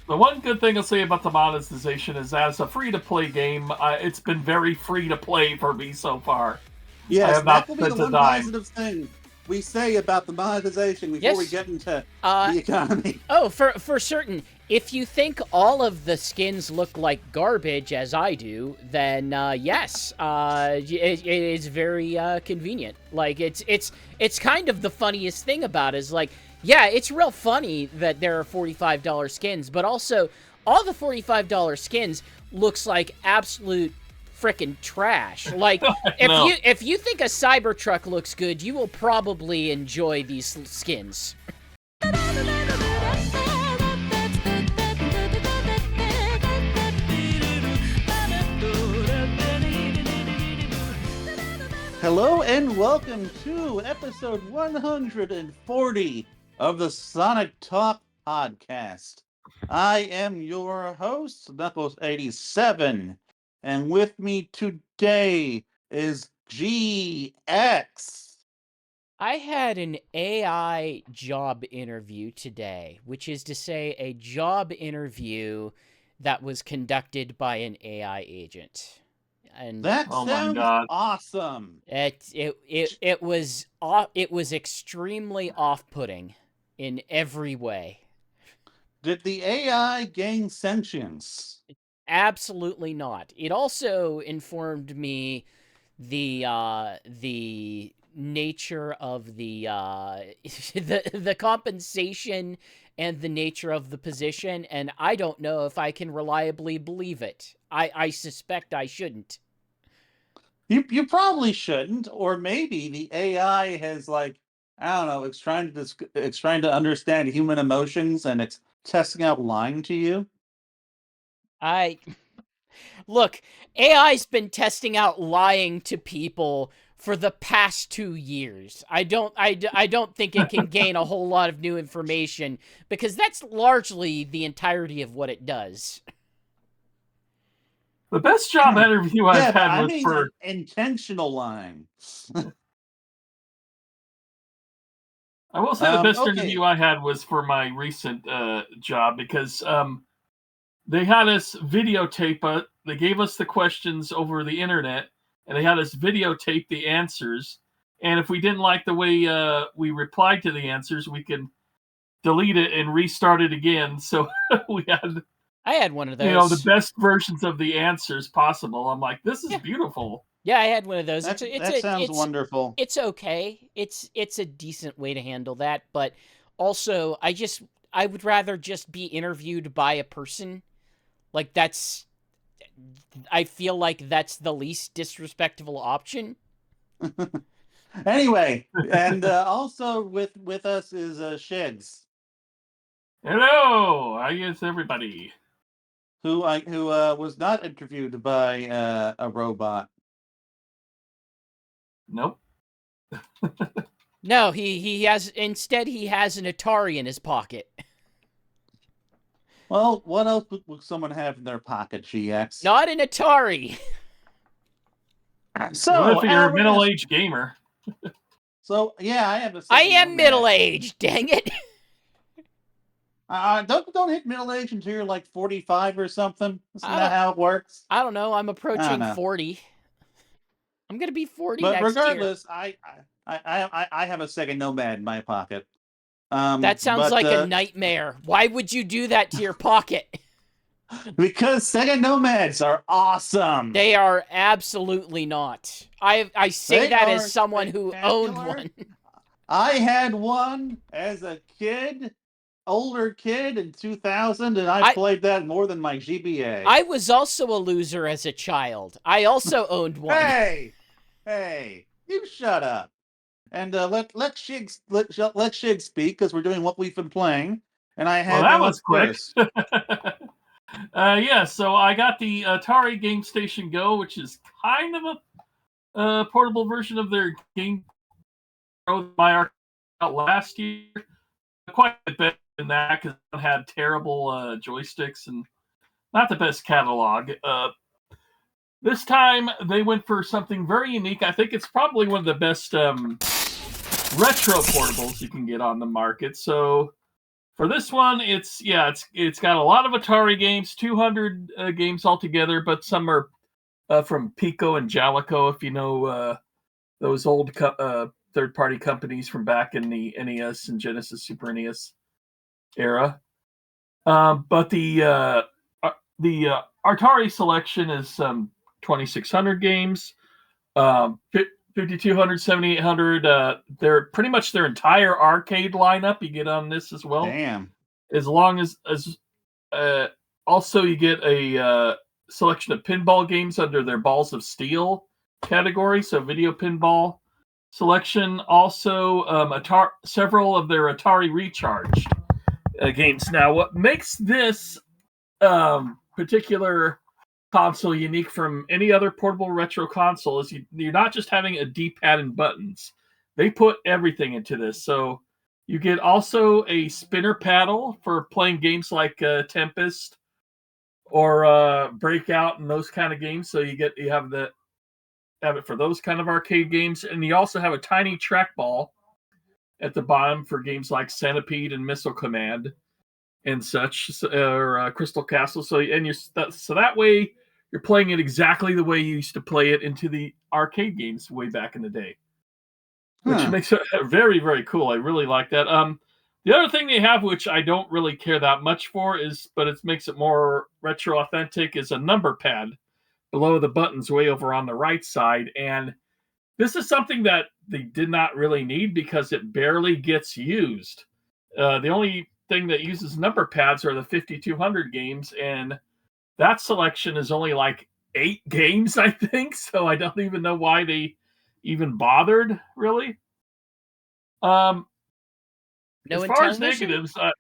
The one good thing I'll say about the monetization is that it's a free-to-play game. It's been very free-to-play for me so far. I Yes, have that not will be the spent a one dime. positive thing we say about the monetization before we get into the economy. Oh, for certain. If you think all of the skins look like garbage, as I do, then yes, it is very convenient. Like it's kind of the funniest thing about it is like, yeah, it's real funny that there are $45 skins, but also all the $45 skins looks like absolute freaking trash. Like if you think a Cybertruck looks good, you will probably enjoy these skins. Hello and welcome to episode 140 of the Sonic Talk podcast. I am your host, Knuckles87, and with me today is GX. I had an AI job interview today, which is to say a job interview that was conducted by an AI agent. And that sounds awesome. It was extremely off-putting in every way. Did the AI gain sentience? Absolutely not. It also informed me the nature of the the compensation and the nature of the position, and I don't know if I can reliably believe it. I suspect I shouldn't. You probably shouldn't, or maybe the AI has I don't know, it's trying to understand human emotions and it's testing out lying to you. Look, AI's been testing out lying to people for the past 2 years. I don't think it can gain a whole lot of new information because that's largely the entirety of what it does. The best job interview I've had was for intentional lying. I will say the best interview I had was for my recent job because they had us videotape. They gave us the questions over the internet, and they had us videotape the answers. And if we didn't like the way we replied to the answers, we could delete it and restart it again. So I had one of those. You know, the best versions of the answers possible. I'm like, this is beautiful. Yeah, I had one of those. That sounds wonderful. It's okay. It's a decent way to handle that, but also I would rather just be interviewed by a person. Like I feel like that's the least disrespectful option. Anyway, and also with us is Shigs. Hello, how is everybody? Who was not interviewed by a robot. Nope. No, he has an Atari in his pocket. Well, what else would someone have in their pocket, GX? Not an Atari. So, well, if you're a middle-aged gamer. So, yeah, I have a... I am middle-aged, dang it. Don't hit middle-aged until you're like 45 or something. Isn't that how it works? I don't know. I'm approaching 40. I'm going to be 40 but next year. But regardless, I have a Sega Nomad in my pocket. That sounds like a nightmare. Why would you do that to your pocket? Because Sega Nomads are awesome. They are absolutely not. I say that as someone who owned one. I had one as a older kid in 2000, and I played that more than my GBA. I was also a loser as a child. I also owned one. Hey, you shut up. And let Shig speak, because we're doing what we've been playing. And I had that was quick. Yeah, so I got the Atari Gamestation Go, which is kind of a portable version of their game. My arcade out last year, quite a bit in that because it had terrible joysticks and not the best catalog. This time they went for something very unique. I think it's probably one of the best retro portables you can get on the market. So For this one, it's got a lot of Atari games, 200 games altogether, but some are from Pico and Jalico, if you know those old third-party companies from back in the NES and Genesis Super NES era. But the Atari selection is 2,600 games, 5,200, 7,800. They're pretty much their entire arcade lineup you get on this as well. Damn. As long as also you get a selection of pinball games under their Balls of Steel category, so video pinball selection. Also, several of their Atari Recharged games. Now, what makes this particular console unique from any other portable retro console is you're not just having a D-pad and buttons. They put everything into this. So you get also a spinner paddle for playing games like Tempest or Breakout and those kind of games. So you have it for those kind of arcade games, and you also have a tiny trackball at the bottom for games like Centipede and Missile Command and such, or Crystal Castle. So that way you're playing it exactly the way you used to play it into the arcade games way back in the day, which makes it very, very cool. I really like that. The other thing they have, which I don't really care that much for, but it makes it more retro authentic, is a number pad below the buttons way over on the right side. And this is something that they did not really need because it barely gets used. The only thing that uses number pads are the 5,200 games, and that selection is only like 8 games, I think. So I don't even know why they even bothered, really. No as far as negatives, No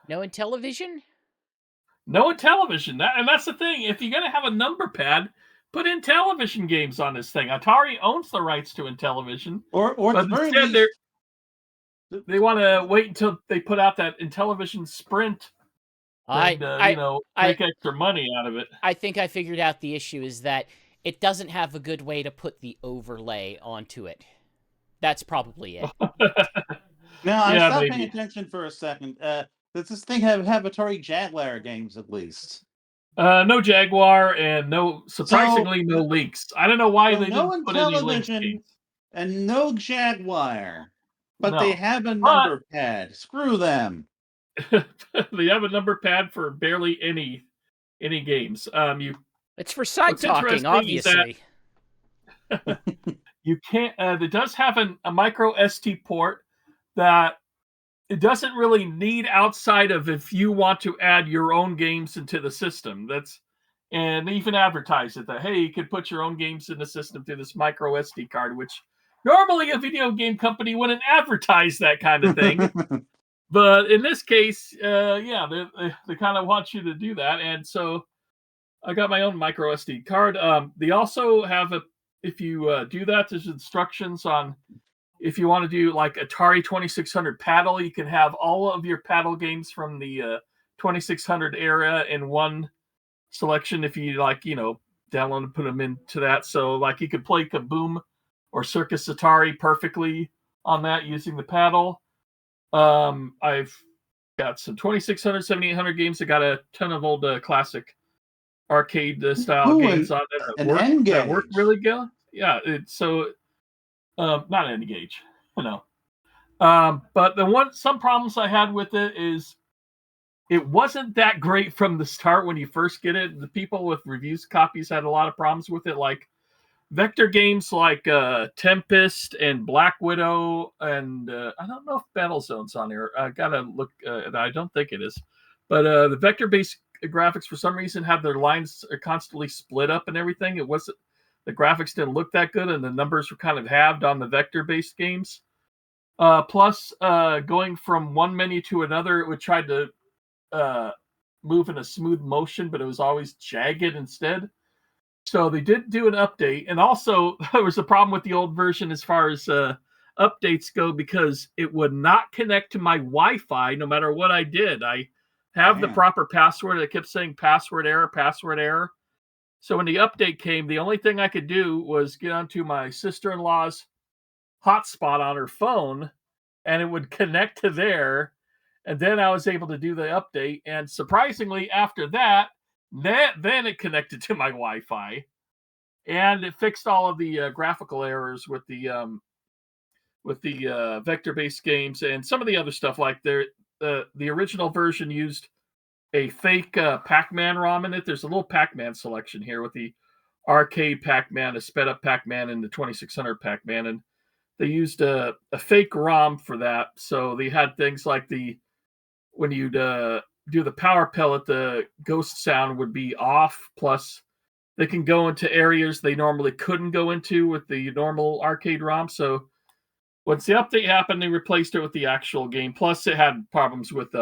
Intellivision? No Intellivision. And that's the thing. If you're going to have a number pad, put Intellivision games on this thing. Atari owns the rights to Intellivision. Or but instead, they want to wait until they put out that Intellivision Sprint and, make extra money out of it. I think I figured out the issue is that it doesn't have a good way to put the overlay onto it. That's probably it. Now, I stopped paying attention for a second. Does this thing have Atari Jaguar games at least? No Jaguar and surprisingly, no Lynx. I don't know why they didn't put any Lynx games. And no Jaguar. But they have a number pad. Screw them. They have a number pad for barely any games. It's for side talking, obviously. You can't. It does have a micro SD port that it doesn't really need outside of if you want to add your own games into the system. And they even advertise it that, hey, you could put your own games in the system through this micro SD card, which normally a video game company wouldn't advertise that kind of thing. But in this case, they kind of want you to do that. And so I got my own micro SD card. They also have if you do that, there's instructions on if you want to do like Atari 2600 paddle, you can have all of your paddle games from the 2600 era in one selection if you download and put them into that. So like you could play Kaboom or Circus Atari perfectly on that using the paddle. I've got some 2600, 7800 games. I got a ton of old classic arcade style games on it that work really good. Yeah, not N-Gage, but some problems I had with it is it wasn't that great from the start when you first get it. The people with reviews copies had a lot of problems with it, like vector games like Tempest and Black Widow, and I don't know if Battlezone's on here. I gotta look. I don't think it is, but the vector-based graphics for some reason have their lines constantly split up and everything. The graphics didn't look that good, and the numbers were kind of halved on the vector-based games. Plus, going from one menu to another, it would try to move in a smooth motion, but it was always jagged instead. So they did do an update, and also there was a problem with the old version as far as updates go because it would not connect to my Wi-Fi no matter what I did. I have the proper password. It kept saying password error, password error. So when the update came, the only thing I could do was get onto my sister-in-law's hotspot on her phone and it would connect to there, and then I was able to do the update. And surprisingly, after that, then it connected to my Wi-Fi, and it fixed all of the graphical errors with the vector-based games and some of the other stuff. Like the original version used a fake Pac-Man ROM in it. There's a little Pac-Man selection here with the arcade Pac-Man, a sped-up Pac-Man, and the 2600 Pac-Man, and they used a fake ROM for that. So they had things like when you'd do the power pellet, the ghost sound would be off. Plus, they can go into areas they normally couldn't go into with the normal arcade ROM. So once the update happened, they replaced it with the actual game. Plus, it had problems with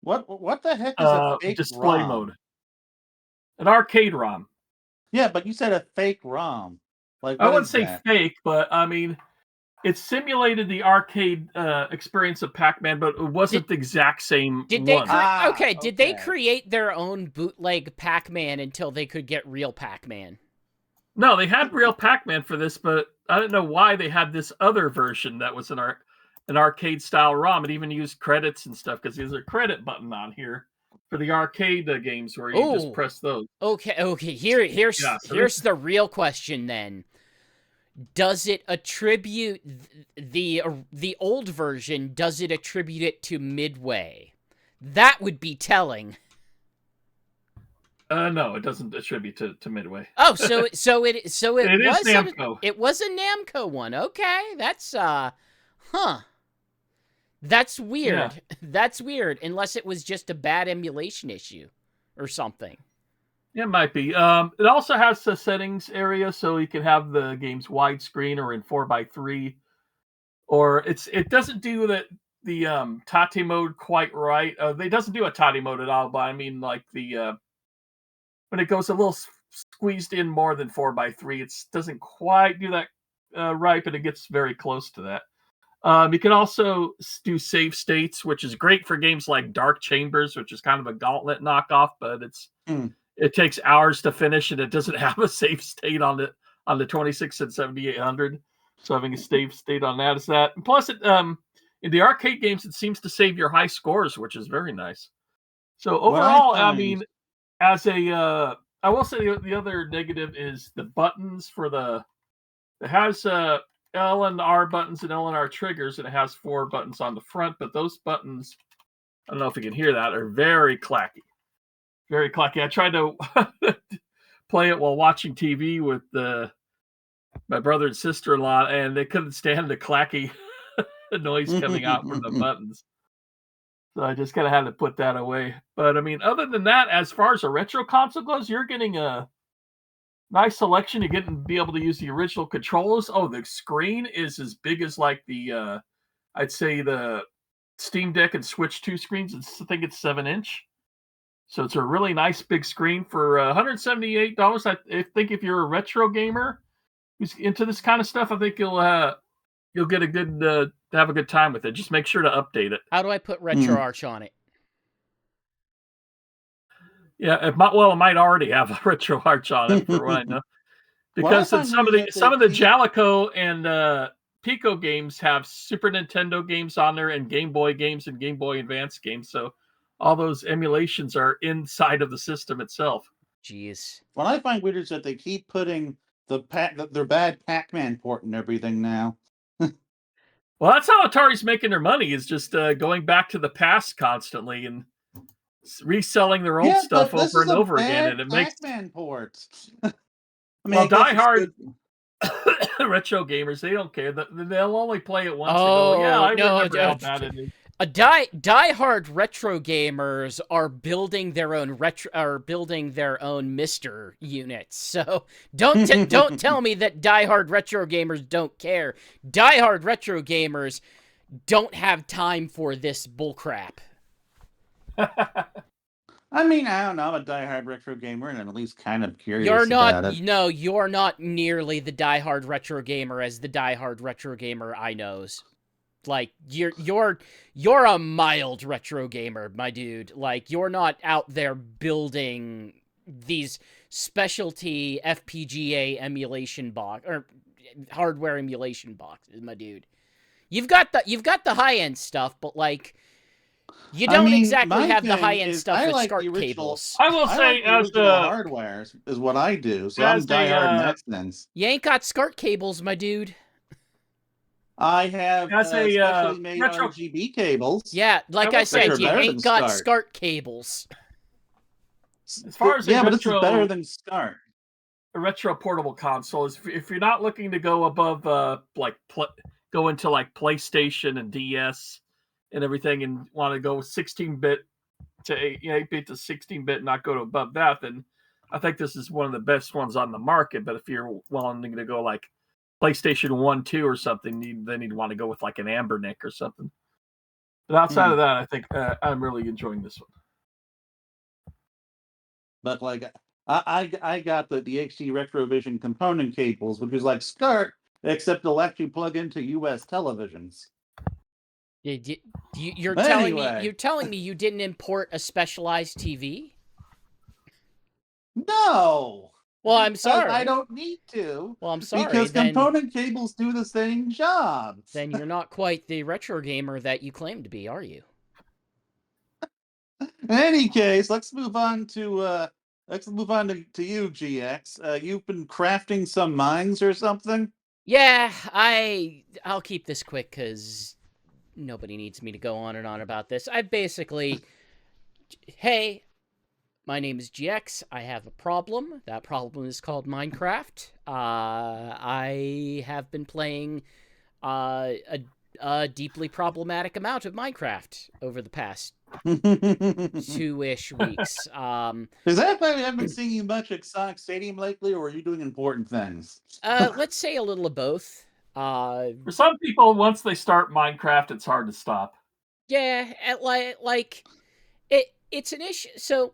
What the heck is a fake display ROM? mode. An arcade ROM. Yeah, but you said a fake ROM. Like, I what wouldn't is say that? fake, but I mean, it simulated the arcade experience of Pac-Man, but it wasn't the exact same Did they one. did they create their own bootleg Pac-Man until they could get real Pac-Man? No, they had real Pac-Man for this, but I don't know why they had this other version that was an arcade style ROM. It even used credits and stuff because there's a credit button on here for the arcade games where you just press those. Okay. Here's the real question then. Does it attribute the old version? Does it attribute it to Midway? That would be telling. No, it doesn't attribute to Midway. Oh, so it it was Namco. It was a Namco one. Okay, that's That's weird. Yeah. That's weird. Unless it was just a bad emulation issue or something. It might be. It also has a settings area, so you can have the games widescreen or in 4:3. Or it doesn't do the Tate mode quite right. It doesn't do a Tate mode at all, but I mean like when it goes a little squeezed in more than 4:3, it doesn't quite do that right, but it gets very close to that. You can also do save states, which is great for games like Dark Chambers, which is kind of a Gauntlet knockoff, but it takes hours to finish, and it doesn't have a save state on the 26 and 7800. So having a save state on that is that. And plus, in the arcade games, it seems to save your high scores, which is very nice. So overall, I mean, I will say the other negative is the buttons for it has L and R buttons and L and R triggers, and it has 4 buttons on the front, but those buttons, I don't know if you can hear that, are very clacky. Very clacky. I tried to play it while watching TV with my brother and sister-in-law, and they couldn't stand the clacky noise coming out from the buttons. So I just kind of had to put that away. But I mean, other than that, as far as a retro console goes, you're getting a nice selection. You're getting to be able to use the original controllers. Oh, the screen is as big as like I'd say the Steam Deck and Switch 2 screens. I think it's 7-inch. So it's a really nice big screen for $178. I think if you're a retro gamer who's into this kind of stuff, I think you'll get a good have a good time with it. Just make sure to update it. How do I put RetroArch on it? Yeah, it might already have a RetroArch on it for what I know, because some of the Jalico and Pico games have Super Nintendo games on there and Game Boy games and Game Boy Advance games. So all those emulations are inside of the system itself. Jeez. What I find weird is that they keep putting their bad Pac-Man port and everything now. Well, that's how Atari's making their money, is just going back to the past constantly and reselling their old stuff over and over again, and it makes Pac-Man ports. I mean, diehard retro gamers, they don't care. They'll only play it once. Oh, and go, yeah, I remember how bad it is. Diehard retro gamers are building their own Mister units. So don't tell me that diehard retro gamers don't care. Diehard retro gamers don't have time for this bullcrap. I mean, I don't know. I'm a diehard retro gamer, and I'm at least kind of curious about it. No, you're not nearly the diehard retro gamer as the diehard retro gamer I knows. Like, you're a mild retro gamer, my dude. Like, you're not out there building these specialty FPGA emulation box or hardware emulation boxes, my dude. You've got the high end stuff, but like you I don't mean, exactly my have the thing high end is stuff I with like the SCART original. cables. I will I say, like the original hardware is what I do. So I'm as diehard in a that sense. You ain't got SCART cables, my dude. I have as a specially made retro, RGB cables, Yeah, like I I will say which said, are you better than ain't got SCART. SCART cables. as far as Yeah, but this is better than SCART. a retro portable console is if you're not looking to go above go into like PlayStation and DS and everything and want to go 16-bit to 8-bit to 16-bit, not go to above that, then I think this is one of the best ones on the market. But if you're wanting to go like PlayStation 1, 2 or something, then you'd want to go with like an Ambernick or something. But outside of that, I think I'm really enjoying this one. But like I got the HD Retrovision component cables, which is like SCART, except it'll actually plug into US televisions. You're But telling me anyway. you didn't import a specialized TV? No. Well, I'm Because I sorry. don't need to. Well, I'm sorry. Because component cables do the same job. Then you're not quite the retro gamer that you claim to be, are you? In any case, let's move on to you, GX. You've been crafting some mines or something? Yeah, I'll keep this quick because nobody needs me to go on and on about this. I basically, hey, my name is GX. I have a problem. That problem is called Minecraft. I have been playing a deeply problematic amount of Minecraft over the past 2-ish weeks. Is that why we haven't been seeing you much at Sonic Stadium lately, or are you doing important things? Let's say a little of both. For some people, once they start Minecraft, it's hard to stop. Yeah, like it's an issue. So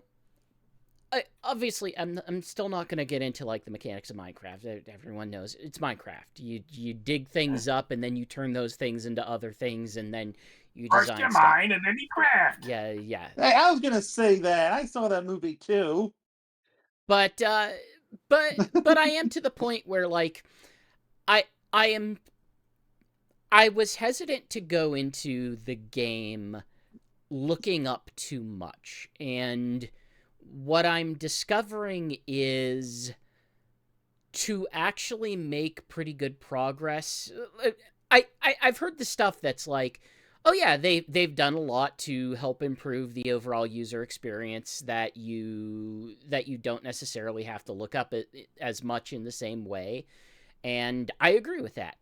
obviously, I'm still not gonna get into like the mechanics of Minecraft. Everyone knows it's Minecraft. You dig things up and then you turn those things into other things and then you design First you stuff. mine and then you craft. Yeah, yeah. Hey, I was gonna say that. I saw that movie too. But I am to the point where like I I am I was hesitant to go into the game looking up too much. And what I'm discovering is to actually make pretty good progress. I've heard the stuff that's like, oh yeah, they've done a lot to help improve the overall user experience, that you don't necessarily have to look up it as much in the same way. And I agree with that.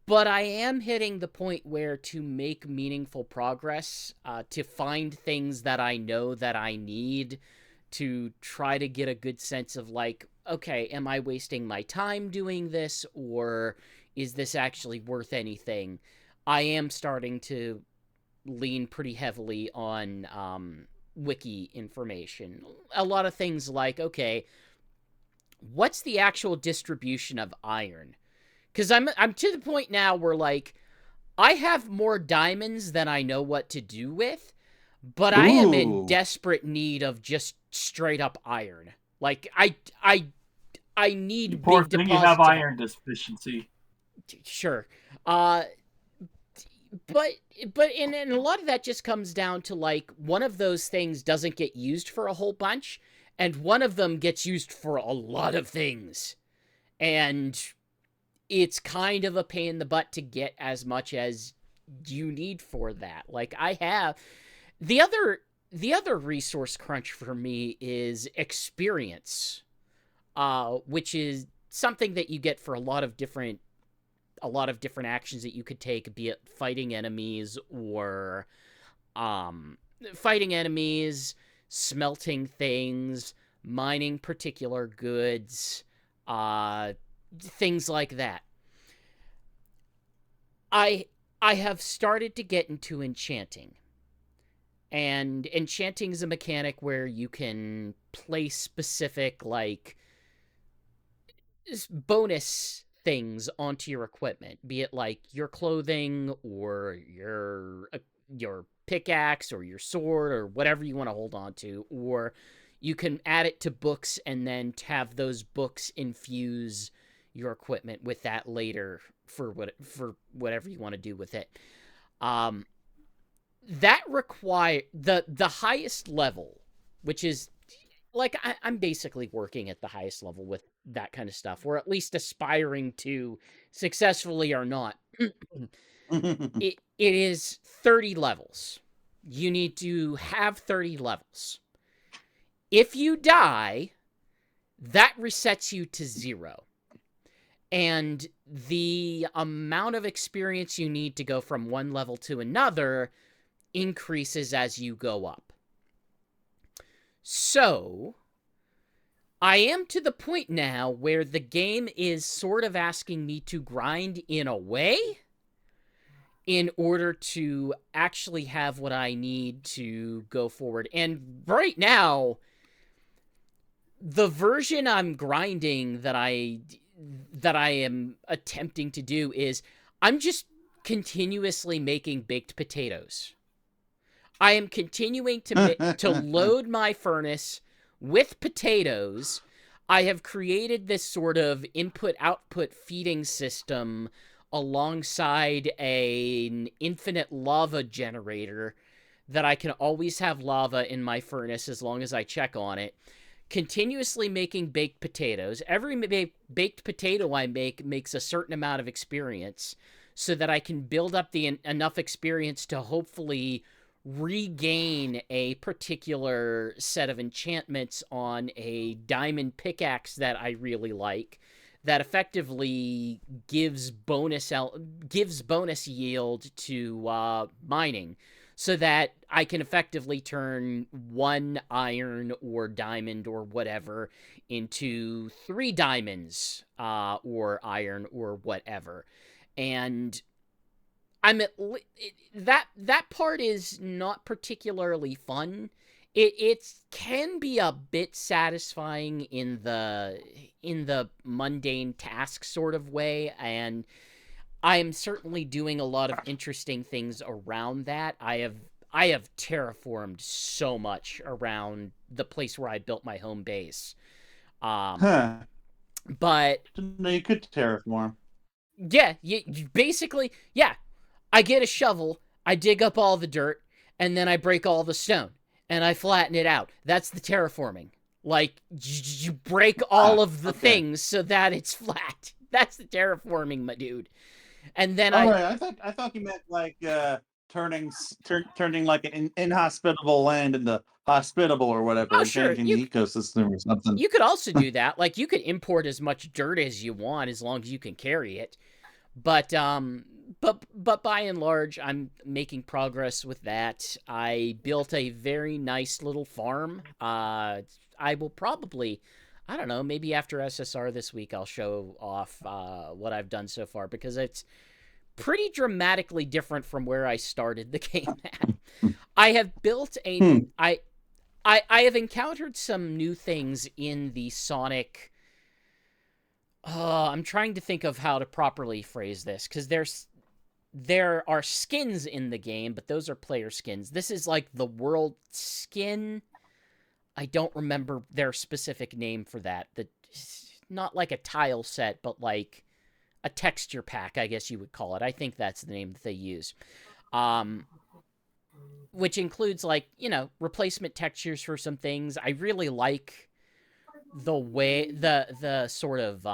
But I am hitting the point where to make meaningful progress, to find things that I know that I need, to try to get a good sense of like, okay, am I wasting my time doing this, or is this actually worth anything? I am starting to lean pretty heavily on wiki information. A lot of things like, okay, what's the actual distribution of iron? Because I'm to the point now where, like, I have more diamonds than I know what to do with, but I am in desperate need of just straight up iron. Like, I need You poor big thing, deposits. you have of iron deficiency. Sure. But and a lot of that just comes down to, like, one of those things doesn't get used for a whole bunch, and one of them gets used for a lot of things. And it's kind of a pain in the butt to get as much as you need for that. Like, I have the other resource crunch for me is experience, which is something that you get for a lot of different actions that you could take, be it fighting enemies or smelting things, mining particular goods, things like that. I have started to get into enchanting. And enchanting is a mechanic where you can place specific, like, bonus things onto your equipment, be it like your clothing or your pickaxe or your sword or whatever you want to hold on to, or you can add it to books and then have those books infuse your equipment with that later for whatever you want to do with it. That require the highest level, which is like I'm basically working at the highest level with that kind of stuff, or at least aspiring to, successfully or not. It is 30 levels. You need to have 30 levels. If you die, that resets you to 0. And the amount of experience you need to go from one level to another increases as you go up. So, I am to the point now where the game is sort of asking me to grind in a way in order to actually have what I need to go forward. And right now, the version I'm grinding that I am attempting to do is I'm just continuously making baked potatoes. I am continuing to load my furnace with potatoes. I have created this sort of input-output feeding system alongside an infinite lava generator that I can always have lava in my furnace as long as I check on it. Continuously making baked potatoes. Every baked potato I make makes a certain amount of experience so that I can build up enough experience to hopefully regain a particular set of enchantments on a diamond pickaxe that I really like, that effectively gives bonus yield to mining, so that I can effectively turn 1 iron or diamond or whatever into 3 diamonds or iron or whatever. And that part is not particularly fun. It can be a bit satisfying in the mundane task sort of way, and I am certainly doing a lot of interesting things around that. I have terraformed so much around the place where I built my home base. But Didn't know you could terraform. Yeah, you basically, yeah. I get a shovel, I dig up all the dirt, and then I break all the stone, and I flatten it out. That's the terraforming. Like, you break all of the things so that it's flat. That's the terraforming, my dude. And then I thought you meant like turning like an inhospitable land into hospitable or whatever, Oh, and sure. changing the ecosystem or something. You could also do that. Like, you could import as much dirt as you want as long as you can carry it. But by and large, I'm making progress with that. I built a very nice little farm. I will probably, I don't know, maybe after SSR this week, I'll show off what I've done so far, because it's pretty dramatically different from where I started the game at. I have built I have encountered some new things in the Sonic. I'm trying to think of how to properly phrase this, because there are skins in the game, but those are player skins. This is like the world skin. I don't remember their specific name for that. Not like a tile set, but like a texture pack, I guess you would call it. I think that's the name that they use. Which includes, like, replacement textures for some things. I really like the way the sort of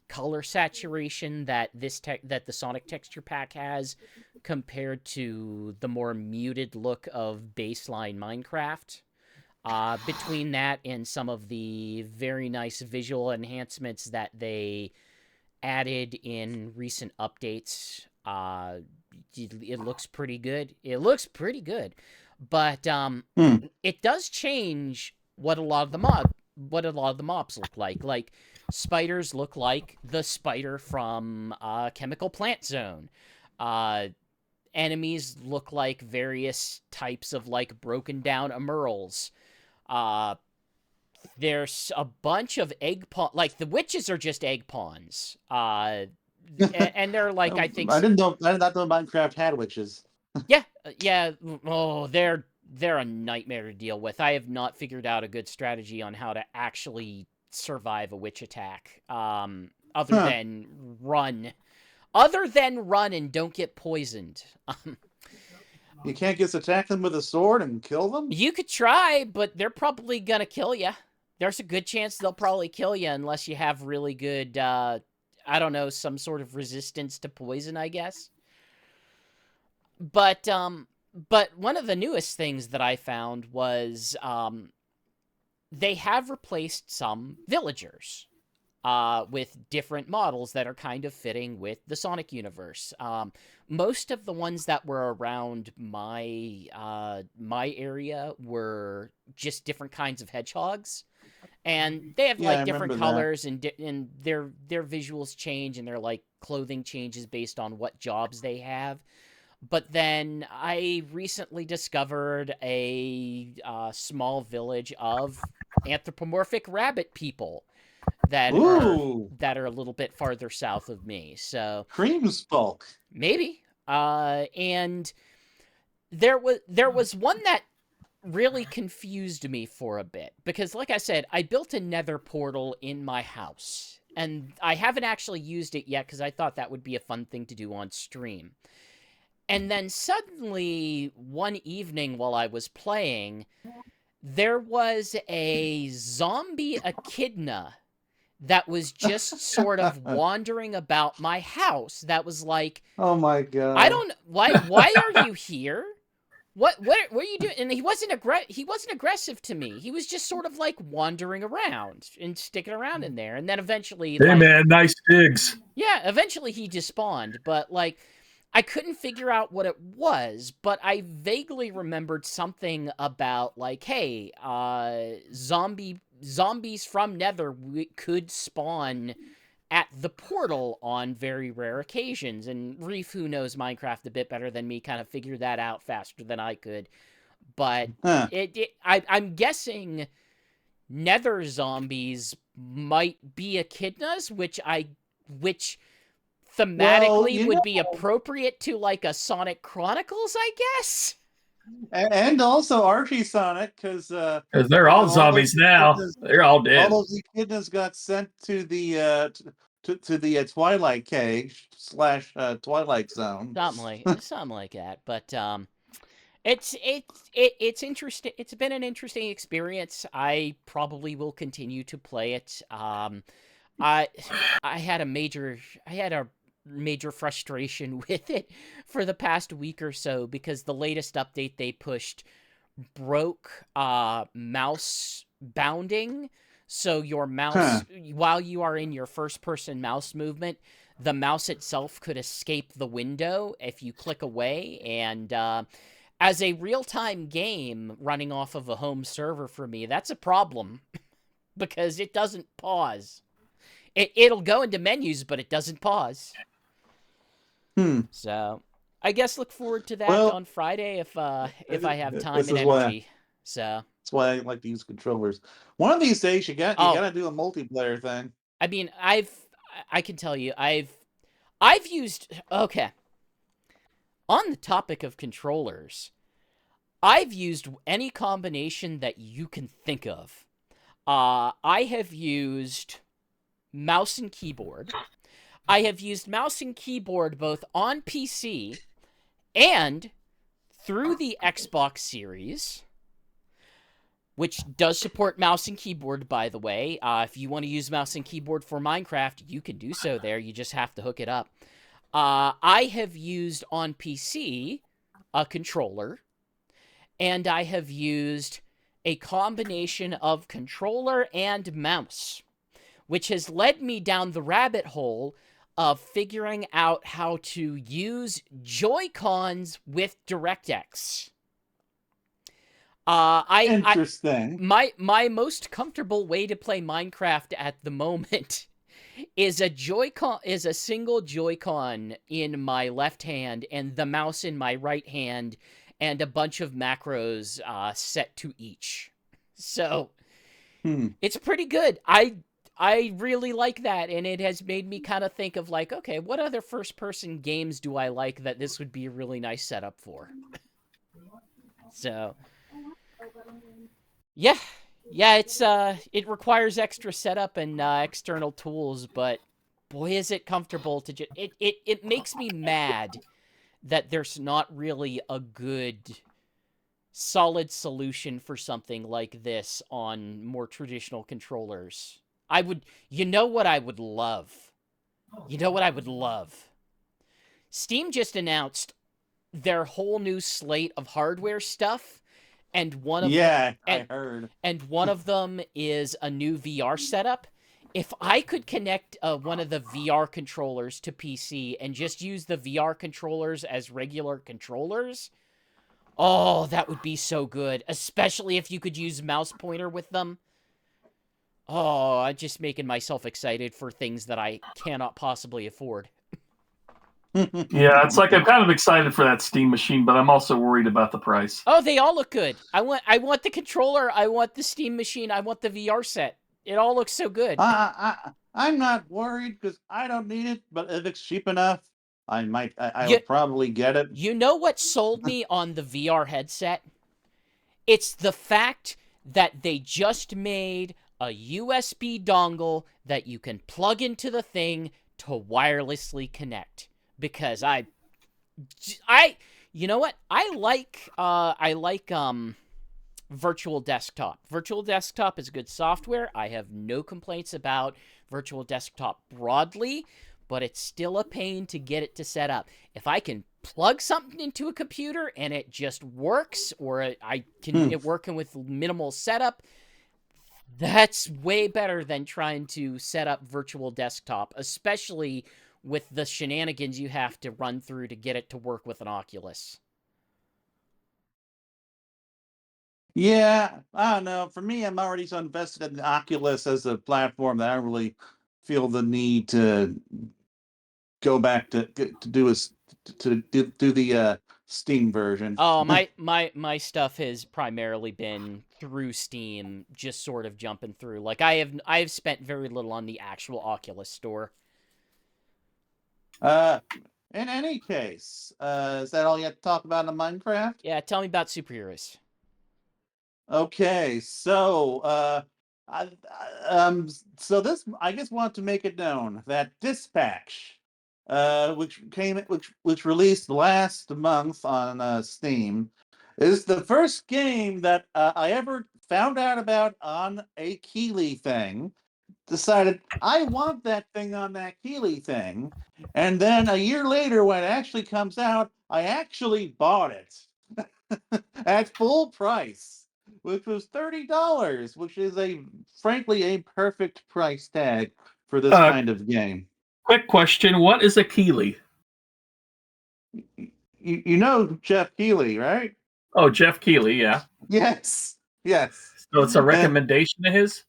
color saturation that that the Sonic texture pack has compared to the more muted look of baseline Minecraft. Between that and some of the very nice visual enhancements that they added in recent updates, it looks pretty good. It looks pretty good, but it does change what a lot of the mobs look like. Like, spiders look like the spider from Chemical Plant Zone. Enemies look like various types of, like, broken down emeralds. There's a bunch of egg pawn, like, the witches are just egg pawns. And they're like, I think I didn't know Minecraft had witches. yeah. Oh, they're a nightmare to deal with. I have not figured out a good strategy on how to actually survive a witch attack, other than run. Other than run and don't get poisoned. You can't just attack them with a sword and kill them? You could try, but they're probably gonna kill you. There's a good chance they'll probably kill you unless you have really good, I don't know, some sort of resistance to poison, I guess. But one of the newest things that I found was they have replaced some villagers with different models that are kind of fitting with the Sonic universe. Most of the ones that were around my area were just different kinds of hedgehogs. And they have like different colors and their visuals change and their like clothing changes based on what jobs they have. But then I recently discovered a small village of anthropomorphic rabbit people that are a little bit farther south of me. So Creamspulk. Maybe. And there was one that really confused me for a bit because, like I said, I built a nether portal in my house and I haven't actually used it yet because I thought that would be a fun thing to do on stream. And then suddenly one evening while I was playing, there was a zombie echidna that was just sort of wandering about my house. That was like, oh my god! I don't. Why are you here? What are you doing? And he wasn't aggressive to me. He was just sort of like wandering around and sticking around in there. And then eventually, hey man, nice digs. Yeah, eventually he despawned, but like I couldn't figure out what it was, but I vaguely remembered something about like, hey, zombies from Nether could spawn at the portal on very rare occasions, and Reef, who knows Minecraft a bit better than me, kind of figured that out faster than I could. But I'm guessing Nether zombies might be echidnas, which thematically would be appropriate to like a Sonic Chronicles, I guess. And also Archie Sonic, because they're all zombies now. They're all dead. All those echidnas got sent to the to the Twilight Cage / Twilight Zone. Something like that. But it's interesting. It's been an interesting experience. I probably will continue to play it. I had a major frustration with it for the past week or so because the latest update they pushed broke mouse bounding. So your mouse, while you are in your first-person mouse movement, the mouse itself could escape the window if you click away. And as a real-time game running off of a home server for me, that's a problem because it doesn't pause. It'll go into menus, but it doesn't pause. So I guess look forward to that on Friday if I have time and energy. That's why I like to use controllers. One of these days you gotta do a multiplayer thing. I mean, I can tell you I've used on the topic of controllers, I've used any combination that you can think of. I have used mouse and keyboard. I have used mouse and keyboard both on PC and through the Xbox Series, which does support mouse and keyboard, by the way. If you want to use mouse and keyboard for Minecraft, you can do so there. You just have to hook it up. I have used on PC a controller, and I have used a combination of controller and mouse, which has led me down the rabbit hole of figuring out how to use Joy-Cons with DirectX. Interesting. My most comfortable way to play Minecraft at the moment is a single Joy-Con in my left hand and the mouse in my right hand and a bunch of macros set to each. So it's pretty good. I really like that, and it has made me kind of think of like, okay, what other first-person games do I like that this would be a really nice setup for? So, yeah, it's it requires extra setup and external tools, but boy, is it comfortable to just... It makes me mad that there's not really a good, solid solution for something like this on more traditional controllers. You know what I would love? You know what I would love? Steam just announced their whole new slate of hardware stuff, and I heard. and one of them is a new VR setup. If I could connect one of the VR controllers to PC and just use the VR controllers as regular controllers, oh, that would be so good. Especially if you could use mouse pointer with them. Oh, I'm just making myself excited for things that I cannot possibly afford. Yeah, it's like I'm kind of excited for that Steam machine, but I'm also worried about the price. Oh, they all look good. I want the controller, I want the Steam machine, I want the VR set. It all looks so good. I'm not worried because I don't need it, but if it's cheap enough, I would probably get it. You know what sold me on the VR headset? It's the fact that they just made a USB dongle that you can plug into the thing to wirelessly connect. Because you know what? I like Virtual Desktop. Virtual Desktop is good software. I have no complaints about Virtual Desktop broadly, but it's still a pain to get it to set up. If I can plug something into a computer and it just works, or it working with minimal setup, that's way better than trying to set up Virtual Desktop, especially with the shenanigans you have to run through to get it to work with an Oculus. Yeah, I don't know. For me, I'm already so invested in the Oculus as a platform that I don't really feel the need to go back to do the Steam version. Oh, my stuff has primarily been through Steam, just sort of jumping through. Like I've spent very little on the actual Oculus store. In any case, is that all you have to talk about in Minecraft? Yeah, tell me about superheroes. Okay, so so this I just want to make it known that Dispatch, which released last month on Steam, is the first game that I ever found out about on a Keeley thing. Decided I want that thing on that Keeley thing, and then a year later, when it actually comes out, I actually bought it at full price, which was $30, which is frankly a perfect price tag for this kind of game. Quick question: what is a Keeley? You know Jeff Keeley, right? Oh, Jeff Keeley, yeah. Yes. So it's a recommendation of his?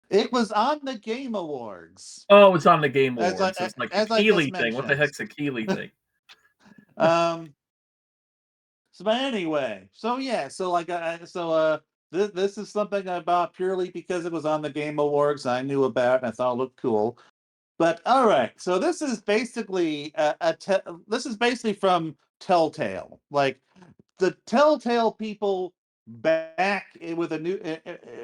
It was on the Game Awards. Oh, it's on the Game Awards. It's like a Keeley thing. What the heck's a Keeley thing? But anyway, this is something I bought purely because it was on the Game Awards. I knew about and I thought it looked cool. But all right, so this is basically this is basically from Telltale. Like the Telltale people back with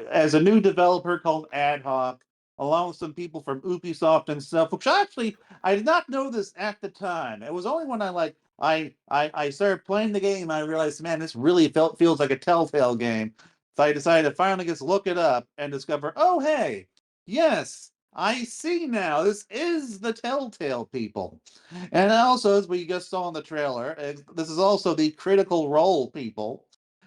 as a new developer called Ad Hoc, along with some people from Ubisoft and stuff. Which actually I did not know this at the time. It was only when I started playing the game I realized, man, this really feels like a Telltale game. So I decided to finally just look it up and discover, oh hey, yes, I see now. This is the Telltale people. And also, as we just saw in the trailer, this is also the Critical Role people,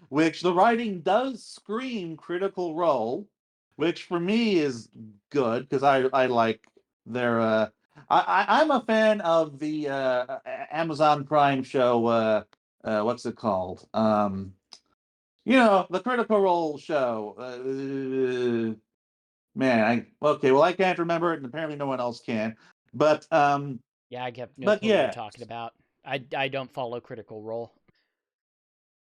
which the writing does scream Critical Role, which for me is good because I like their. I'm a fan of the Amazon Prime show. What's it called? The Critical Role show. I can't remember it, and apparently no one else can. But yeah, I have no clue what you're talking about. I don't follow Critical Role.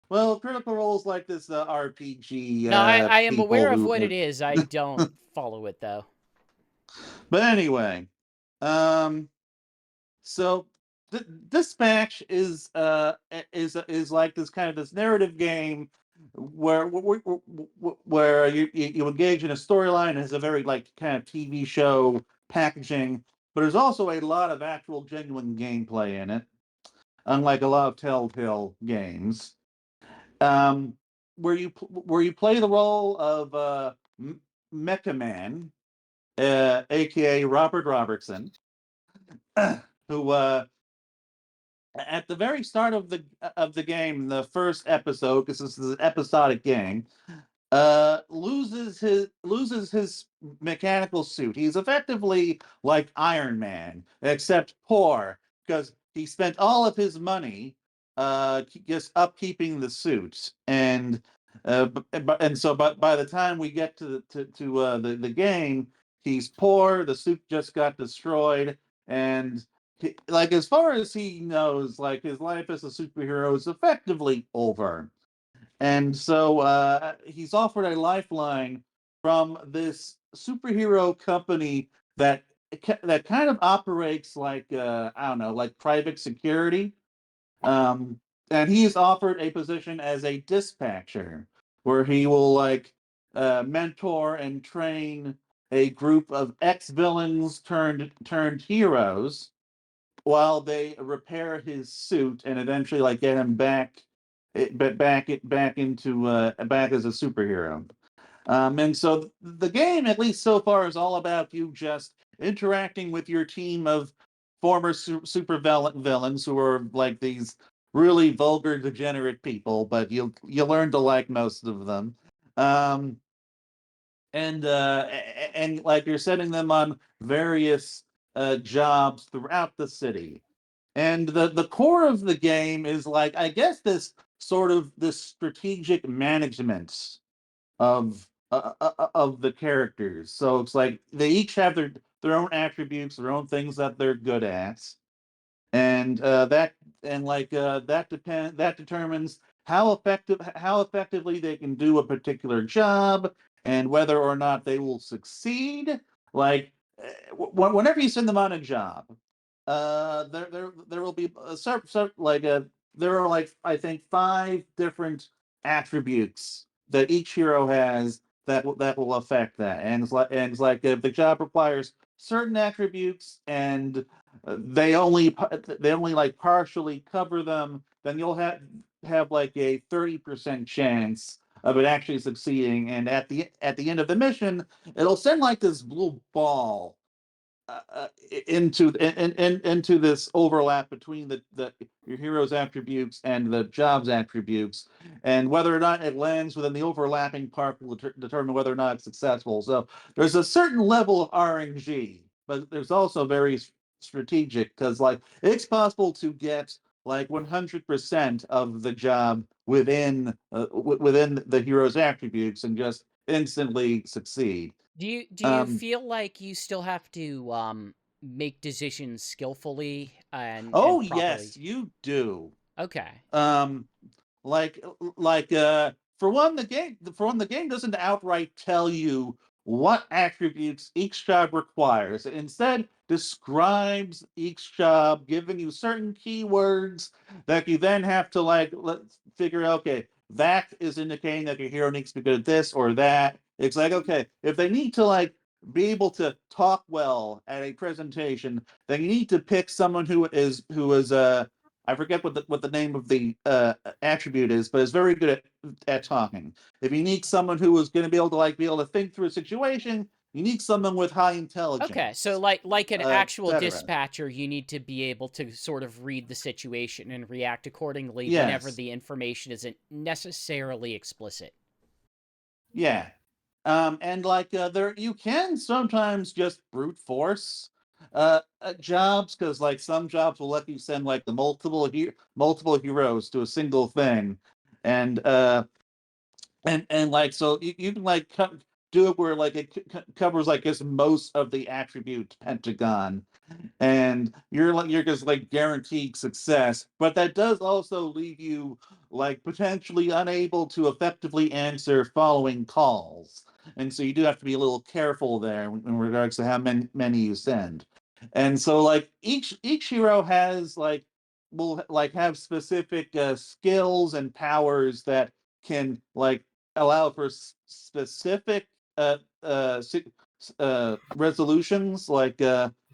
Well, Critical Role is like this RPG. No, I am aware of what it is. I don't follow it though. But anyway, so Dispatch is like this kind of this narrative game where you engage in a storyline as a very like kind of TV show packaging, but there's also a lot of actual genuine gameplay in it, unlike a lot of Telltale games. Where you play the role of Mecha-Man, aka Robert Robertson, who at the very start of the game, the first episode, because this is an episodic game, loses his mechanical suit. He's effectively like Iron Man, except poor because he spent all of his money just upkeeping the suit, and but by the time we get to the game, he's poor. The suit just got destroyed, and like as far as he knows, like his life as a superhero is effectively over. And so he's offered a lifeline from this superhero company that kind of operates like I don't know, like private security. And he's offered a position as a dispatcher, where he will like mentor and train a group of ex-villains turned heroes while they repair his suit and eventually like get him back back into back as a superhero. And so the game, at least so far, is all about you just interacting with your team of former super villains who are like these really vulgar, degenerate people, but you learn to like most of them. Um, and like you're setting them on various jobs throughout the city. And the core of the game is like, I guess, this strategic management of the characters. So it's like they each have their own attributes, their own things that they're good at, and that determines how effectively they can do a particular job and whether or not they will succeed. Like whenever you send them on a job, there will be there are like I think 5 different attributes that each hero has that will affect that, and it's like if the job requires certain attributes and they only like partially cover them, then you'll have like a 30% chance of it actually succeeding. And at the end of the mission, it'll send like this blue ball into this overlap between the your hero's attributes and the job's attributes, and whether or not it lands within the overlapping part will determine whether or not it's successful. So there's a certain level of RNG, but there's also very strategic, because like it's possible to get like 100% of the job within the hero's attributes and just instantly succeed. Do you Um, feel like you still have to make decisions skillfully Oh and properly? yes, you do. Okay. Um, like for one, the game doesn't outright tell you what attributes each job requires. It instead describes each job, giving you certain keywords that you then have to like figure out. Okay, that is indicating that your hero needs to be good at this or that. It's like, okay, if they need to like be able to talk well at a presentation, then you need to pick someone who is I forget what the name of the attribute is, but is very good at talking. If you need someone who is going to be able to think through a situation, you need someone with high Okay, so intelligence, like an actual etc. dispatcher, you need to be able to sort of read the situation and react accordingly whenever Yes, the information isn't necessarily explicit. yeah, and like there you can sometimes just brute force jobs, because like some jobs will let you send like the multiple heroes to a single thing, and and like so you can like do it where like it covers like just most of the attribute pentagon, and you're just like guaranteed success, but that does also leave you like potentially unable to effectively answer following calls, and so you do have to be a little careful there in regards to how many you send. And so like each hero has like will like have specific skills and powers that can like allow for specific uh uh resolutions, like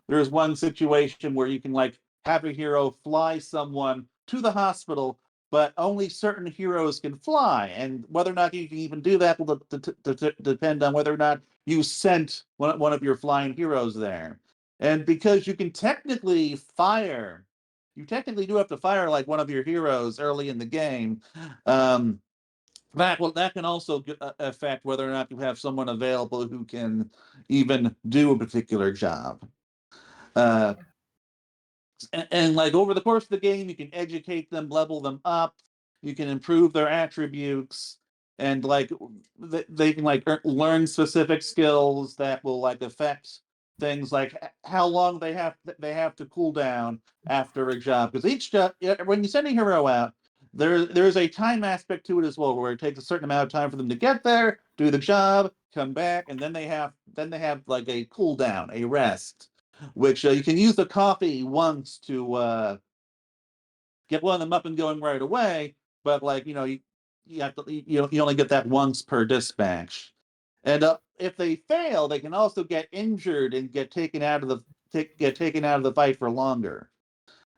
there's one situation where you can like have a hero fly someone to the hospital, but only certain heroes can fly, and whether or not you can even do that will depend on whether or not you sent one of your flying heroes there. And because you can technically fire, you technically do have to fire like one of your heroes early in the game. That can also affect whether or not you have someone available who can even do a particular job. Uh, and like over the course of the game, you can educate them, level them up, you can improve their attributes, and like they can like learn specific skills that will like affect things like how long they have to cool down after a job. Because each job, when you send a hero out, there's a time aspect to it as well, where it takes a certain amount of time for them to get there, do the job, come back, and then they have like a cooldown, a rest, which you can use the coffee once to get one of them up and going right away. But like you have to you only get that once per dispatch, and if they fail, they can also get injured and get taken out of the fight for longer.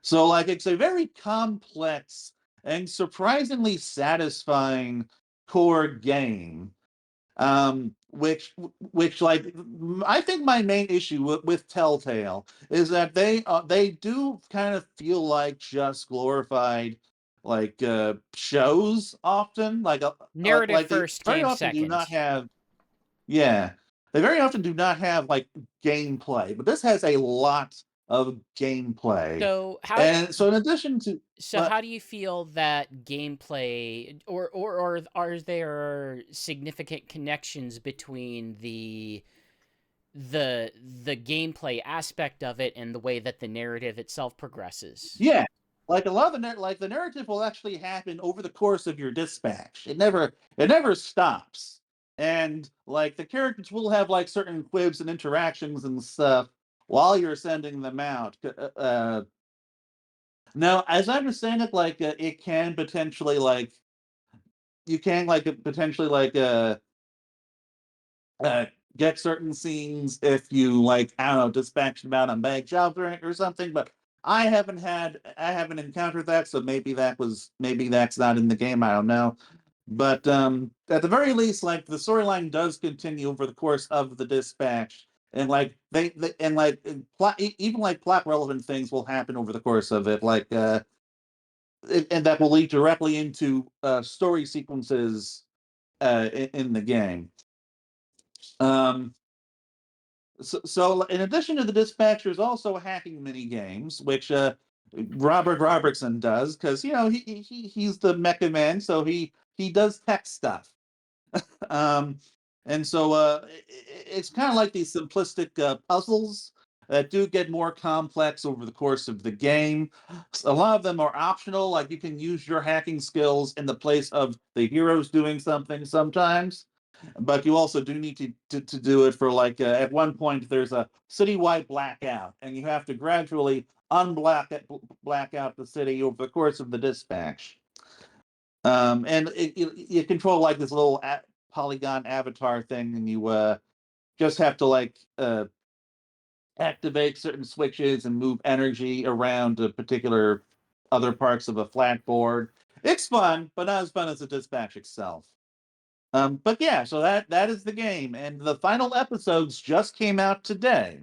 So like it's a very complex and surprisingly satisfying core game, which like I think my main issue with Telltale is that they do kind of feel like just glorified like shows often, Narrative like they first, very game often do second. not have, yeah, they very often do not have like gameplay, but this has a lot of gameplay. So how And so in addition to so how do you feel that gameplay, or are there significant connections between the gameplay aspect of it and the way that the narrative itself progresses? Yeah, like a lot of the narrative will actually happen over the course of your dispatch. It never stops, and like the characters will have like certain quibs and interactions and stuff while you're sending them out. Now, as I understand it, like it can potentially like you can like potentially like uh, get certain scenes if you like I don't know dispatch them out on bag jobs or something. But I haven't encountered that, so maybe that's not in the game. I don't know. But at the very least, like the storyline does continue over the course of the dispatch, and like they and like even like plot relevant things will happen over the course of it, like and that will lead directly into story sequences in the game. Um, so in addition to the dispatch, there's also hacking mini games, which Robert Robertson does because he's the mecha man, so he does tech stuff. Um, and so it's kind of like these simplistic puzzles that do get more complex over the course of the game. A lot of them are optional, like you can use your hacking skills in the place of the heroes doing something sometimes. But you also do need to do it for like at one point there's a citywide blackout, and you have to gradually black out the city over the course of the dispatch. And you control like this little polygon avatar thing, and you just have to like activate certain switches and move energy around to particular other parts of a flat board. It's fun, but not as fun as the dispatch itself. But yeah, so that is the game, and the final episodes just came out today.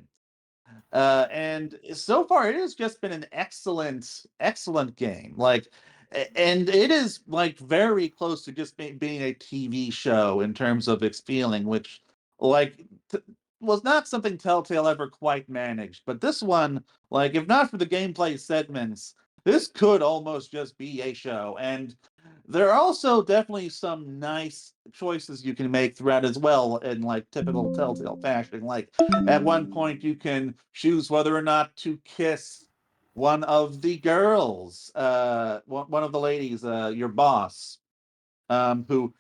And so far, it has just been an excellent game. Like, and it is like very close to just being a TV show in terms of its feeling, which like was not something Telltale ever quite managed. But this one, like, if not for the gameplay segments, this could almost just be a show. And there are also definitely some nice choices you can make throughout as well in like typical Telltale fashion. Like at one point, you can choose whether or not to kiss one of the girls, one of the ladies, your boss, who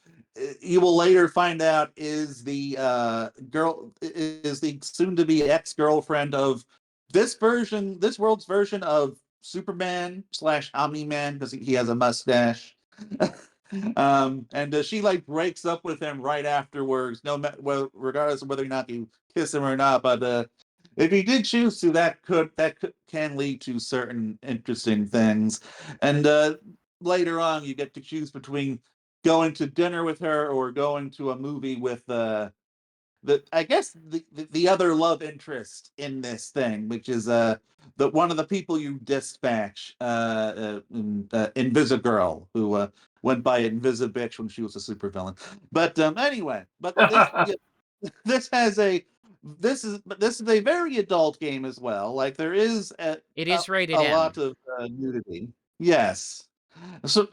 you will later find out is the soon-to-be ex-girlfriend of this world's version of Superman slash Omni-Man, because he has a mustache. And she like breaks up with him right afterwards, no matter well, regardless of whether or not you kiss him or not. But if you did choose to, can lead to certain interesting things. And later on, you get to choose between going to dinner with her or going to a movie with I guess the other love interest in this thing, which is the one of the people you dispatch, Invisigirl, who went by Invisibitch when she was a supervillain. But anyway, but this yeah, this has a this is a very adult game as well. Like there is It is rated a M. lot of nudity. Yes. So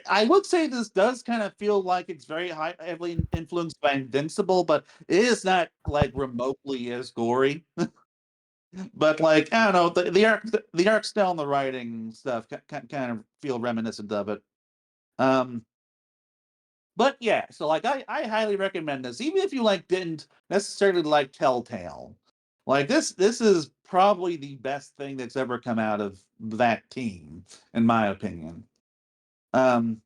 I would say this does kind of feel like it's very heavily influenced by Invincible, but it is not like remotely as gory. But like I don't know, the art style and the writing stuff kind of feel reminiscent of it. Um, but yeah, so like I highly recommend this, even if you like didn't necessarily like Telltale. Like this is probably the best thing that's ever come out of that team, in my opinion. Um,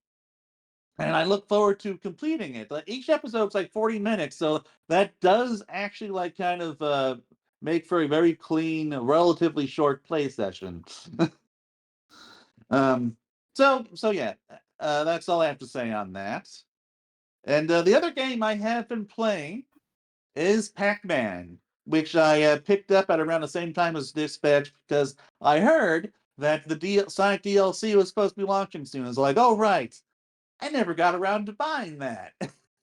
and I look forward to completing it. Like each episode's like 40 minutes, so that does actually like kind of make for a very clean, relatively short play session. um, so yeah, that's all I have to say on that. And the other game I have been playing is Pac-Man, which I picked up at around the same time as Dispatch because I heard that the Sonic DLC was supposed to be launching soon. I was like, oh right, I never got around to buying that.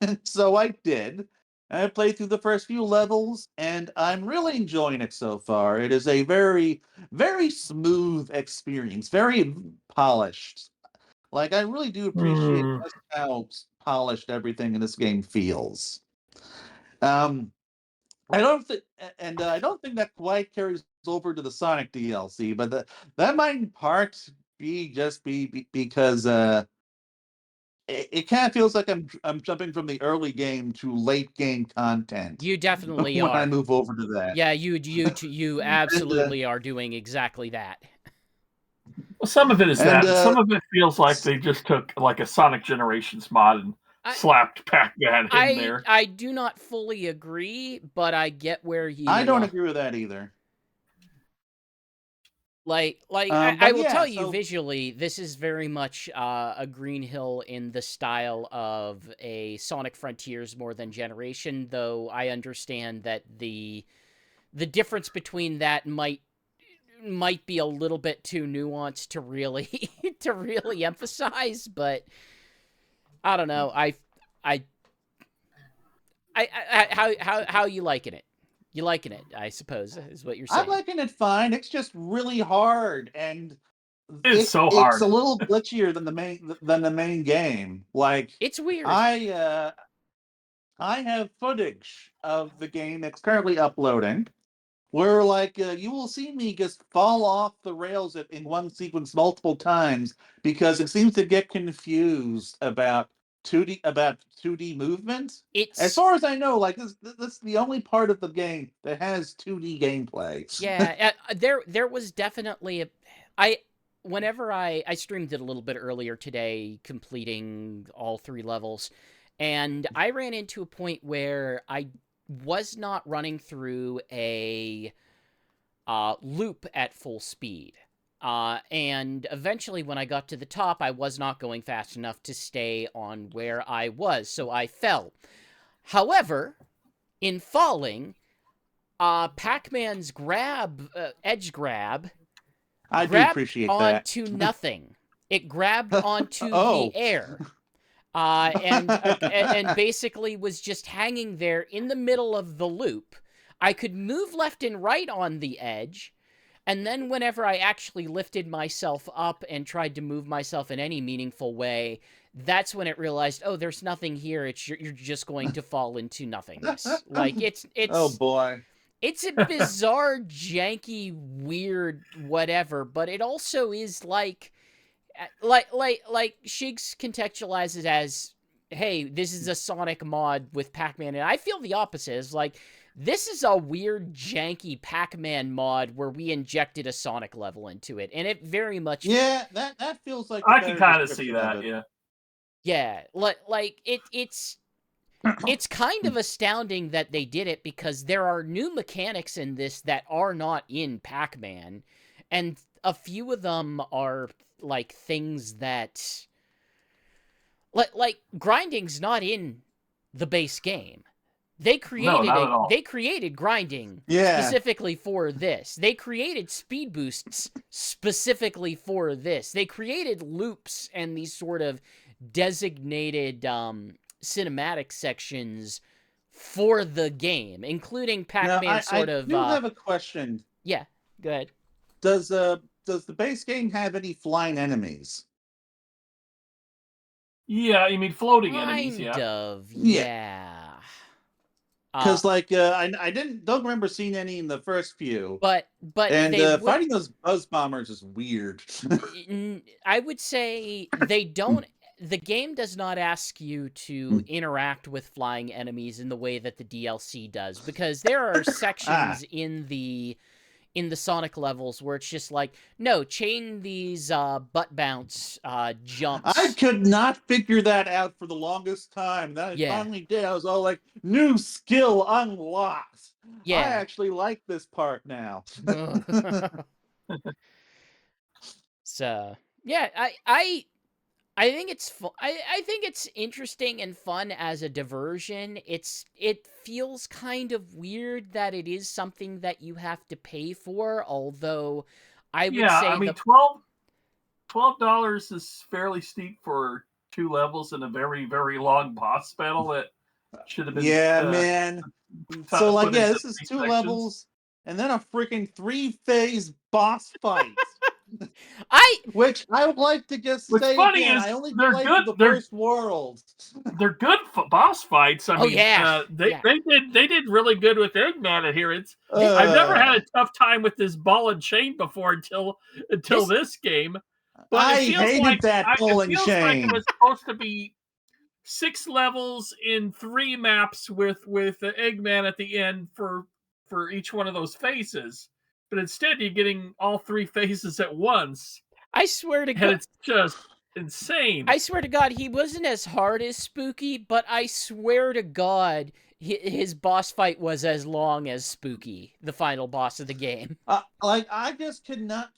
And so I did. I played through the first few levels, and I'm really enjoying it so far. It is a very, very smooth experience, very polished. Like, I really do appreciate Hmm. just how polished everything in this game feels. Um, I don't think, and I don't think that quite carries over to the Sonic DLC, but that might in part be because it kind of feels like I'm jumping from the early game to late game content You definitely when I are. move over to that. Yeah, you And absolutely are doing exactly that. Well, some of it is and that, and some of it feels like they just took like a Sonic Generations mod and I slapped Pac-Man in I there. I do not fully agree, but I get where I you don't agree with that either. I But will yeah, tell you so visually, this is very much a Green Hill in the style of a Sonic Frontiers more than Generation, though I understand that the difference between that might be a little bit too nuanced to really to really emphasize, but I don't know. I how you liking it? You liking it? I suppose is what you're I'm saying. liking it fine. It's just really hard, and It's so it's a hard. little glitchier than the main game. Like It's weird. I uh, I have footage of the game that's currently uploading where like you will see me just fall off the rails in one sequence multiple times because it seems to get confused about 2D movement. As It's far as I know, like this is the only part of the game that has 2D gameplay. yeah. There was definitely a I whenever I streamed it a little bit earlier today, completing all 3 levels, and I ran into a point where I was not running through a loop at full speed. And eventually, when I got to the top, I was not going fast enough to stay on where I was, so I fell. However, in falling, Pac-Man's edge grab, I do grabbed appreciate that. onto nothing. It grabbed onto the Oh, air. And basically was just hanging there in the middle of the loop. I could move left and right on the edge, and then whenever I actually lifted myself up and tried to move myself in any meaningful way, that's when it realized, oh, there's nothing here. You're just going to fall into nothingness. Like oh boy. it's a bizarre, janky, weird, whatever. But it also is like Shigs contextualizes it as, hey, this is a Sonic mod with Pac-Man, and I feel the opposite. It's like, this is a weird, janky Pac-Man mod where we injected a Sonic level into it, and it very much, Yeah, that feels like the I can better kind of see description of that, it. yeah. yeah, it's it's kind of astounding that they did it because there are new mechanics in this that are not in Pac-Man, and a few of them are like things that like grinding's not in the base game. They No, not at all. created grinding Yeah. specifically for this. They created speed boosts specifically for this. They created loops and these sort of designated cinematic sections for the game, including Pac-Man Now, sort I of do have a question. yeah, go ahead. Does the base game have any flying enemies? Yeah, you mean floating enemies? Kind Yeah. of, Yeah. yeah. Because I don't remember seeing any in the first few. But And they would, fighting those buzz bombers is weird. I would say they don't. The game does not ask you to interact with flying enemies in the way that the DLC does, because there are sections in the Sonic levels where it's just like, no, chain these butt bounce jumps. I could not figure that out for the longest time. Then I finally did. I was all like, new skill unlocked. Yeah. I actually like this part now. So yeah, I think it's fun. I think it's interesting and fun as a diversion. It feels kind of weird that it is something that you have to pay for, although I would say I mean, $12 is fairly steep for 2 levels and a very, very long boss battle that should have been man. So like, yeah, this is 2 levels and then a freaking 3-phase boss fight. Which I would like to just say funny again, is I only they're played good. the first world. They're good boss fights. I mean, they did really good with Eggman adherence. I've never had a tough time with this ball and chain before until this game. But I it feels hated like, that ball and chain. like it was supposed to be 6 levels in 3 maps with Eggman at the end for each one of those phases. But instead, you're getting all 3 phases at once. I swear to God, it's just insane. I swear to God, he wasn't as hard as Spooky, but I swear to God, his boss fight was as long as Spooky, the final boss of the game. Like I just cannot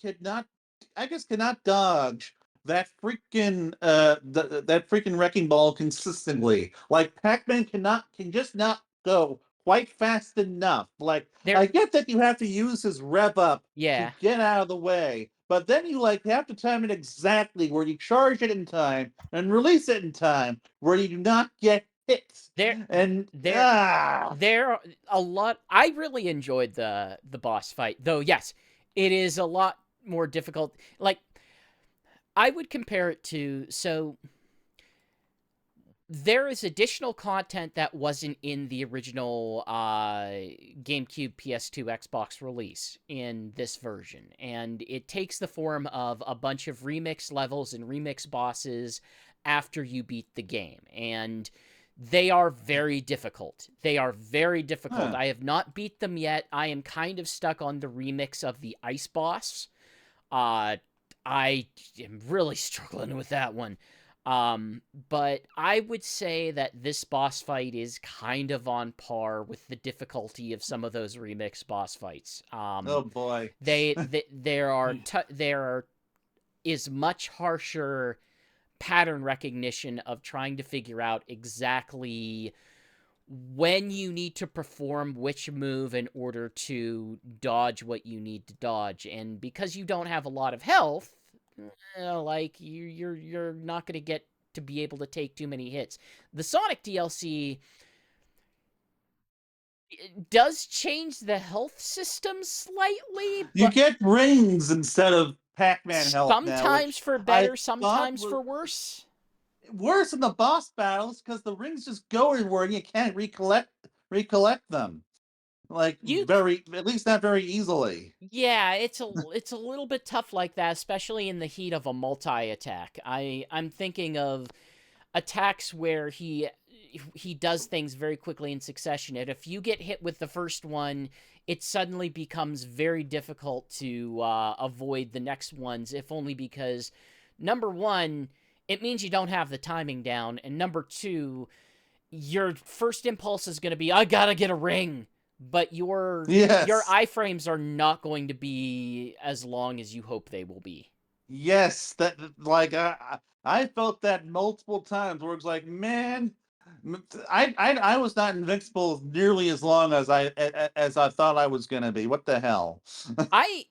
dodge that freaking that freaking wrecking ball consistently. Like Pac-Man can just not go quite fast enough. Like I get that you have to use his rev up to get out of the way, but then you like have to time it exactly where you charge it in time and release it in time where you do not get hit. There are a lot. I really enjoyed the boss fight, though. Yes, it is a lot more difficult. Like, I would compare it to, so there is additional content that wasn't in the original GameCube, PS2, Xbox release in this version, and it takes the form of a bunch of remix levels and remix bosses after you beat the game, and they are very difficult. They are very difficult. I have not beat them yet. I am kind of stuck on the remix of the ice boss. I am really struggling with that one. But I would say that this boss fight is kind of on par with the difficulty of some of those remix boss fights. Oh boy. There is much harsher pattern recognition of trying to figure out exactly when you need to perform which move in order to dodge what you need to dodge. And because you don't have a lot of health, like you're not going to get to be able to take too many hits. The Sonic DLC does change the health system slightly. You get rings instead of Pac-Man health sometimes for better, sometimes for worse. Worse in the boss battles because the rings just go everywhere and you can't recollect them. Like at least not very easily. Yeah, it's a little bit tough like that, especially in the heat of a multi-attack. I'm thinking of attacks where he does things very quickly in succession, and if you get hit with the first one, it suddenly becomes very difficult to avoid the next ones, if only because, number one, it means you don't have the timing down, and number two, your first impulse is going to be, I gotta get a ring, but your Yes. iframes are not going to be as long as you hope they will be. Yes, that like I felt that multiple times where it's like, man, I was not invincible nearly as long as I thought I was gonna be. What the hell? I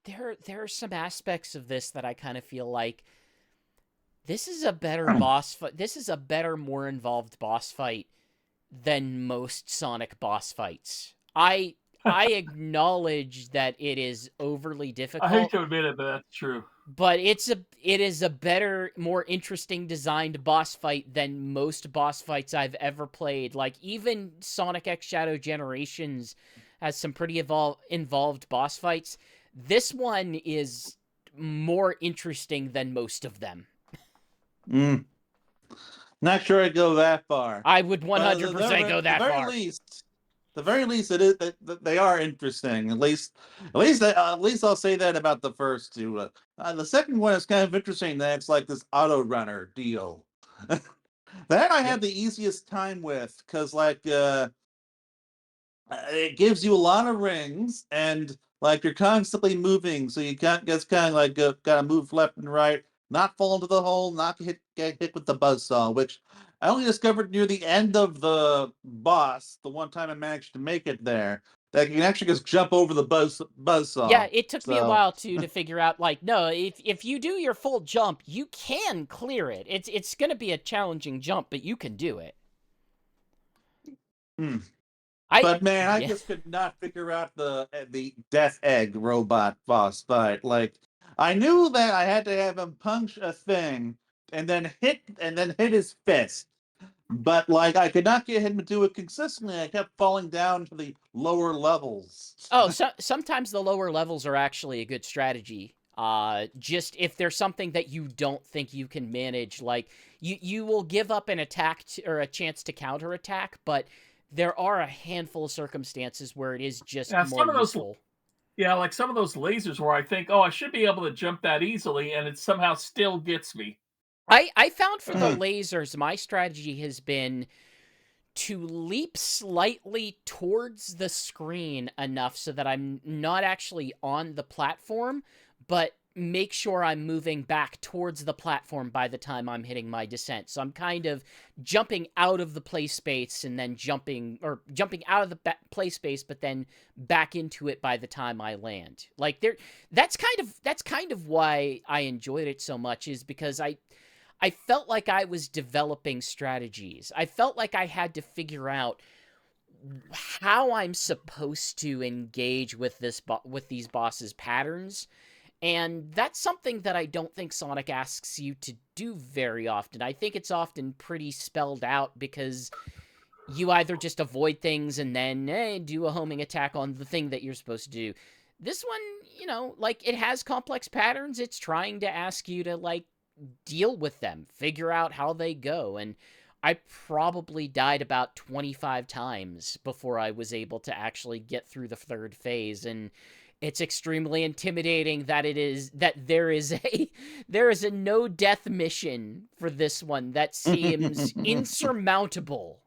there are some aspects of this that I kind of feel like this is a better boss fight. This is a better, more involved boss fight than most Sonic boss fights. I acknowledge that it is overly difficult. I hate to admit it, but that's true. But it is a better, more interesting designed boss fight than most boss fights I've ever played. Like, even Sonic X Shadow Generations has some pretty involved boss fights. This one is more interesting than most of them. Not sure I'd go that far. I would 100% go that far. The very least, it is that they are interesting. At least I'll say that about the first two. The second one is kind of interesting. That it's like this auto runner deal. That I had the easiest time with because it gives you a lot of rings and like you're constantly moving, so you can't just kind of like gotta move left and right, not fall into the hole, not get hit with the buzzsaw, which I only discovered near the end of the boss. The one time I managed to make it there, that you can actually just jump over the buzzsaw. Yeah, it took me a while to figure out. Like, no, if you do your full jump, you can clear it. It's gonna be a challenging jump, but you can do it. But man, I just could not figure out the Death Egg robot boss fight. Like, I knew that I had to have him punch a thing and then hit his fist. But like, I could not get him to do it consistently. I kept falling down to the lower levels. Oh, so sometimes the lower levels are actually a good strategy. Just if there's something that you don't think you can manage, like you will give up an attack or a chance to counterattack, but there are a handful of circumstances where it is just more useful. Yeah, like some of those lasers where I think, oh, I should be able to jump that easily, and it somehow still gets me. I found for the lasers, my strategy has been to leap slightly towards the screen enough so that I'm not actually on the platform, but make sure I'm moving back towards the platform by the time I'm hitting my descent. So I'm kind of jumping out of the play space and then jumping out of the play space, but then back into it by the time I land. Like that's kind of why I enjoyed it so much, is because I felt like I was developing strategies. I felt like I had to figure out how I'm supposed to engage with these bosses' patterns. And that's something that I don't think Sonic asks you to do very often. I think it's often pretty spelled out because you either just avoid things and then do a homing attack on the thing that you're supposed to do. This one, like, it has complex patterns. It's trying to ask you to, like, deal with them, figure out how they go. And I probably died about 25 times before I was able to actually get through the third phase. And it's extremely intimidating that there is a no death mission for this one that seems insurmountable.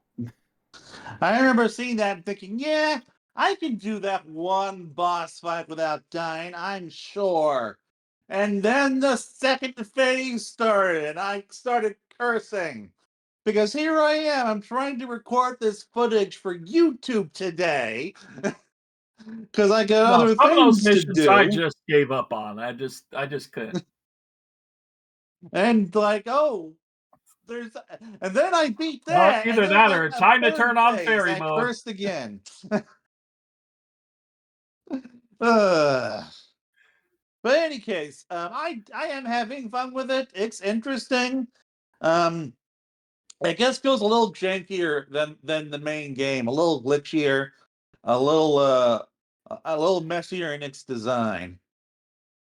I remember seeing that and thinking, yeah, I can do that one boss fight without dying, I'm sure. And then the second phase started, and I started cursing. Because here I am, I'm trying to record this footage for YouTube today. Because I got other some things of those missions to do. I just gave up on. I just couldn't. And like, and then I beat that. Either that or time to turn on fairy mode. I cursed again. But in any case, I am having fun with it. It's interesting. I guess feels a little jankier than the main game, a little glitchier, a little messier in its design.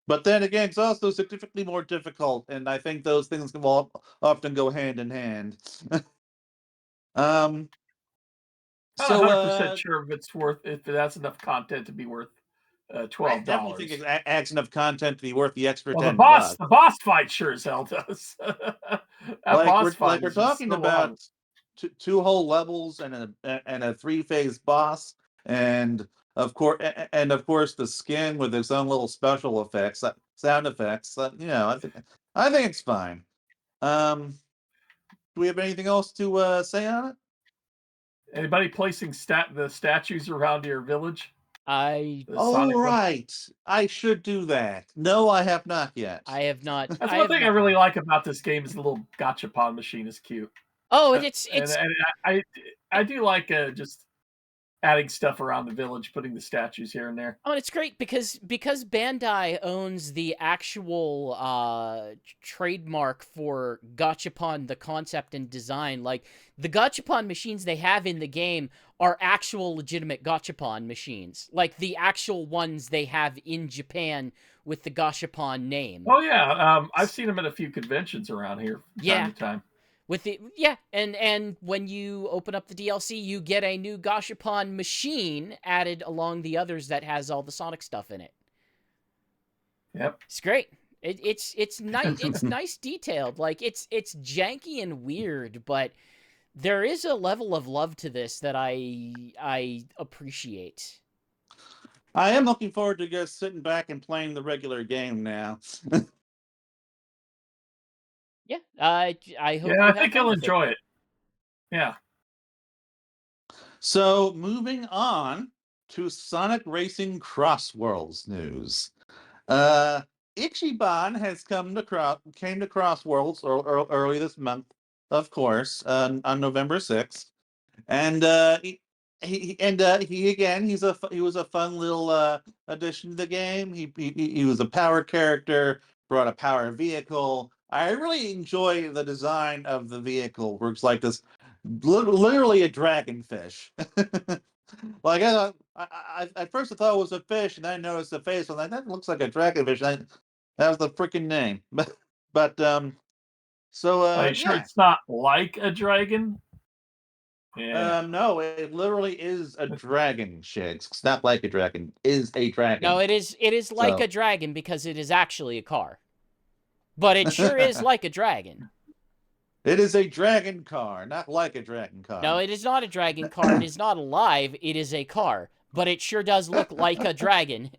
But then again, it's also significantly more difficult, and I think those things can often go hand in hand. I'm not 100% sure if that's enough content to be worth $12. I definitely think it adds enough content to be worth the extra $10. The boss fight sure as hell does. Like we're talking about two whole levels and a 3-phase boss, and of course the skin with its own little special effects, sound effects. I think it's fine. Do we have anything else to say on it? Anybody placing the statues around your village? I The Oh, Sonic one? right. I should do that. No, I have not yet. I have not. That's I one have thing I not. really like about this game is the little gachapon machine is cute. Oh, And it's I do like just adding stuff around the village, putting the statues here and there. it's great because Bandai owns the actual trademark for gachapon, the concept and design. Like the gachapon machines they have in the game are actual legitimate gachapon machines, like the actual ones they have in Japan with the gachapon name. Oh yeah, I've seen them at a few conventions around here from time to time. With the and when you open up the DLC, you get a new gachapon machine added along the others that has all the Sonic stuff in it. Yep, it's great. It's nice. It's nice detailed. Like it's janky and weird, but there is a level of love to this that I appreciate. I am looking forward to just sitting back and playing the regular game now. Yeah, I hope. Yeah, I think you'll enjoy it. Yeah. So moving on to Sonic Racing CrossWorlds news. Ichiban has came to CrossWorlds early this month, of course, on November 6th, and he was a fun little addition to the game. He was a power character, brought a power vehicle. I really enjoy the design of the vehicle. Works like this, literally a dragonfish. Like I at first I thought it was a fish, and then I noticed the face. I'm like, that looks like a dragonfish. That was the freaking name. Are you sure it's not like a dragon? Yeah. No, it literally is a dragon, Shigs. It's not like a dragon. Is a dragon. No, it is like a dragon because it is actually a car. But it sure is like a dragon. It is a dragon car, not like a dragon car. No, it is not a dragon car. It is not alive. It is a car. But it sure does look like a dragon.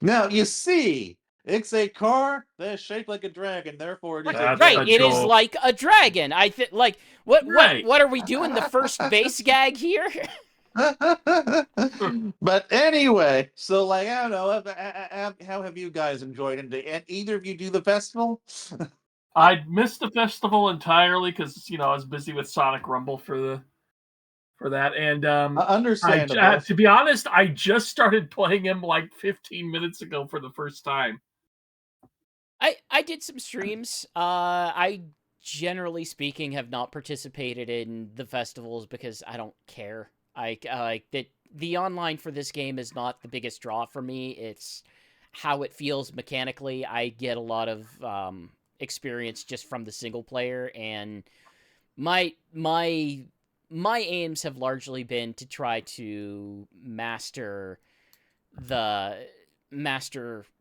Now, you see, it's a car that is shaped like a dragon, therefore it is a right. It is like a dragon. I think, like, what are we doing? The first base gag here? But anyway, so like I don't know, how have you guys enjoyed it? Did either of you do the festival? I missed the festival entirely because I was busy with Sonic Rumble for that, and understandable. To be honest, I just started playing him like 15 minutes ago for the first time. I did some streams. I generally speaking have not participated in the festivals because I don't care. I like that the online for this game is not the biggest draw for me. It's how it feels mechanically. I get a lot of experience just from the single player, and my aims have largely been to try to master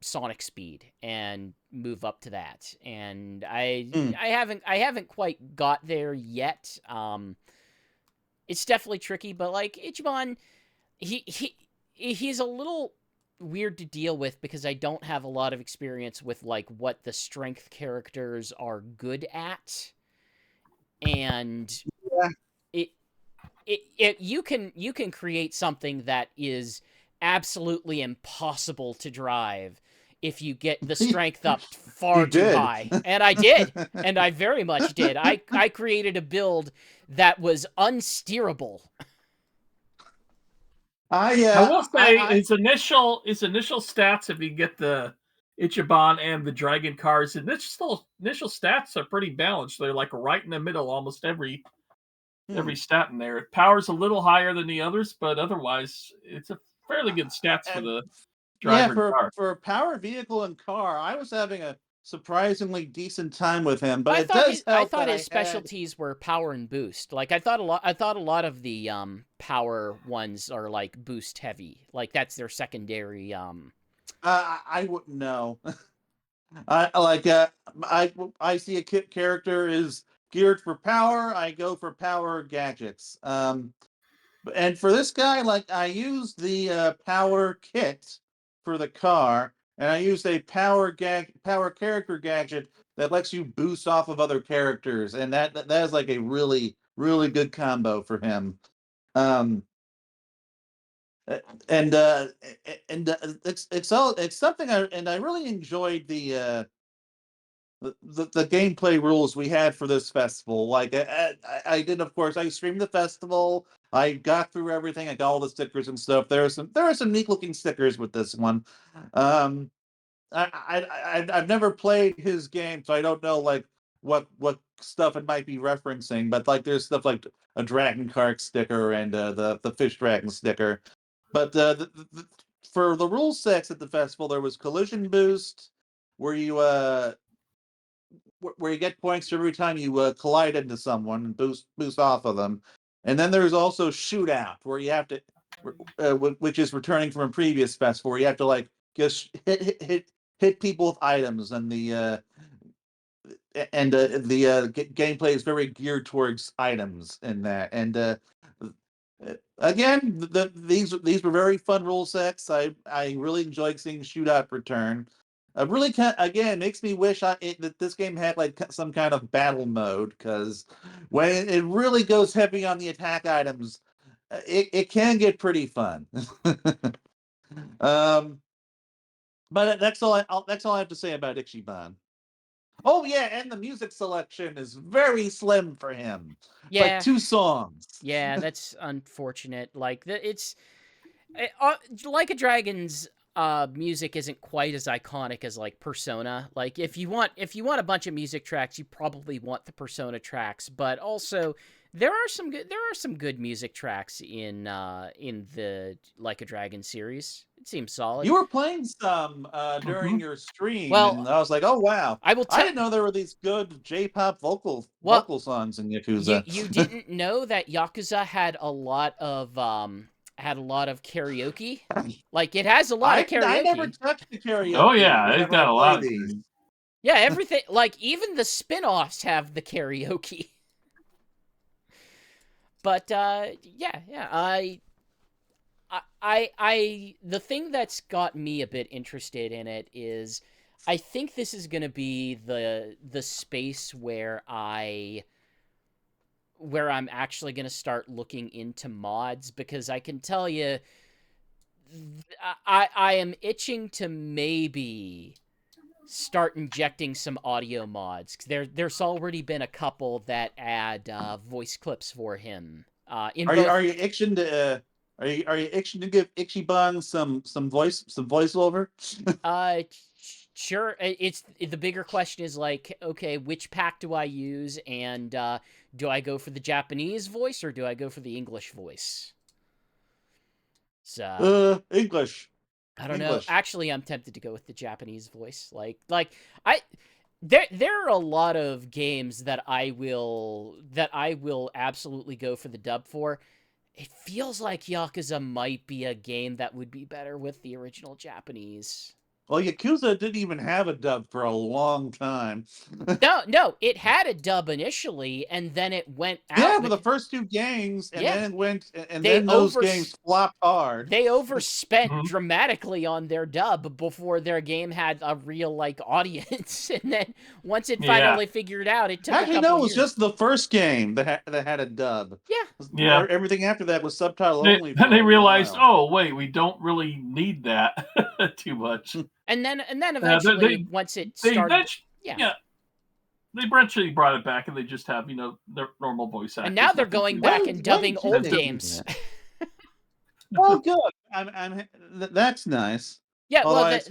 Sonic speed and move up to that. And I haven't quite got there yet. It's definitely tricky, but like Ichiban, he's a little weird to deal with because I don't have a lot of experience with like what the strength characters are good at. And you can create something that is absolutely impossible to drive if you get the strength up far too high. And I did. And I very much did. I created a build that was unsteerable. I will say his initial stats, if you get the Ichiban and the Dragon cars, initial stats are pretty balanced. They're like right in the middle, almost every stat in there. Power's a little higher than the others, but otherwise it's a fairly good stats for the driver car. For power vehicle and car, I was having a surprisingly decent time with him, but I thought his specialties were power and boost. Like I thought a lot of the power ones are like boost heavy. Like that's their secondary I wouldn't know. I see a kit character is geared for power, I go for power gadgets. And for this guy, like I used the power kit for the car, and I used a power character gadget that lets you boost off of other characters, and that is like a really good combo for him. Um, and it's something I really enjoyed the gameplay rules we had for this festival. Like I did, of course, I streamed the festival. I got through everything. I got all the stickers and stuff. There are some neat looking stickers with this one. Um, I've never played his game, so I don't know like what stuff it might be referencing. But like there's stuff like a dragon cart sticker and the fish dragon sticker. But for the rule sets at the festival, there was collision boost, where you get points every time you collide into someone and boost off of them. And then there's also shootout, where you have to, which is returning from a previous festival, where you have to like just hit people with items, and the gameplay is very geared towards items in that. And again, these were very fun rule sets. I really enjoyed seeing shootout return. Really, again, makes me wish that this game had like some kind of battle mode, because when it really goes heavy on the attack items, it can get pretty fun. um, but that's all I have to say about Ichiban. Oh yeah, and the music selection is very slim for him. It's like Yeah, 2 songs. yeah, that's unfortunate. Like it's Like a Dragon's music isn't quite as iconic as like Persona. Like if you want a bunch of music tracks, you probably want the Persona tracks, but also there are some good music tracks in the Like a Dragon series. It seems solid. You were playing some during your stream, Well, and I was like, "Oh wow!" I will I tell. didn't know there were these good J-pop Well, vocal songs in Yakuza. you didn't know that Yakuza had a lot of karaoke? Like it has a lot of I never karaoke. touched the karaoke. Oh yeah, it's whenever I got a play lot. these. Yeah, everything, like even the spin-offs have the karaoke. But the thing that's got me a bit interested in it is I think this is going to be the space where I'm actually going to start looking into mods, because I can tell you I am itching to maybe start injecting some audio mods. There's already been a couple that add voice clips for him. Are you itching to are you itching to give Ichiban some voiceover? Sure. It's the bigger question is like, okay, which pack do I use, and do I go for the Japanese voice or do I go for the English voice? So English. I don't know. English. Actually, I'm tempted to go with the Japanese voice. There are a lot of games that I will absolutely go for the dub for. It feels like Yakuza might be a game that would be better with the original Japanese. Well, Yakuza didn't even have a dub for a long time. No, it had a dub initially, and then it went out. Yeah, for the first 2 games, and Yeah. then it went, and then those games flopped hard. They overspent dramatically on their dub before their game had a real like audience, and then once it finally figured out, it took. Actually, no, it was just the first game that had a dub. Yeah. Everything after that was subtitle only. Then they realized, oh wait, we don't really need that too much. And then eventually, once it started, they eventually brought it back, and they just have their normal voice actors. And now they're going back and dubbing old games. Oh, good. That's nice. Yeah, well, that's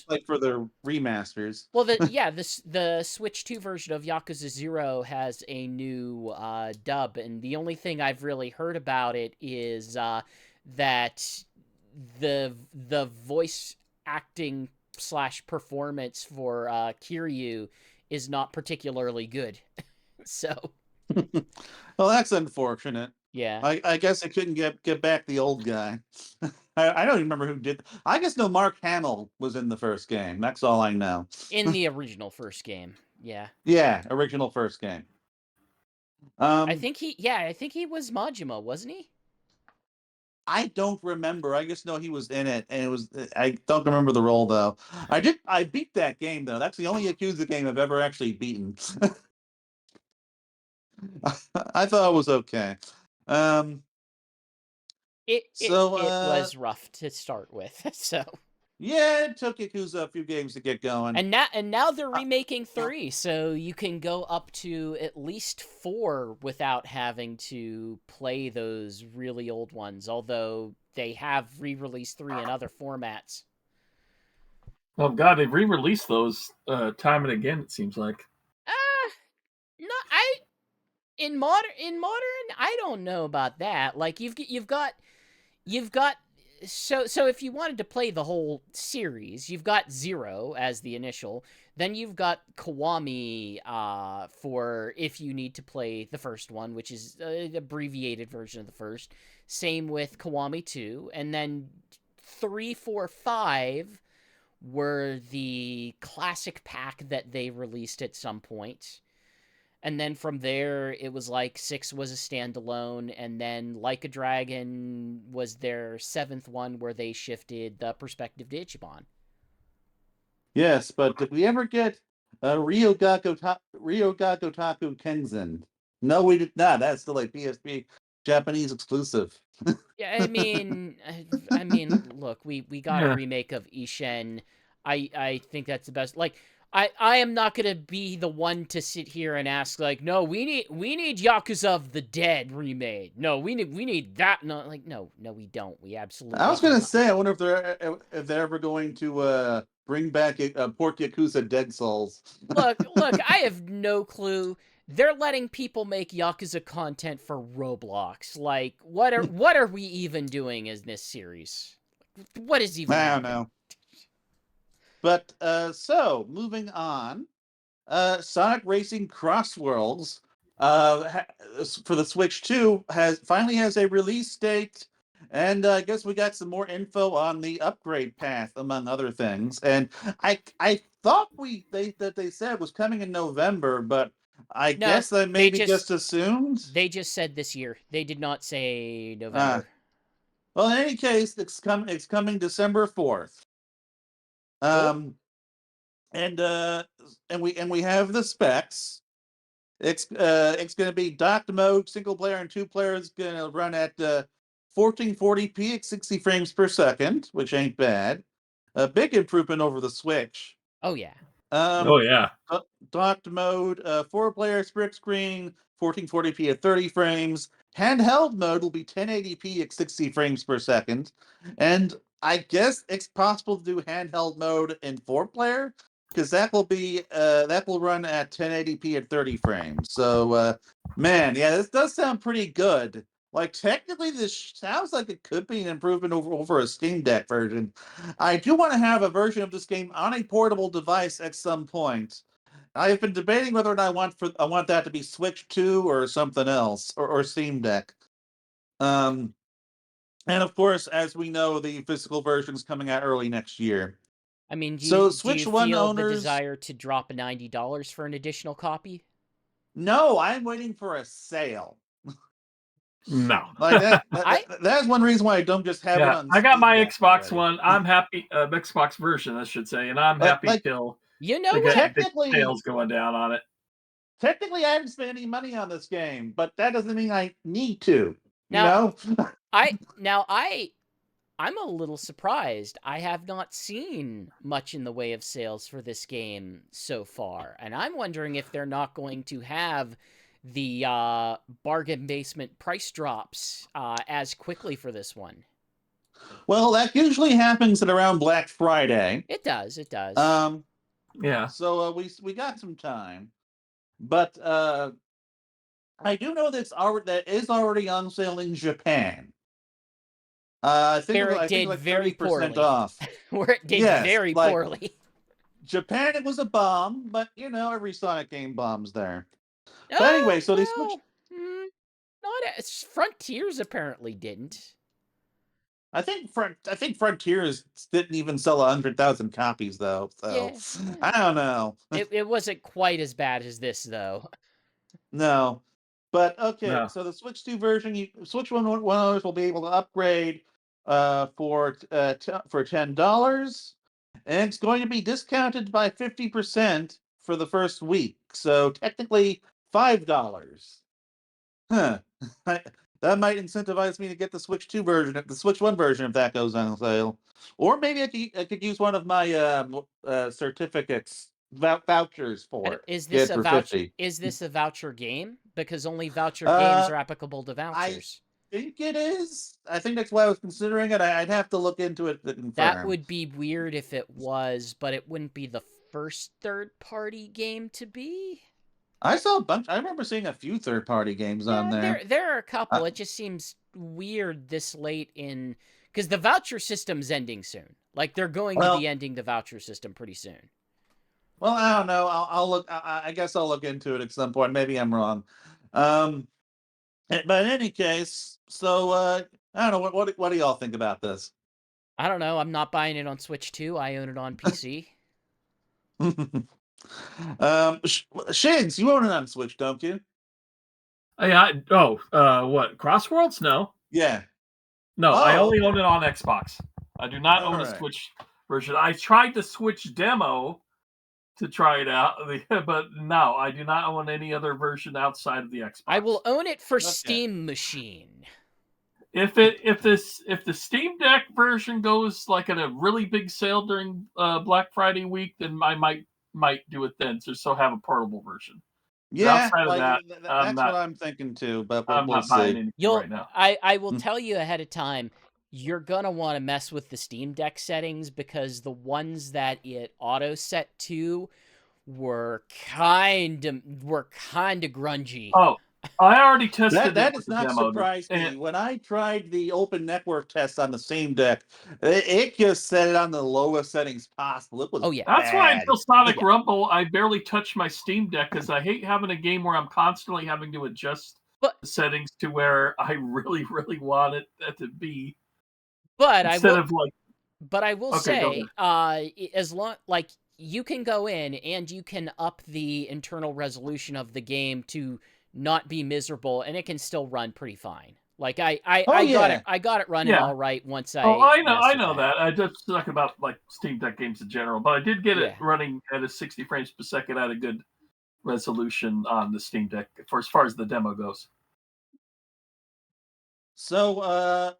like for the remasters. Well, the Switch 2 version of Yakuza 0 has a new dub, and the only thing I've really heard about it is that the voice acting / performance for Kiryu is not particularly good. So, well, that's unfortunate. Yeah, I guess I couldn't get back the old guy. I don't even remember who did. I guess no, Mark Hamill was in the first game. That's all I know. In the original first game, yeah. Yeah, original first game. I think he was Majima, wasn't he? I don't remember. I just know he was in it, and it was. I don't remember the role though. I beat that game though. That's the only Yakuza game I've ever actually beaten. I thought it was okay. It So was rough to start with. So yeah, it took Yakuza a few games to get going. and now they're remaking 3, so you can go up to at least 4 without having to play those really old ones. Although they have re-released 3 in other formats. Oh God, they've re-released those time and again. It seems like. No, in modern, I don't know about that. Like you've got so if you wanted to play the whole series, you've got 0 as the initial. Then you've got Kiwami for if you need to play the first one, which is an abbreviated version of the first. Same with Kiwami 2, and then 3, 4, 5 were the classic pack that they released at some point. And then from there, it was like 6 was a standalone, and then Like a Dragon was their 7th one where they shifted the perspective to Ichiban. Yes, but did we ever get Ryogaku Taku Kenzen? No, we did not. That's still a PSP Japanese exclusive. Yeah, I mean, look, we got a remake of Ishen. I think that's the best. Like, I am not gonna be the one to sit here and ask like, no, we need Yakuza of the Dead remade. No, we need that. No, like, no, we don't. We absolutely. I was gonna say, I wonder if they're ever going to bring back Port Yakuza Dead Souls. Look, I have no clue. They're letting people make Yakuza content for Roblox. Like, what are we even doing in this series? What is even I don't happening? know. But so moving on, Sonic Racing CrossWorlds for the Switch 2 finally has a release date, and I guess we got some more info on the upgrade path, among other things. And I thought they said was coming in November, but I No, guess I maybe just assumed. They just said this year. They did not say November. Well, in any case, it's coming December 4th. Cool. And we have the specs. It's going to be docked mode, single player and 2 players, going to run at 1440p at 60 frames per second, which ain't bad. A big improvement over the Switch. Oh yeah. Oh yeah. Docked mode, 4-player split screen, 1440p at 30 frames. Handheld mode will be 1080p at 60 frames per second, and I guess it's possible to do handheld mode in 4-player because that will run at 1080p at 30 frames. So, man, yeah, this does sound pretty good. Like technically, this sounds like it could be an improvement over a Steam Deck version. I do want to have a version of this game on a portable device at some point. I've been debating whether or not I want that to be Switch 2 or something else, or Steam Deck. And of course, as we know, the physical version is coming out early next year. I mean, do So you Switch One feel owners, the desire to drop $90 for an additional copy? no, I'm waiting for a sale. No. Like that's one reason why I don't just have it on. I got Steam my Deck Xbox already. One. I'm happy. Xbox version, I should say, and I'm happy till You know they what? get the sales going down on it. Technically, I haven't spent any money on this game, but that doesn't mean I need to. Now, You know? I'm a little surprised. I have not seen much in the way of sales for this game so far, and I'm wondering if they're not going to have the bargain basement price drops as quickly for this one. Well, that usually happens at around Black Friday. It does. Yeah. So we got some time, but I do know that is already on sale in Japan. I think Where I it think did like very 30% poorly. off. Where it did very poorly. Japan, it was a bomb, but every Sonic game bombs there. But anyway, so they switched. Not as Frontiers apparently didn't. I think Frontiers didn't even sell 100,000 copies though. So Yeah. I don't know. It wasn't quite as bad as this though. No. But okay, No. so the Switch 2 version, Switch One owners will be able to upgrade for $10, and it's going to be discounted by 50% for the first week. So technically $5. Huh. That might incentivize me to get the Switch 2 version, the Switch 1 version, if that goes on sale. Or maybe I could use one of my certificates, vouchers for it. Is Get this it a for voucher? 50. Is this a voucher game? Because only voucher games Uh, are applicable to I vouchers. think it is. I think that's why I was considering it. I'd have to look into it to That confirm. would be weird if it was, but it wouldn't be the first third-party game to be. I saw a bunch. I remember seeing a few third-party games on Yeah, there. there are a couple. Uh, It just seems weird this late in, because the voucher system's ending soon. Like they're going to be well, ending the voucher system pretty soon. well, I don't know. I'll look. I guess I'll look into it at some point. Maybe I'm wrong. Um, but in any case, so I don't know. What do y'all think about this? I don't know. I'm not buying it on Switch 2. I own it on PC. Shigs, you own it on Switch, don't you? What? CrossWorlds? No. Yeah. No, I Oh, only okay. own it on Xbox. I do not All own a right. Switch version. I tried the Switch demo to try it out, but no, I do not own any other version outside of the Xbox. I will own it for Okay. Steam Machine. If the Steam Deck version goes like at a really big sale during Black Friday week, then I might do it then to still have a portable version. But Yeah, outside of like that, that's what I'm thinking too. But I'm we'll not buying see. anything right now. I will Mm. tell you ahead of time, you're gonna want to mess with the Steam Deck settings because the ones that it auto set to were kind of grungy. Oh, I already tested That it with does the not demo, surprise and me. When I tried the open network test on the Steam Deck, it just set it on the lowest settings possible. It was Oh yeah. that's why bad. until Sonic Yeah. Rumble, I barely touched my Steam Deck because I hate having a game where I'm constantly having to adjust But the settings to where I really, really want it to be but I instead will of like. but I will Okay, go say, as long like you can go in and you can up the internal resolution of the game to not be miserable, and it can still run pretty fine. Like Oh yeah. I got it running Yeah. all right once Oh, I I messed with know that. I just talk about like Steam Deck games in general, but I did get it Yeah. running at a 60 frames per second at a good resolution on the Steam Deck for as far as the demo goes. So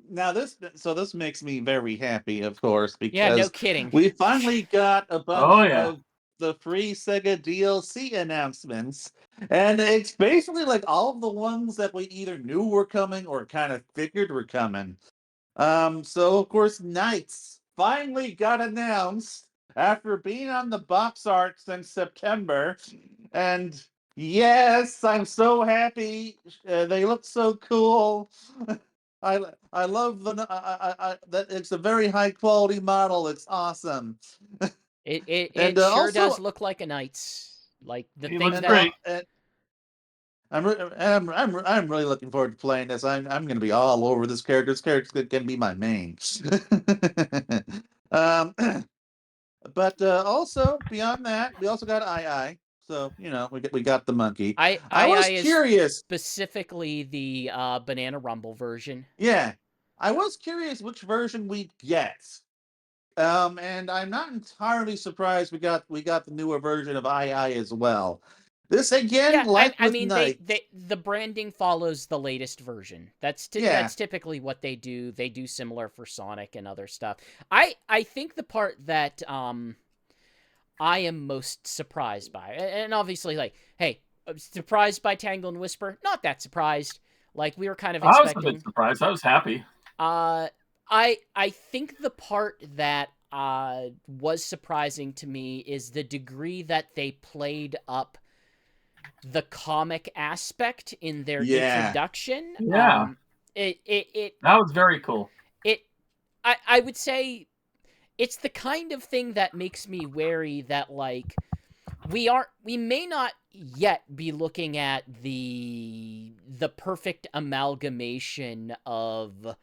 now this makes me very happy, of course, Yeah, no because kidding. we finally got a bunch Oh yeah. of the free SEGA DLC announcements. And it's basically like all of the ones that we either knew were coming or kind of figured were coming. So of course, Knights finally got announced after being on the box art since September, and yes, I'm so happy. They look so cool. I love that it's a very high quality model. It's awesome. It And sure does also, look like a Knight's. Like the He thing looks and that great. and I'm really looking forward to playing this. I'm going to be all over this character. This character can be my main. um, but also beyond that, we also got AiAi. So we got the monkey. I was I is curious. specifically the Banana Rumble version. Yeah, I was curious which version we'd get. And I'm not entirely surprised we got the newer version of AiAi as well. This again, Yeah, like I with mean Knight. the branding follows the latest version. Yeah, That's typically what they do. They do similar for Sonic and other stuff. I think the part that I am most surprised by, and obviously like, hey, surprised by Tangle and Whisper, not that surprised. Like we were kind of I was a bit expecting. surprised. I was happy. I think the part that was surprising to me is the degree that they played up the comic aspect in their yeah. introduction. Yeah. That was very cool. I would say it's the kind of thing that makes me wary that like we may not yet be looking at the perfect amalgamation of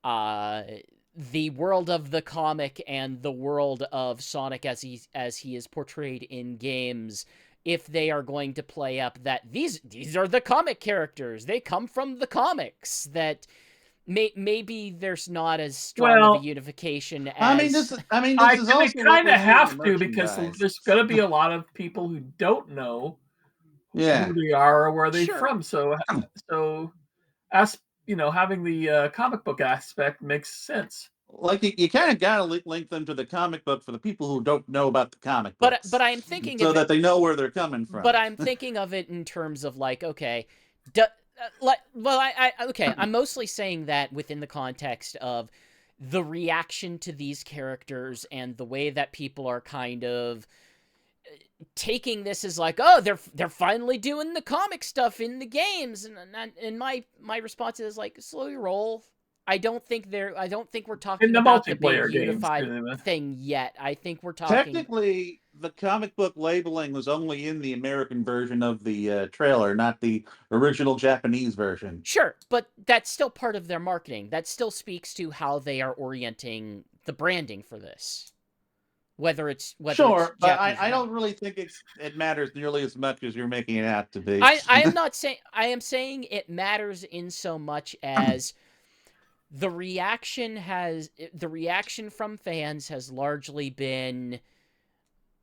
the world of the comic and the world of Sonic as he is portrayed in games if they are going to play up that these are the comic characters. They come from the comics. That maybe there's not as strong of a unification as... this is And also they what kind we're of seeing in have the to, because merchandise. there's going to be a lot of people who don't know Yeah. who they are or where they're Sure. from. So as having the comic book aspect makes sense. Like you kind of got to link them to the comic book for the people who don't know about the comic books. But I'm thinking so of that they know where they're coming from. But I'm thinking of it in terms of like, okay, okay, I'm mostly saying that within the context of the reaction to these characters and the way that people are kind of taking this as like, oh, they're finally doing the comic stuff in the games, and my response is like, slow your roll. I don't think we're talking about the big unified thing yet. I think we're talking... Technically, the comic book labeling was only in the American version of the trailer, not the original Japanese version. Sure, but that's still part of their marketing. That still speaks to how they are orienting the branding for this. Whether it's but Japanese I don't really think it matters nearly as much as you're making it out to be. I am not saying... I am saying it matters in so much as the reaction from fans has largely been...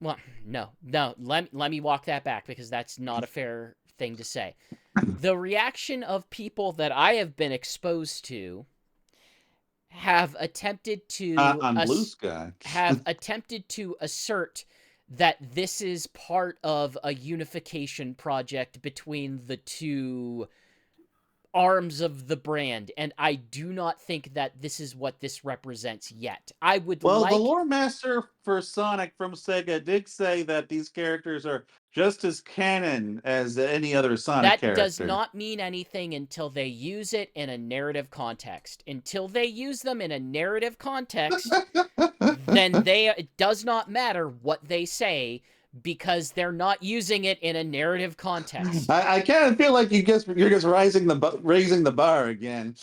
Well, no. Let me walk that back, because that's not a fair thing to say. The reaction of people that I have been exposed to have attempted to on Blue Sky have attempted to assert that this is part of a unification project between the two arms of the brand, and I do not think that this is what this represents yet. I would the lore master for Sonic from Sega did say that these characters are just as canon as any other Sonic character. That does not mean anything until they use it in a narrative context. Until they use them in a narrative context, then it does not matter what they say, because they're not using it in a narrative context. I kind of feel like you're just raising the bar again.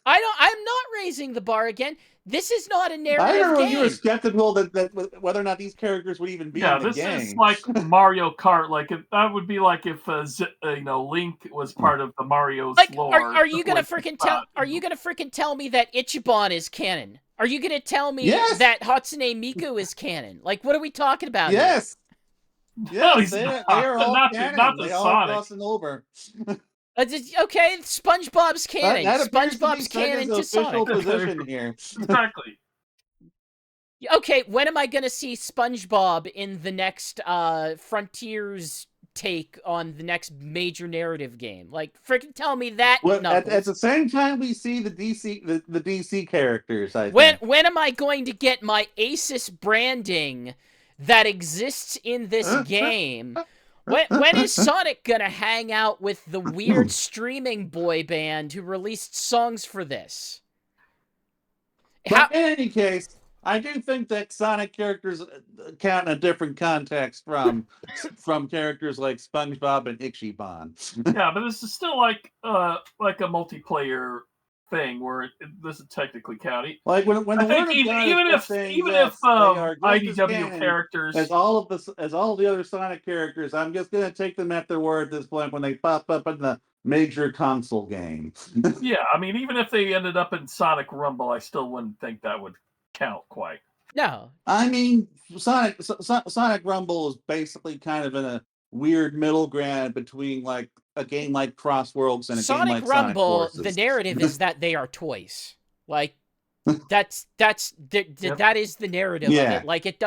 I'm not raising the bar again. This is not a narrative I remember game. you were skeptical that whether or not these characters would even be in the game. Yeah, this is like Mario Kart. Like that would be like if Link was part of the Mario's lore. Are you gonna freaking tell? Are you gonna freaking tell me that Ichiban is canon? Are you gonna tell me that Hatsune Miku is canon? Like, what are we talking about? Yes. Yes, they are all canon. Not they all are crossing over. Okay, SpongeBob's canon. SpongeBob's canon to Sonic. Position here. Exactly. Okay, when am I gonna see SpongeBob in the next Frontiers take on the next major narrative game? Like, freaking tell me that. Well, at the same time, we see the DC characters. When am I going to get my ASUS branding that exists in this game? When is Sonic gonna hang out with the weird streaming boy band who released songs for this? In any case, I do think that Sonic characters count in a different context from characters like SpongeBob and Ichiban. Yeah, but this is still like a multiplayer thing where it doesn't technically count. Like when the word of God even if IDW characters as all of the other Sonic characters, I'm just gonna take them at their word at this point when they pop up in the major console games. Yeah, I mean, even if they ended up in Sonic Rumble, I still wouldn't think that would count quite. No, I mean, Sonic Rumble is basically kind of in a weird middle ground between like a game like CrossWorlds and a game like Rumble. Sonic Forces. The narrative is that they are toys. Like that is the narrative of it. Like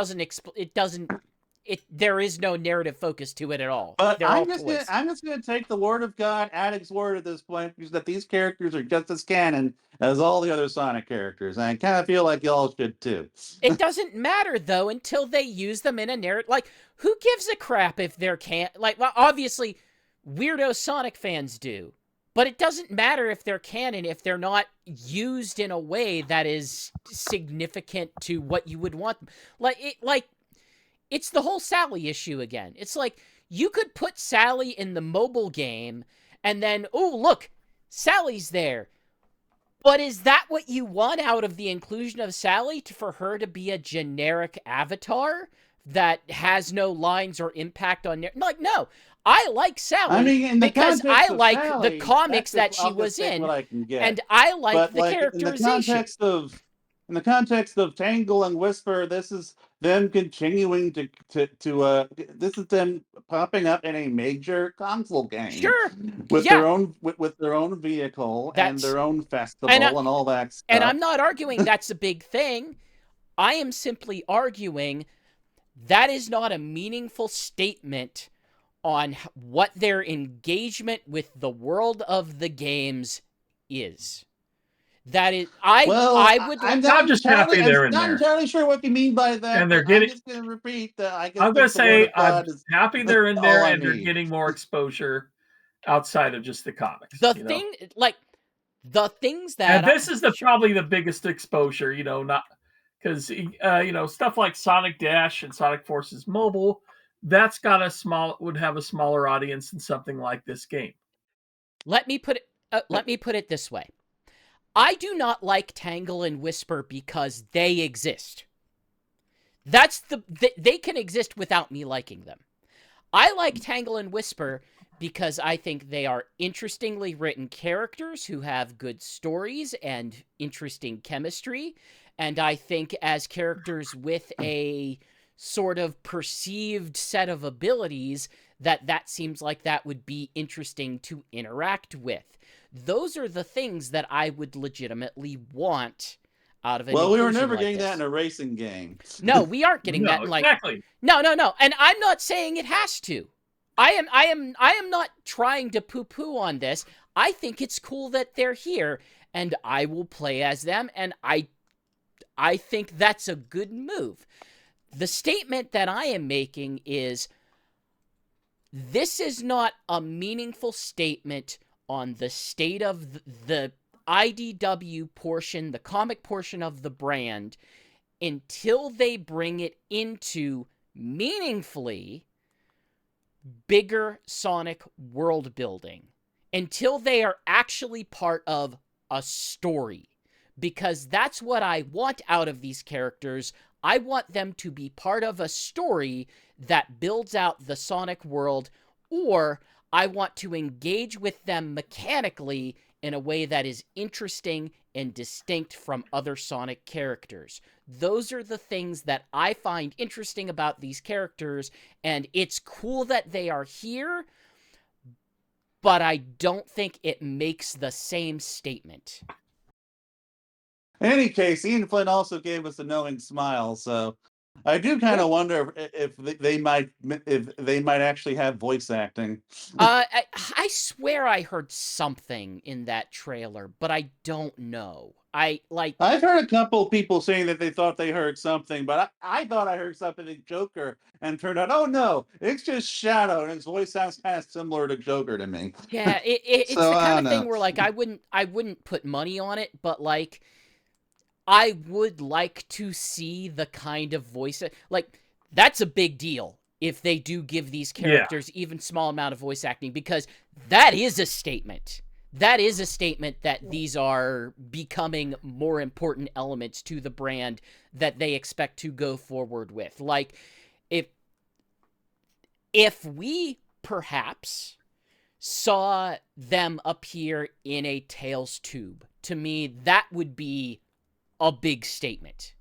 there is no narrative focus to it at all. But I'm just gonna take the word of God at its word at this point, because that these characters are just as canon as all the other Sonic characters, and I kind of feel like y'all should too. It doesn't matter though until they use them in a narrative. Like, who gives a crap if they're well, obviously, weirdo Sonic fans do, but it doesn't matter if they're canon if they're not used in a way that is significant to what you would want them. It's the whole Sally issue again. It's like, you could put Sally in the mobile game, and then, oh, look, Sally's there. But is that what you want out of the inclusion of Sally? For her to be a generic avatar? that has no lines or impact on like no. I like Sally I mean, in the because context I of like the Sally, comics that's that just, she I'll was just take in, what I can get. and I like But the like in the characterization. context of Tangle and Whisper, this is them continuing this is them popping up in a major console game Sure, with yeah, their own vehicle and that's their own and festival and all that and stuff. I'm not arguing that's a big thing. I am simply arguing that is not a meaningful statement on what their engagement with the world of the games is. That is, Well, I would. I'm just happy I'm they're in not there, entirely sure what you mean by that, and they're but I'm getting. just going to repeat that I I'm just gonna think the word say of I'm God is happy they're in all there, I and they're need. getting more exposure outside of just the comics. The You know, thing, like the things that and this is probably the biggest exposure. You know, not because stuff like Sonic Dash and Sonic Forces Mobile, that's got would have a smaller audience than something like this game. let me put it this way. I do not like Tangle and Whisper because they exist. They can exist without me liking them. I like Tangle and Whisper because I think they are interestingly written characters who have good stories and interesting chemistry. And I think as characters with a sort of perceived set of abilities, that seems like that would be interesting to interact with. Those are the things that I would legitimately want out of an Well, we were inclusion never like getting this. that in a racing game. No, we aren't getting No, that in like exactly. No. And I'm not saying it has to. I am not trying to poo-poo on this. I think it's cool that they're here and I will play as them, and I think that's a good move. The statement that I am making is this is not a meaningful statement on the state of the IDW portion, the comic portion of the brand, until they bring it into meaningfully bigger Sonic world building, until they are actually part of a story. Because that's what I want out of these characters. I want them to be part of a story that builds out the Sonic world, or I want to engage with them mechanically in a way that is interesting and distinct from other Sonic characters. Those are the things that I find interesting about these characters, and it's cool that they are here, but I don't think it makes the same statement. In any case, Ian Flynn also gave us a knowing smile, so I do kind of wonder if they might actually have voice acting. I swear I heard something in that trailer, but I don't know. I've heard a couple people saying that they thought they heard something, but I thought I heard something in Joker, and turned out, oh no, it's just Shadow, and his voice sounds kind of similar to Joker to me. Yeah, it's So the I kind don't of thing know. where like I wouldn't put money on it, but like I would like to see the kind of voice like that's a big deal if they do give these characters even small amount of voice acting, because that is a statement. That is a statement that these are becoming more important elements to the brand that they expect to go forward with. Like if we perhaps saw them appear in a Tails tube, to me that would be a big statement.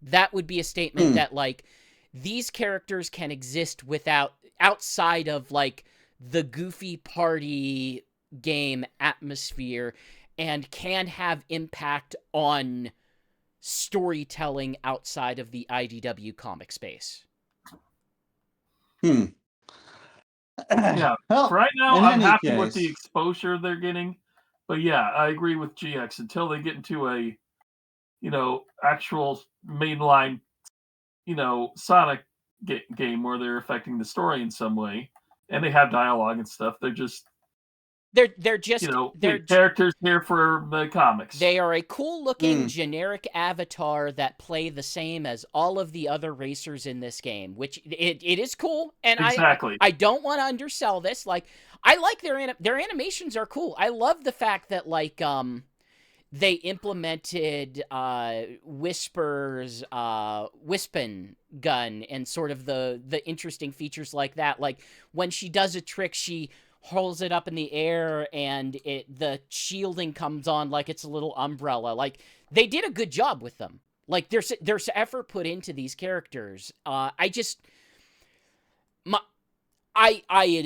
That would be a statement that like these characters can exist outside of like the goofy party game atmosphere and can have impact on storytelling outside of the IDW comic space. Yeah. Well, For right now, in I'm any happy with the case, exposure they're getting. But yeah, I agree with GX. Until they get into a, actual mainline, Sonic game where they're affecting the story in some way, and they have dialogue and stuff, they're just, They're just they're characters here for the comics. They are a cool-looking generic avatar that play the same as all of the other racers in this game, which it is cool, and Exactly. I don't want to undersell this. Like, I like their animations are cool. I love the fact that like they implemented Whisper's Wispin gun and sort of the interesting features like that. Like when she does a trick, she holds it up in the air and the shielding comes on like it's a little umbrella. Like they did a good job with them. Like there's effort put into these characters. It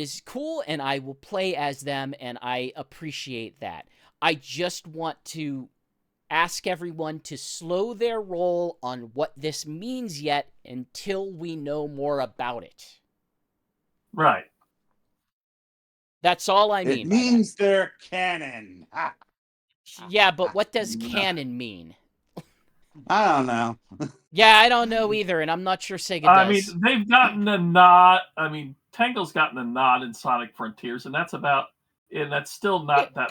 is cool, and I will play as them, and I appreciate that. I just want to ask everyone to slow their roll on what this means yet until we know more about it. Right. That's all I mean. It means they're canon. Yeah, but what does canon mean? I don't know. Yeah, I don't know either, and I'm not sure Sega does. I mean, they've gotten a nod. I mean, Tangle's gotten a nod in Sonic Frontiers, and that's still not that,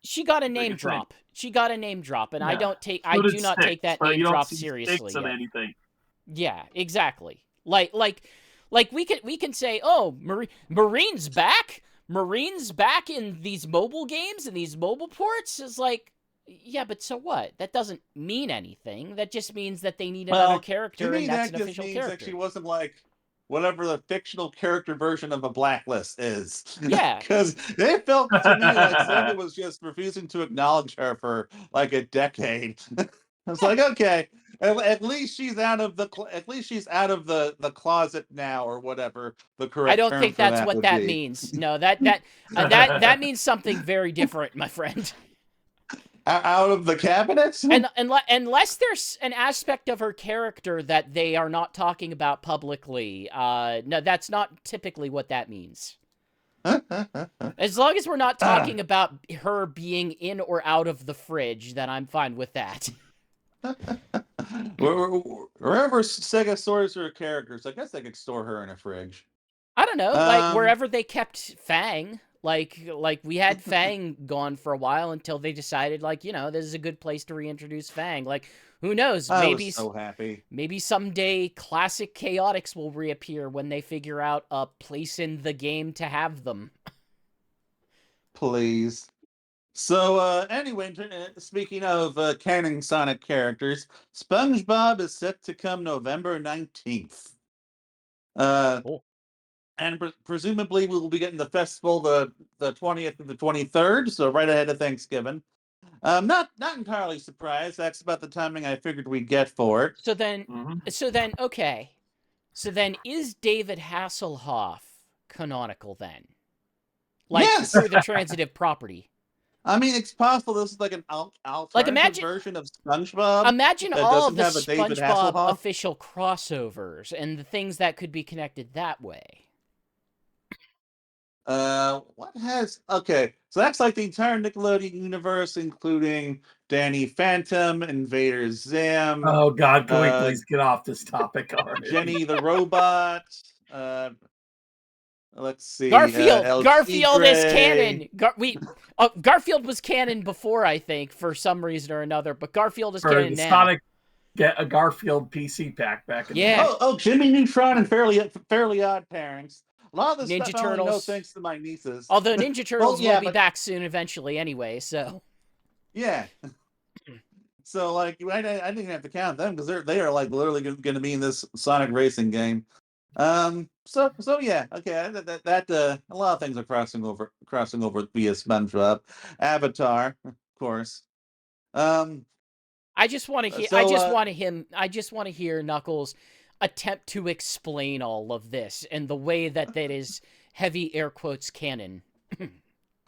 She got a name drop. She got a name drop, and I do not take that name drop seriously. Yet. Anything. Yeah, exactly. Like we can say, oh, Marine's back. Marine's back in these mobile games and these mobile ports. Is like, yeah, but so what? That doesn't mean anything. That just means that they need another character, and that's an official character. That she wasn't like whatever the fictional character version of a Blacklist is. Yeah. Because they felt to me like Sega was just refusing to acknowledge her for like a decade. I was like, okay, at least she's out of the closet now, or whatever the correct. I don't term think for that's what that be. means. No, that means something very different, my friend. Out of the cabinets? And unless there's an aspect of her character that they are not talking about publicly, no, that's not typically what that means. As long as we're not talking about her being in or out of the fridge, then I'm fine with that. Wherever Sega stores her characters, I guess they could store her in a fridge. I don't know, like wherever they kept Fang. Like we had Fang gone for a while until they decided, like, this is a good place to reintroduce Fang. Like, who knows? I was so happy. Maybe someday classic Chaotix will reappear when they figure out a place in the game to have them. Please. So, anyway, speaking of canon Sonic characters, SpongeBob is set to come November 19th. Cool. And presumably we will be getting the festival the 20th and the 23rd, so right ahead of Thanksgiving. Not entirely surprised. That's about the timing I figured we'd get for it. So then, okay. So then, is David Hasselhoff canonical then? Like, yes! Through the transitive property. I mean, it's possible this is like an alternative version of SpongeBob. Imagine all of the SpongeBob official crossovers and the things that could be connected that way. Okay, so that's like the entire Nickelodeon universe, including Danny Phantom, Invader Zim. Oh God, can we please get off this topic already? Jenny the Robot. Let's see. Garfield is canon. Garfield was canon before, I think, for some reason or another, but Garfield is canon now. Sonic get a Garfield PC pack back in the Jimmy Neutron and Fairly Odd Parents. A lot of this Ninja stuff Turtles. I only know thanks to my nieces. Although Ninja Turtles will be back soon eventually anyway, so. Yeah. So, like, I didn't even have to count them because they are like literally going to be in this Sonic racing game. So yeah, okay. That a lot of things are crossing over via SpongeBob, Avatar, of course. I just want to hear. I just want to hear Knuckles attempt to explain all of this and the way that is heavy air quotes canon.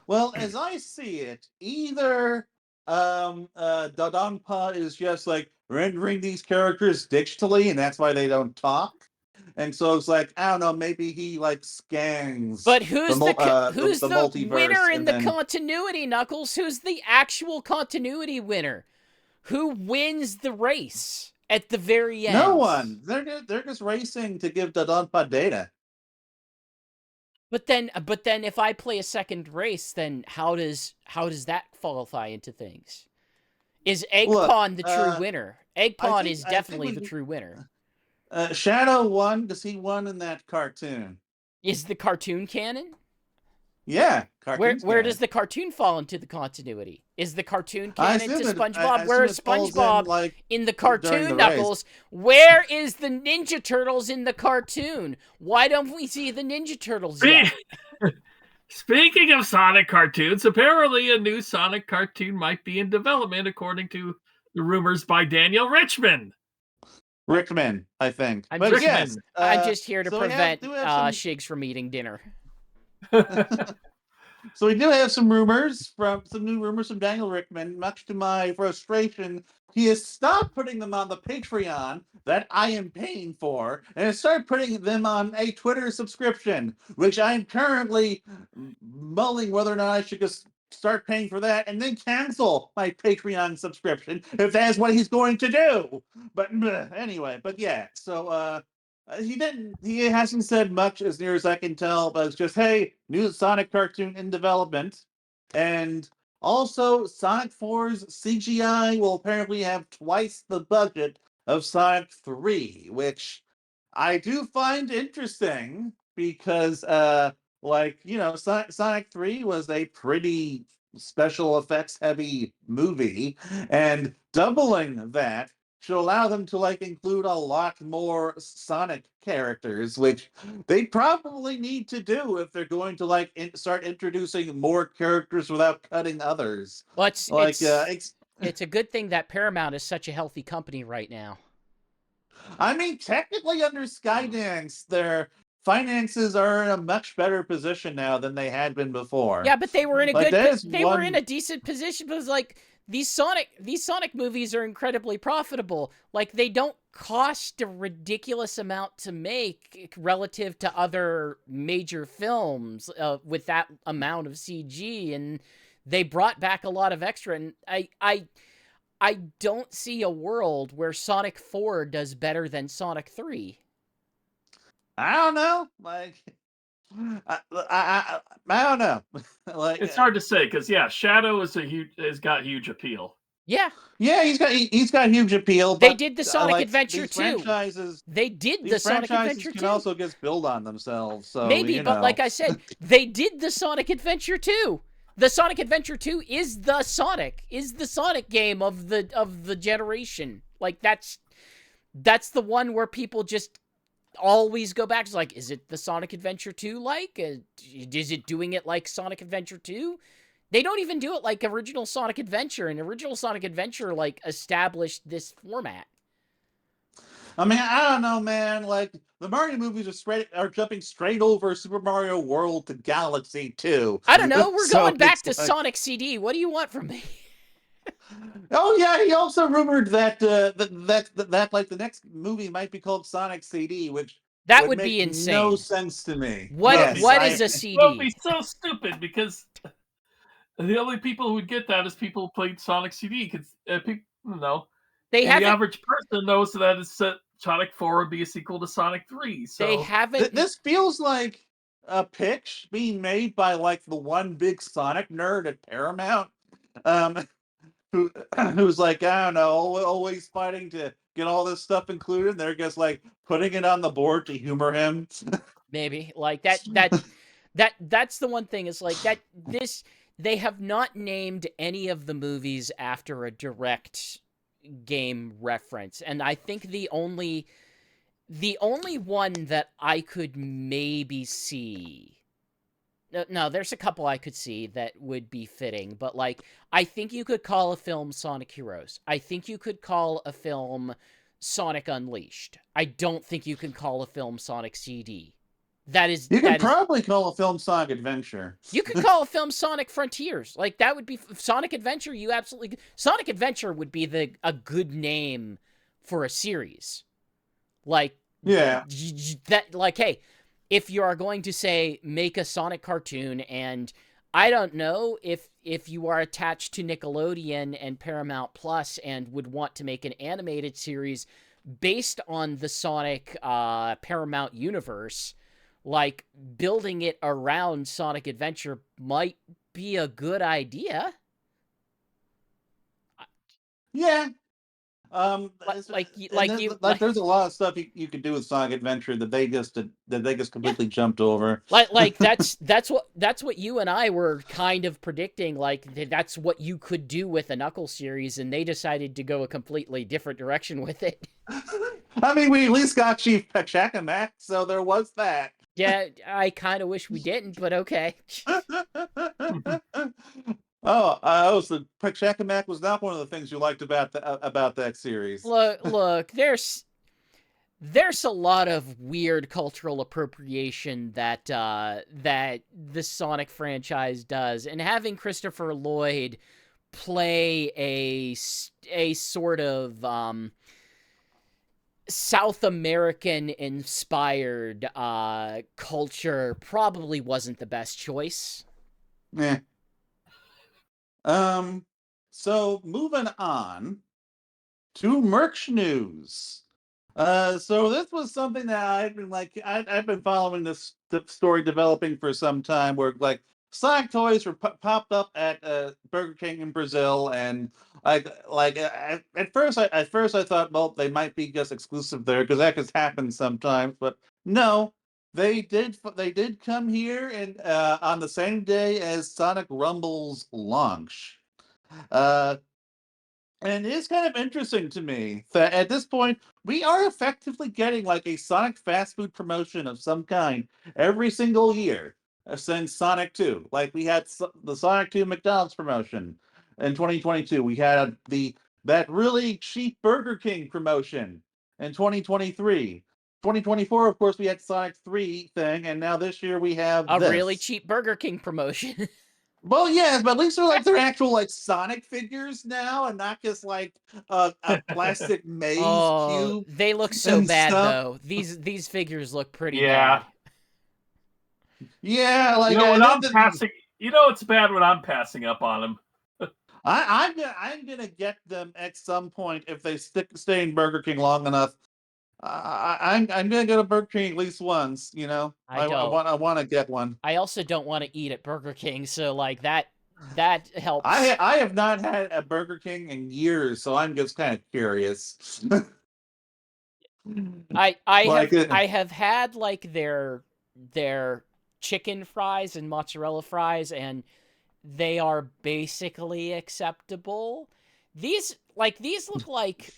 Well, as I see it, either Dodonpa is just like rendering these characters digitally, and that's why they don't talk. And so it's like, I don't know, maybe he like scans. But who's the winner in the continuity, Knuckles? Who's the actual continuity winner? Who wins the race at the very end? No one. They're just racing to give Dodonpa data. But then if I play a second race, then how does that qualify into things? Is Eggpawn the true winner? Eggpawn is definitely the true winner. Shadow won because he won in that cartoon. Is the cartoon canon? Yeah, Where cartoons where does canon. the cartoon fall into the continuity? Is the cartoon I canon to assume it. I SpongeBob? Where assume is it falls in SpongeBob like in the during cartoon, the race. Knuckles? Where is the Ninja Turtles in the cartoon? Why don't we see the Ninja Turtles yet? Speaking of Sonic cartoons, apparently a new Sonic cartoon might be in development, according to the rumors by Daniel Richmond. Rickman, I think. I'm But just yes, I'm just here to so we prevent do have some. Shigs from eating dinner. So we do have some new rumors from Daniel Rickman. Much to my frustration, he has stopped putting them on the Patreon that I am paying for, and has started putting them on a Twitter subscription, which I am currently mulling whether or not I should just start paying for that and then cancel my Patreon subscription if that's what he's going to do. But anyway, but yeah, so he didn't. He hasn't said much, as near as I can tell. But it's just, hey, new Sonic cartoon in development, and also Sonic 4's CGI will apparently have twice the budget of Sonic 3, which I do find interesting because, Sonic 3 was a pretty special effects heavy movie, and doubling that should allow them to include a lot more Sonic characters, which they probably need to do if they're going to start introducing more characters without cutting others. Well, It's it's a good thing that Paramount is such a healthy company right now. I mean, technically under Skydance, their finances are in a much better position now than they had been before. Yeah, but they were in a were in one. a decent position because these Sonic movies are incredibly profitable. Like they don't cost a ridiculous amount to make relative to other major films with that amount of CG, and they brought back a lot of extra. And I don't see a world where Sonic 4 does better than Sonic 3. I don't know. I don't know. It's hard to say because Shadow has got huge appeal. Yeah, yeah, he's got huge appeal. they But did the Sonic Adventure these 2. franchises, They did the these Sonic franchises Adventure can 2. also just build on themselves. So Maybe, but like I said, they did the Sonic Adventure 2. The Sonic Adventure 2 is the Sonic game of the generation. Like that's the one where people just always go back to, like, is it the Sonic Adventure 2 like? Is it doing it like Sonic Adventure 2? They don't even do it like original Sonic Adventure, and original Sonic Adventure established this format. I mean, I don't know, man. Like the Mario movies are jumping straight over Super Mario World to Galaxy 2. I don't know. We're So going back to it's Sonic CD. What do you want from me? Oh yeah, he also rumored that the next movie might be called Sonic CD, which That would would make be insane. no sense to me. What is a It CD? will be so stupid because the only people who would get that is people who played Sonic CD because people, They the average person knows that Sonic 4 would be a sequel to Sonic 3. So they haven't. This feels like a pitch being made by the one big Sonic nerd at Paramount, who's like, I don't know, always fighting to get all this stuff included. And they're just putting it on the board to humor him. Maybe that's the one thing. Is that they have not named any of the movies after a direct game reference, and I think the only one that I could maybe see. No, there's a couple I could see that would be fitting, but I think you could call a film Sonic Heroes. I think you could call a film Sonic Unleashed. I don't think you can call a film Sonic CD. You could probably call a film Sonic Adventure. You could call a film Sonic Frontiers. That would be Sonic Adventure. Sonic Adventure would be a good name for a series. Yeah. Hey, if you are going to say make a Sonic cartoon, and I don't know if you are attached to Nickelodeon and Paramount Plus and would want to make an animated series based on the Sonic Paramount universe, building it around Sonic Adventure might be a good idea. Yeah. There's a lot of stuff you could do with Sonic Adventure that they just completely jumped over. That's what you and I were kind of predicting. Like that's what you could do with a Knuckles series, and they decided to go a completely different direction with it. I mean, we at least got Chief PAC-MAN, so there was that. Yeah, I kind of wish we didn't, but okay. So PAC-MAN was not one of the things you liked about that series. Look, there's a lot of weird cultural appropriation that that the Sonic franchise does, and having Christopher Lloyd play a sort of South American inspired culture probably wasn't the best choice. Yeah. So moving on to merch news. So this was something that I've been following this story developing for some time, where like Sonic toys were popped up at Burger King in Brazil, and at first I thought, well, they might be just exclusive there because that just happens sometimes, but no, they did come here and on the same day as Sonic Rumble's launch. And it's kind of interesting to me that at this point, we are effectively getting like a Sonic fast food promotion of some kind every single year since Sonic 2. Like we had the Sonic 2 McDonald's promotion in 2022. We had that really cheap Burger King promotion in 2023. 2024, of course, we had Sonic 3 thing, and now this year we have a really cheap Burger King promotion. Well, yes, but at least they're actual like Sonic figures now, and not just like a plastic maze cube. They look so bad stuff. though. These figures look pretty Yeah. bad. Yeah, like it's bad when I'm passing up on them. I'm gonna get them at some point if they stay in Burger King long enough. I'm gonna go to Burger King at least once. You know, I want to get one. I also don't want to eat at Burger King, so like that helps. I have not had a Burger King in years, so I'm just kind of curious. I have had like their chicken fries and mozzarella fries, and they are basically acceptable. These look like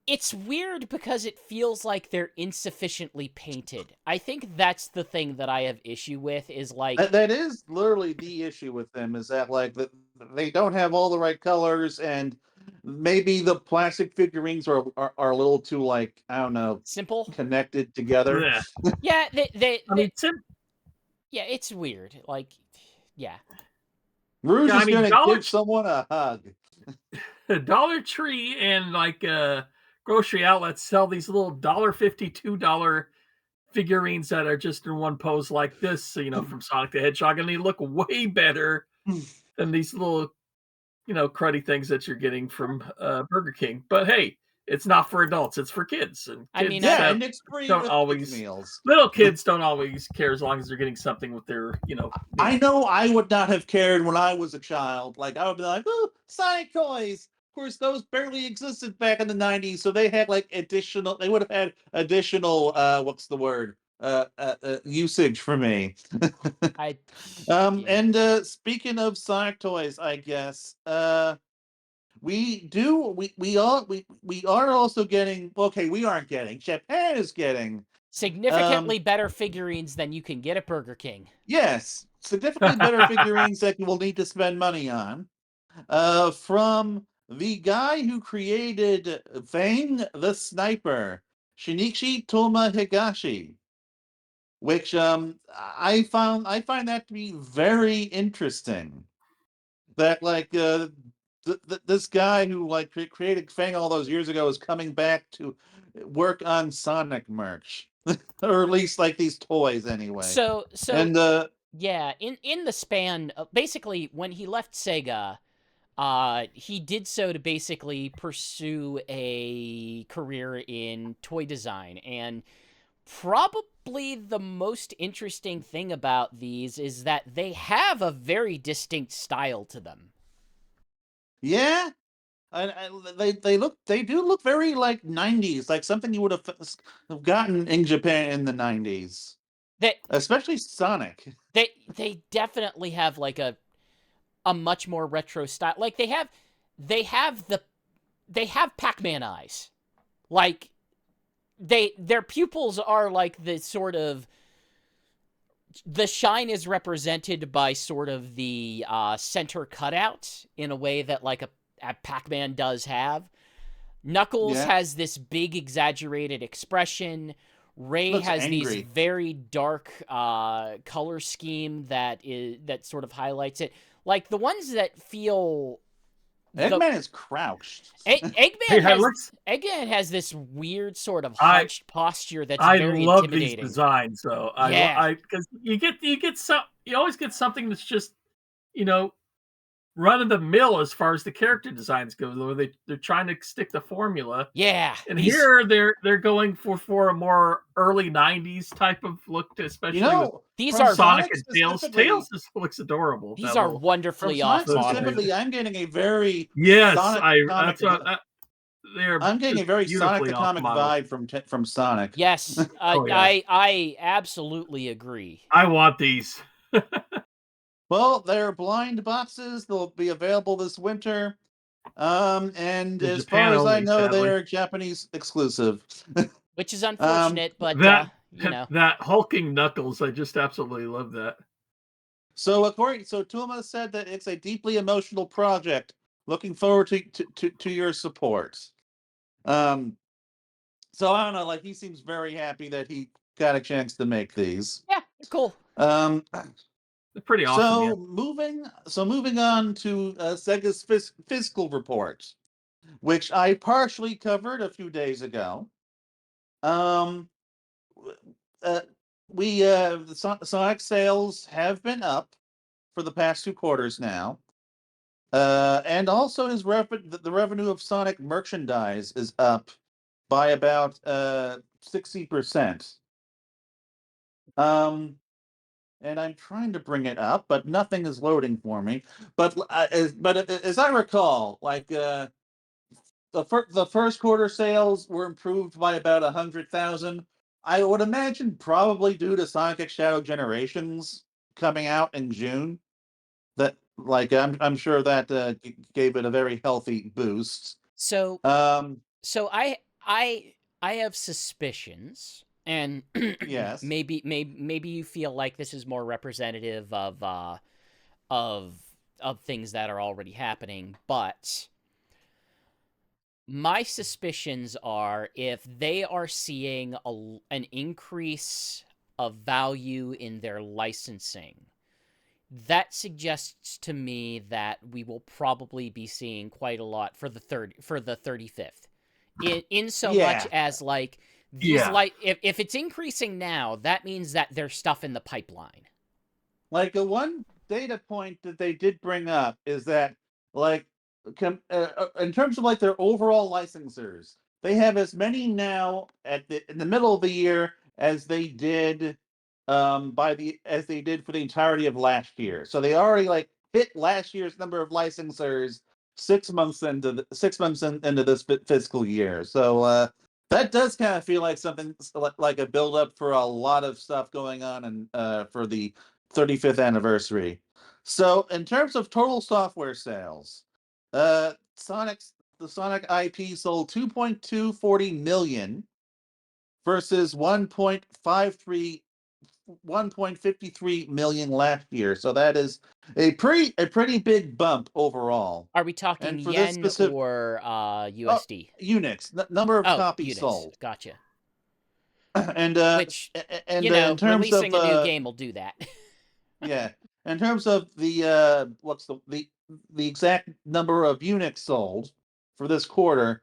it's weird because it feels like they're insufficiently painted. I think that's the thing that I have issue with is like that is literally the issue with them, is that like they don't have all the right colors, and maybe the plastic figurines are a little too, like, I don't know, simple, connected together. Yeah, yeah, it's weird. Like, yeah. Rouge is gonna give someone a hug. Dollar Tree and like grocery outlets sell these little $1.50, $2 figurines that are just in one pose like this, from Sonic the Hedgehog, and they look way better than these little, cruddy things that you're getting from Burger King. But hey, it's not for adults; it's for kids. And kids, and it's free don't with always meals. Little kids don't always care as long as they're getting something with their, I know I would not have cared when I was a child. Like I would be like, oh, Sonic toys. Of course, those barely existed back in the 90s, so they had like additional. They would have had additional. What's the word? Usage for me. And speaking of Sonic toys, I guess we are also getting. Okay, we aren't getting. Japan is getting significantly better figurines than you can get at Burger King. Yes, significantly better figurines that you will need to spend money on. From the guy who created Fang the Sniper, Shinichi Toma Higashi, which I find that to be very interesting. That like this guy who like created Fang all those years ago is coming back to work on Sonic merch, or at least like these toys anyway. So and yeah, in the span of, basically when he left Sega, he did so to basically pursue a career in toy design, and probably the most interesting thing about these is that they have a very distinct style to them. Yeah, they do look very like 90s, like something you would have gotten in Japan in the 90s, They especially Sonic. they definitely have like a much more retro style. Like they have Pac-Man eyes. Like their pupils are like the sort of the shine is represented by sort of the center cutout in a way that like a Pac-Man does have. Knuckles Yeah, has this big exaggerated expression. Ray looks has these angry. very dark color scheme that sort of highlights it. Like the ones that feel the Eggman is crouched. Yeah, it looks. Eggman has this weird sort of I hunched posture that's I very love these intimidating. designs though. Yeah. Because you always get something that's just you know run of the mill as far as the character designs go. Where they're trying to stick the formula. Yeah. And here they're going for a more early '90s type of look, especially with these from are Sonic Sonic and Tails. specifically, Tails just looks adorable. these That are little from wonderfully Sonic off football. model. specifically, I'm getting a very Yes, Sonic comic. that's what they're I'm getting just a very Sonic beautifully the off Comic model. vibe from Sonic. Yes, Oh yeah, I absolutely agree. I want these. Well, they're blind boxes. They'll be available this winter. And In as far Japan as I only, know, they sadly. are Japanese exclusive. Which is um, unfortunate, but That you know. that hulking Knuckles, I just absolutely love that. so Tuma said that it's a deeply emotional project. Looking forward to your support. Um, so I don't know, like he seems very happy that he got a chance to make these. Yeah, cool. Um, They're pretty awesome, yeah. Moving on to Sega's fiscal report, which I partially covered a few days ago. Um, uh, the Sonic sales have been up for the past 2 quarters now. And also the revenue of Sonic merchandise is up by about 60%. Um, and I'm trying to bring it up, but nothing is loading for me. But as I recall, like the first quarter sales were improved by about 100,000. I would imagine probably due to Sonic X Shadow Generations coming out in June. That like I'm sure that gave it a very healthy boost. So Um, so I have suspicions, and yes, maybe you feel like this is more representative of of things that are already happening, but my suspicions are if they are seeing an increase of value in their licensing, that suggests to me that we will probably be seeing quite a lot for the 35th. In so much yeah. as like these Yeah. if it's increasing now, that means that there's stuff in the pipeline. Like a one data point that they did bring up is that like in terms of like their overall licensors, they have as many now in the middle of the year as they did as they did for the entirety of last year. So they already like hit last year's number of licensors 6 months into this fiscal year. So that does kind of feel like something like a build up for a lot of stuff going on and for the 35th anniversary. So, in terms of total software sales, the Sonic IP sold 2.240 million versus 1.53 million last year. So that is a pretty big bump overall. Are we talking And for this yen specific or USD? units, number of Oh, copies units. sold, Gotcha. and Which, you in know, terms of releasing a new game will do that. yeah. In terms of the what's the exact number of units sold for this quarter,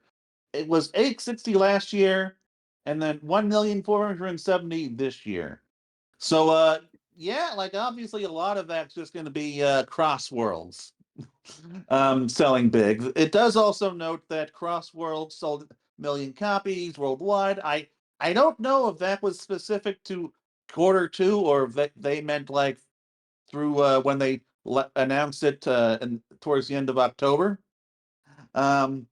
it was 860 last year, and then 1,470 this year. So yeah, like obviously a lot of that's just going to be CrossWorlds selling big. It does also note that CrossWorlds sold a million copies worldwide. I don't know if that was specific to quarter 2 or if they meant like through when they announced it towards the end of October. And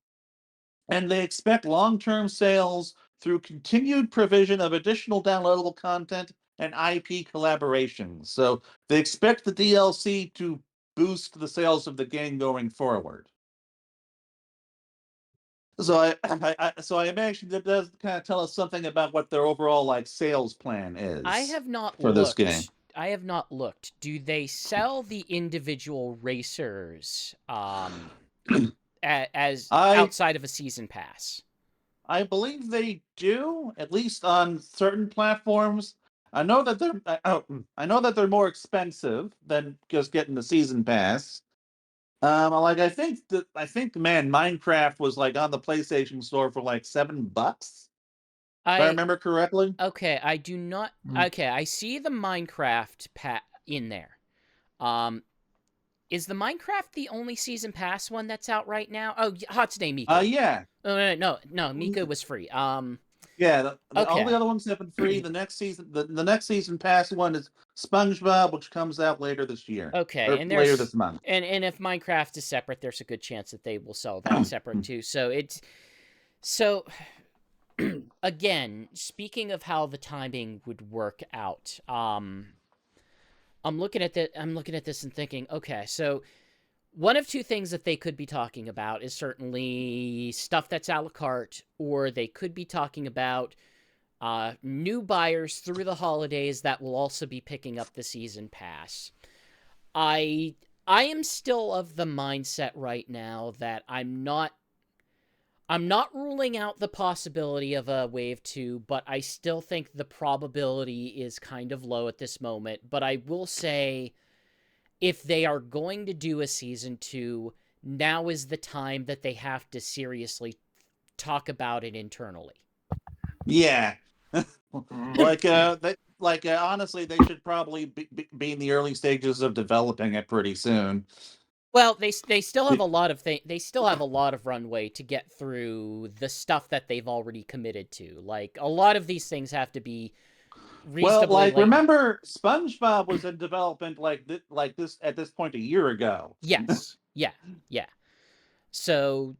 they expect long-term sales through continued provision of additional downloadable content and IP collaborations. So they expect the DLC to boost the sales of the game going forward. So I imagine that does kind of tell us something about what their overall like sales plan is. I have not for this game. I have not looked. Do they sell the individual racers as outside of a season pass? I believe they do, at least on certain platforms. I know that they're more expensive than just getting the season pass. Like I think Minecraft was like on the PlayStation Store for like $7, if I remember correctly. Okay, I do not. Okay, I see the Minecraft in there. Is the Minecraft the only season pass one that's out right now? Oh, Hatsune Miku. Yeah. No, Mika was free. Yeah, all the other ones have been free. The next season pass one is SpongeBob, which comes out later this year. Okay, and later this month. And if Minecraft is separate, there's a good chance that they will sell that separate too. So again, speaking of how the timing would work out, I'm looking at this and thinking, okay, so one of two things that they could be talking about is certainly stuff that's a la carte, or they could be talking about new buyers through the holidays that will also be picking up the season pass. I am still of the mindset right now that I'm not ruling out the possibility of a Wave 2, but I still think the probability is kind of low at this moment. But I will say, if they are going to do a Season 2, now is the time that they have to seriously talk about it internally. Yeah. Honestly, they should probably be in the early stages of developing it pretty soon. Well, they still have a lot of they still have a lot of runway to get through the stuff that they've already committed to. Like, a lot of these things have to be reasonably remember SpongeBob was in development like this at this point a year ago. Yes. Yeah. So,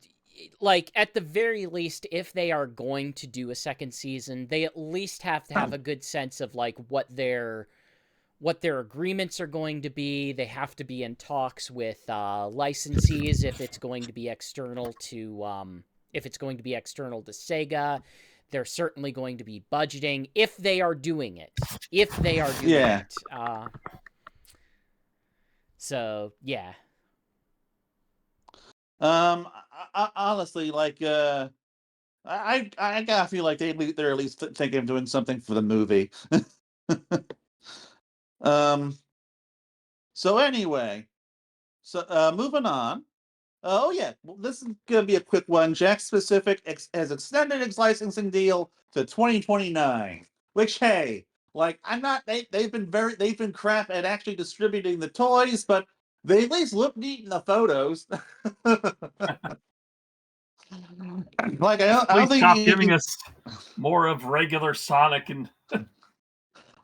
like, at the very least, if they are going to do a second season, they at least have to have a good sense of like what their agreements are going to be. They have to be in talks with licensees if it's going to be external to SEGA. They're certainly going to be budgeting if they are doing it. So yeah. Honestly, like I gotta feel like they're at least thinking of doing something for the movie. So anyway, moving on. Oh yeah, well, this is gonna be a quick one. Jakks Specific has extended its licensing deal to 2029. Which, hey, like they've been crap at actually distributing the toys, but they at least look neat in the photos. Like I don't think stop giving us more of regular Sonic and.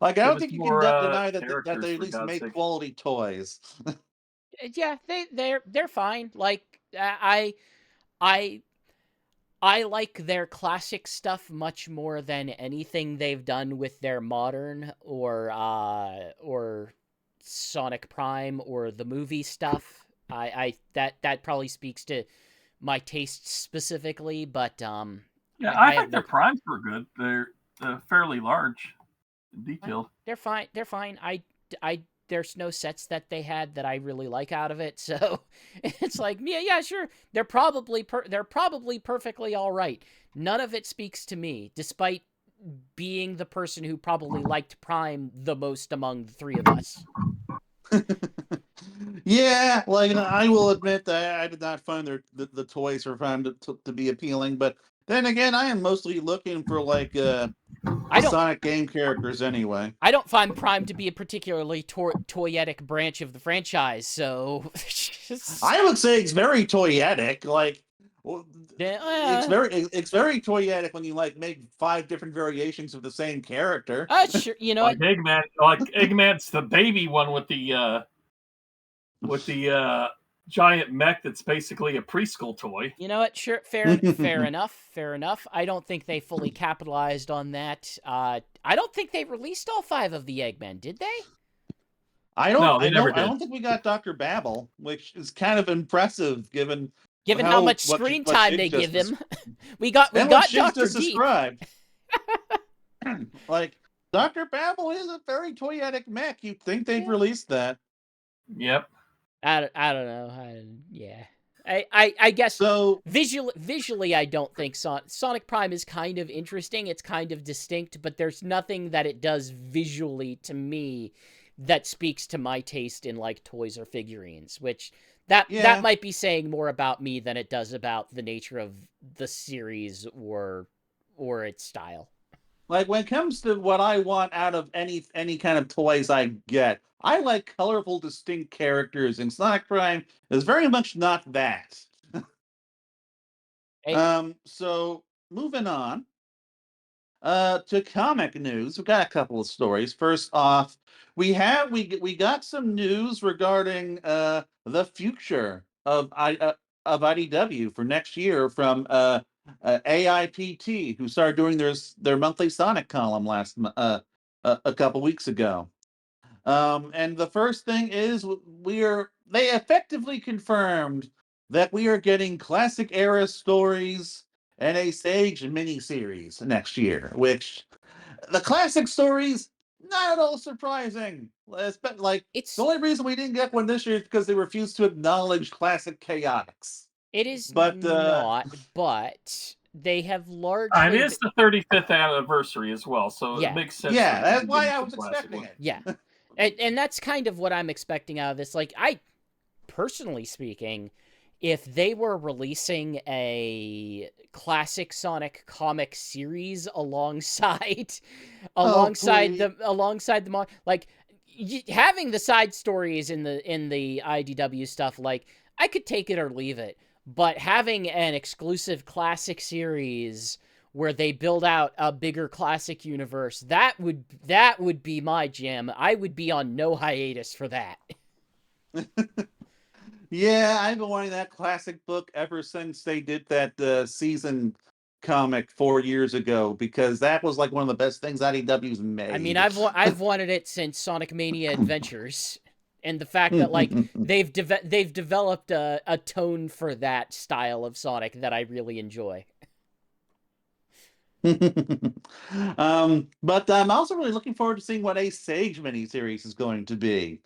Like I don't think you can deny that they at least make quality toys. Yeah, they're fine. Like I like their classic stuff much more than anything they've done with their modern or Sonic Prime or the movie stuff. That probably speaks to my tastes specifically, but yeah, I think their primes were good. They're fairly large, and detailed. They're fine. There's no sets that they had that I really like out of it, so it's like, yeah, sure. They're probably perfectly all right. None of it speaks to me, despite being the person who probably liked Prime the most among the three of us. Yeah, like I will admit that I did not find the toys for Prime to be appealing, but then again, I am mostly looking for like Sonic game characters anyway. I don't find Prime to be a particularly toyetic branch of the franchise, so I would say it's very toyetic. Like, it's very toyetic when you like make 5 different variations of the same character. Sure, you know, like Eggman, Eggman's the baby one with the giant mech that's basically a preschool toy. You know what? Sure, fair enough. I don't think they fully capitalized on that. I don't think they released all 5 of the Eggmen, did they? No, they never did. I don't think we got Dr. Babel, which is kind of impressive given How much screen time they give him. we got Dr. just Deep. Described. Like, Dr. Babel is a very toyetic mech. You'd think they'd release that. Yep. I don't know. I guess so. Visually, I don't think Sonic Prime is kind of interesting. It's kind of distinct, but there's nothing that it does visually to me that speaks to my taste in like toys or figurines. Which that might be saying more about me than it does about the nature of the series or its style. Like, when it comes to what I want out of any kind of toys I get, I like colorful, distinct characters, and Sonic Prime is very much not that. Hey. So moving on to comic news, we've got a couple of stories. First off, we got some news regarding the future of IDW for next year from AIPT, who started doing their monthly Sonic column a couple weeks ago. And the first thing is they effectively confirmed that we are getting classic era stories and a Sage miniseries next year, which the classic stories, not at all surprising. Like, the only reason we didn't get one this year is because they refused to acknowledge classic chaotics. It is but they have largely... And it is the 35th anniversary as well, so it makes sense. Yeah, that's why I was expecting it. Yeah. And that's kind of what I'm expecting out of this. Like, personally speaking, if they were releasing a classic Sonic comic series alongside the like having the side stories in the IDW stuff, like, I could take it or leave it, but having an exclusive classic series where they build out a bigger classic universe, that would be my jam. I would be on no hiatus for that. Yeah, I've been wanting that classic book ever since they did that season comic 4 years ago, because that was like one of the best things IDW's made. I mean, I've wanted it since Sonic Mania Adventures, and the fact that like they've developed a tone for that style of Sonic that I really enjoy. But I'm also really looking forward to seeing what a Sage miniseries is going to be.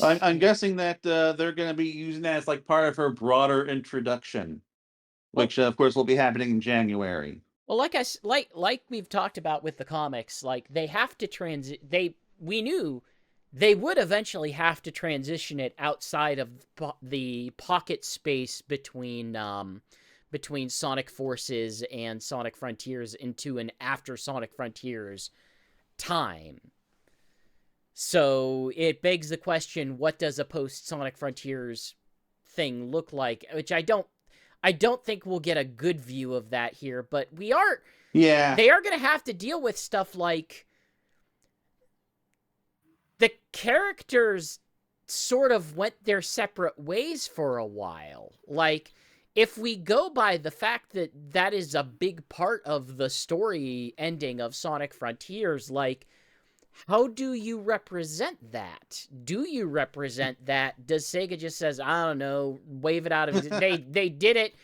I'm guessing that they're going to be using that as like part of her broader introduction, which of course will be happening in January. Well, like we've talked about with the comics, like they have to we knew they would eventually have to transition it outside of the pocket space between Sonic Forces and Sonic Frontiers into an after Sonic Frontiers time. So it begs the question, what does a post-Sonic Frontiers thing look like? Which I don't think we'll get a good view of that here, but they are going to have to deal with stuff like the characters sort of went their separate ways for a while. Like, if we go by the fact that that is a big part of the story ending of Sonic Frontiers, like, how do you represent that? Do you represent that? Does Sega just says, I don't know, wave it out of they did it.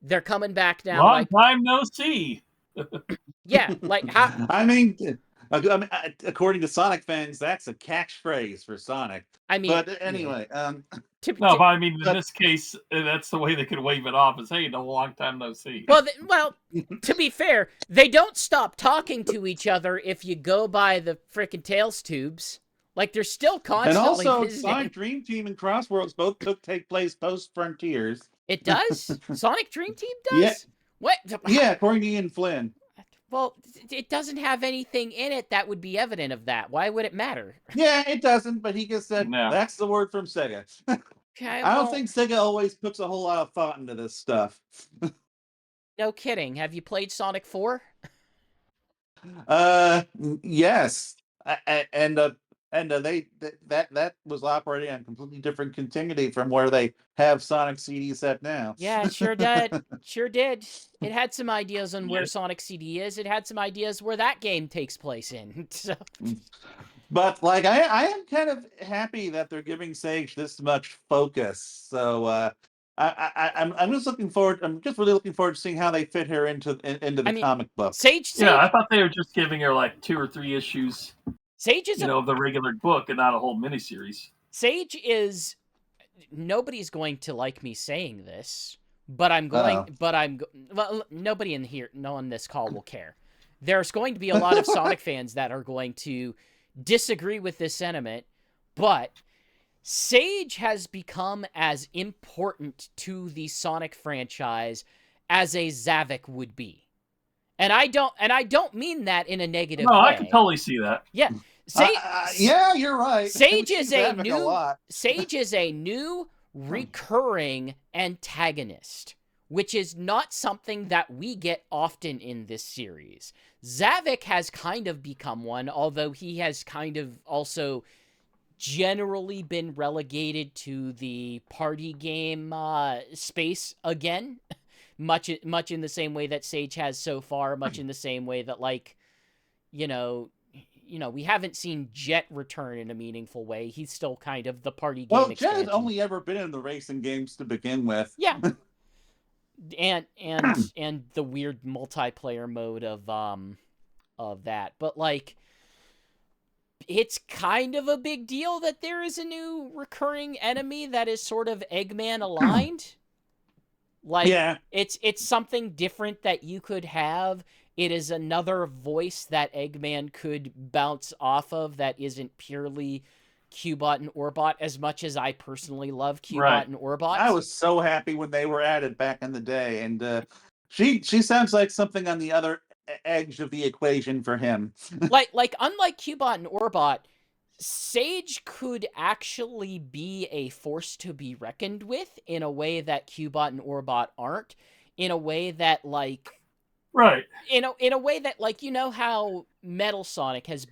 They're coming back now. Long time no see. Yeah, like how? I mean, according to Sonic fans, that's a catchphrase for Sonic. I mean, but anyway, but I mean, in this case, that's the way they could wave it off, is, hey, no, long time no see. Well, to be fair, they don't stop talking to each other if you go by the frickin' Tails tubes. Like, they're still constantly and also, visiting. Sonic Dream Team and CrossWorlds both take place post Frontiers. It does? Sonic Dream Team does? Yeah. What? Yeah, according to Ian Flynn. Well, it doesn't have anything in it that would be evident of that. Why would it matter? Yeah, it doesn't, but he just said that's the word from Sega. Okay, I don't think Sega always puts a whole lot of thought into this stuff. No kidding. Have you played Sonic 4? Yes. And and that was operating on a completely different continuity from where they have Sonic CD set now. Yeah, it sure did. Sure did. It had some ideas on where Yeah. Sonic CD is. It had some ideas where that game takes place in. So, But like I am kind of happy that they're giving Sage this much focus. So I'm just looking forward. I'm just really looking forward to seeing how they fit her into the I mean, comic book. Yeah, I thought they were just giving her like 2 or 3 issues, Sage is of the regular book and not a whole miniseries. Sage is nobody's going to like me saying this, but Uh-oh. well, nobody in here, no one on this call will care. There's going to be a lot of Sonic fans that are going to disagree with this sentiment, but Sage has become as important to the Sonic franchise as a Zavik would be. And I don't mean that in a negative No, way. I can totally see that. Yeah. Yeah, you're right. Sage is a Having new lot. Sage is a new recurring antagonist, which is not something that we get often in this series. Zavik has kind of become one, although he has kind of also generally been relegated to the party game space again. much in the same way that Sage has so far, much in the same way that, like, you know, we haven't seen Jet return in a meaningful way. He's still kind of the party game expansion. Jet has only ever been in the racing games to begin with. Yeah. and the weird multiplayer mode of that. But like, it's kind of a big deal that there is a new recurring enemy that is sort of Eggman aligned. Like, yeah. It's something different that you could have. It is another voice that Eggman could bounce off of that isn't purely Cubot and Orbot, as much as I personally love Cubot and Orbot. I was so happy when they were added back in the day, and she sounds like something on the other edge of the equation for him. like unlike Cubot and Orbot, Sage could actually be a force to be reckoned with in a way that Cubot and Orbot aren't, in a way that, like, right, in a way that, like, you know how Metal Sonic has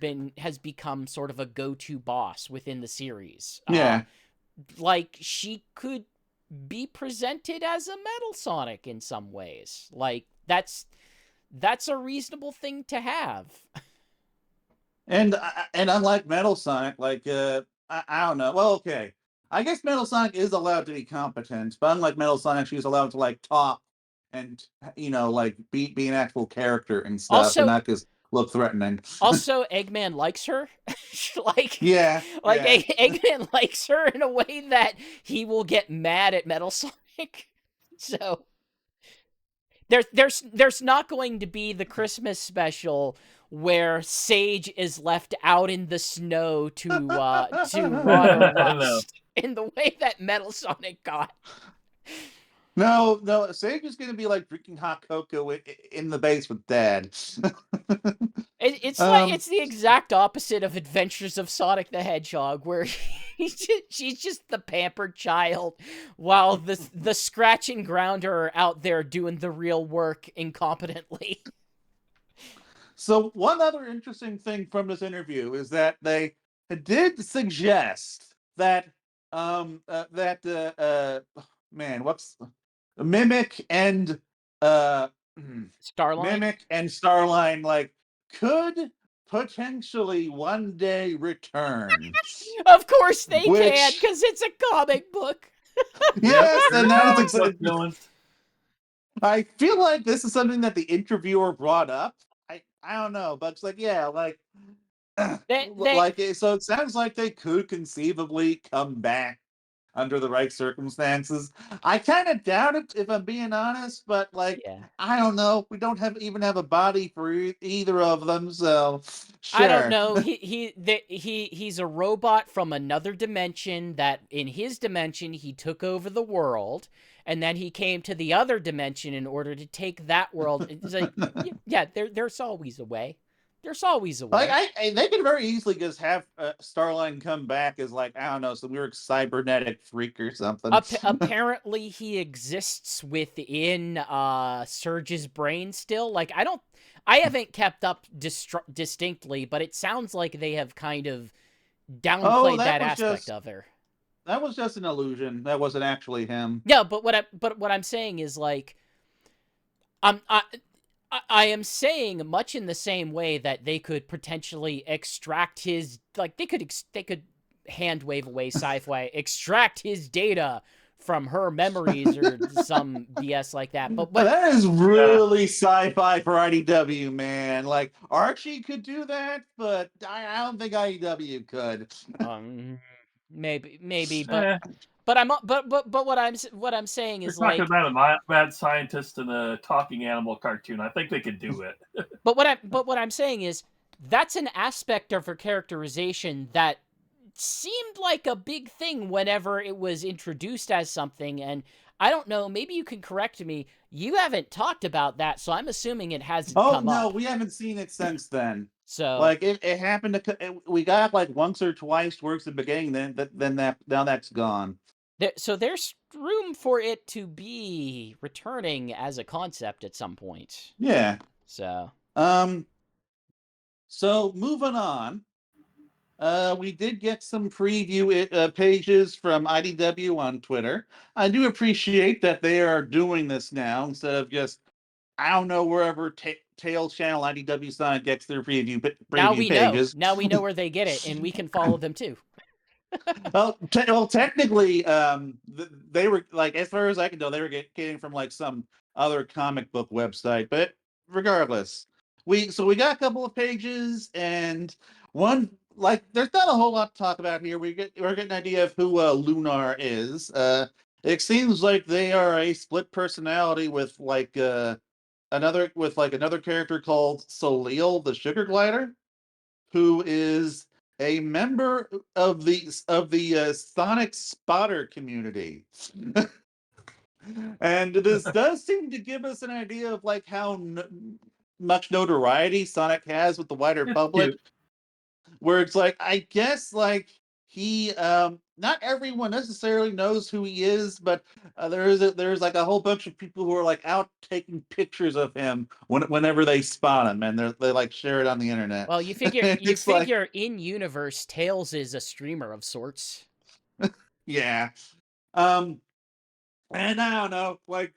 become sort of a go-to boss within the series. Yeah. Like, she could be presented as a Metal Sonic in some ways. Like, that's a reasonable thing to have. And unlike Metal Sonic, like I don't know. Well, okay, I guess Metal Sonic is allowed to be competent, but unlike Metal Sonic, she's allowed to like talk and like be an actual character and stuff, Also, and not just look threatening. Also, Eggman likes her. Eggman likes her in a way that he will get mad at Metal Sonic. So there's not going to be the Christmas special where Sage is left out in the snow to rot or rust in the way that Metal Sonic got. No, Sage is going to be like drinking hot cocoa in the base with Dad. It's the exact opposite of Adventures of Sonic the Hedgehog, where she's just the pampered child, while the Scratch and Grounder are out there doing the real work incompetently. So one other interesting thing from this interview is that they did suggest that what's Mimic and Starline? Mimic and Starline like could potentially one day return. Of course they can, because it's a comic book. Yes, and that was I feel like this is something that the interviewer brought up. I don't know, but it's like, yeah, like so it sounds like they could conceivably come back under the right circumstances. I kind of doubt it, if I'm being honest, but like, I don't know. We don't even have a body for either of them, so sure. I don't know. He's a robot from another dimension that in his dimension he took over the world, and then he came to the other dimension in order to take that world. It's like, yeah, there's always a way. There's always a way. Like they could very easily just have Starline come back as like, I don't know, some weird cybernetic freak or something. Apparently, he exists within Surge's brain still. Like, I haven't kept up distinctly, but it sounds like they have kind of downplayed that that was aspect just of her. that was just an illusion. That wasn't actually him. Yeah, but what I'm saying is like, I'm I am saying much in the same way that they could potentially extract his, like they could hand wave away sci-fi, extract his data from her memories or some BS like that. But That is really sci-fi for IDW, man. Like Archie could do that, but I don't think IDW could. maybe, Eh, but what I'm saying we're is talking like, about a mad scientist and a talking animal cartoon. I think they could do it. but what I'm saying is that's an aspect of her characterization that seemed like a big thing whenever it was introduced as something. And I don't know, maybe you can correct me. You haven't talked about that, so I'm assuming it hasn't Oh come no, up. we haven't seen it since then. So Like it happened we got like once or twice towards the beginning. Then that now that's gone. so there's room for it to be returning as a concept at some point. Yeah. So Um. So moving on. We did get some preview pages from IDW on Twitter. I do appreciate that they are doing this now instead of just, I don't know, wherever Tail Channel IDW Sonic gets their now preview we know. pages. Now we know where they get it, and we can follow them too. Well, technically, they were like, as far as I can tell, they were getting from like some other comic book website. But regardless, we got a couple of pages, and one like there's not a whole lot to talk about here. We're getting an idea of who Lunar is. It seems like they are a split personality with another character called Soleil, the Sugar Glider, who is a member of the Sonic Spotter community. And this does seem to give us an idea of like how much notoriety Sonic has with the wider It's public, cute. where it's like, I guess like he not everyone necessarily knows who he is, but there's like a whole bunch of people who are like out taking pictures of him whenever they spot him, and they like share it on the internet. Well, you figure And it's like, in universe, Tails is a streamer of sorts. yeah. Um and I don't know, like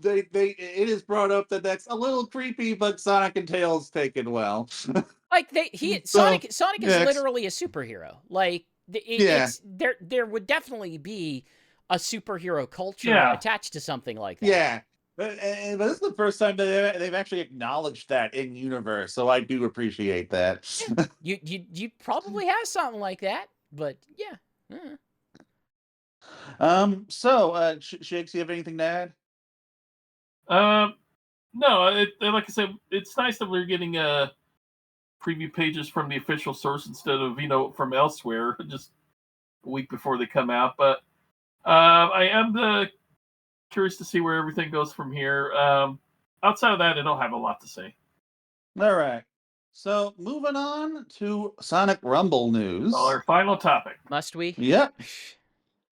they it is brought up that that's a little creepy, but Sonic and Tails take it well. Like So Sonic is yeah, literally a superhero. Like yeah, it's there would definitely be a superhero culture Yeah. attached to something like that. yeah. But this is the first time that they've actually acknowledged that in universe, so I do appreciate that. You probably have something like that, but yeah. Shakes, you have anything to add? No, like I said, it's nice that we're getting preview pages from the official source instead of from elsewhere just a week before they come out. But I am curious to see where everything goes from here. Outside of that, I don't have a lot to say. All right. So moving on to Sonic Rumble news. Well, our final topic. Must we? Yep.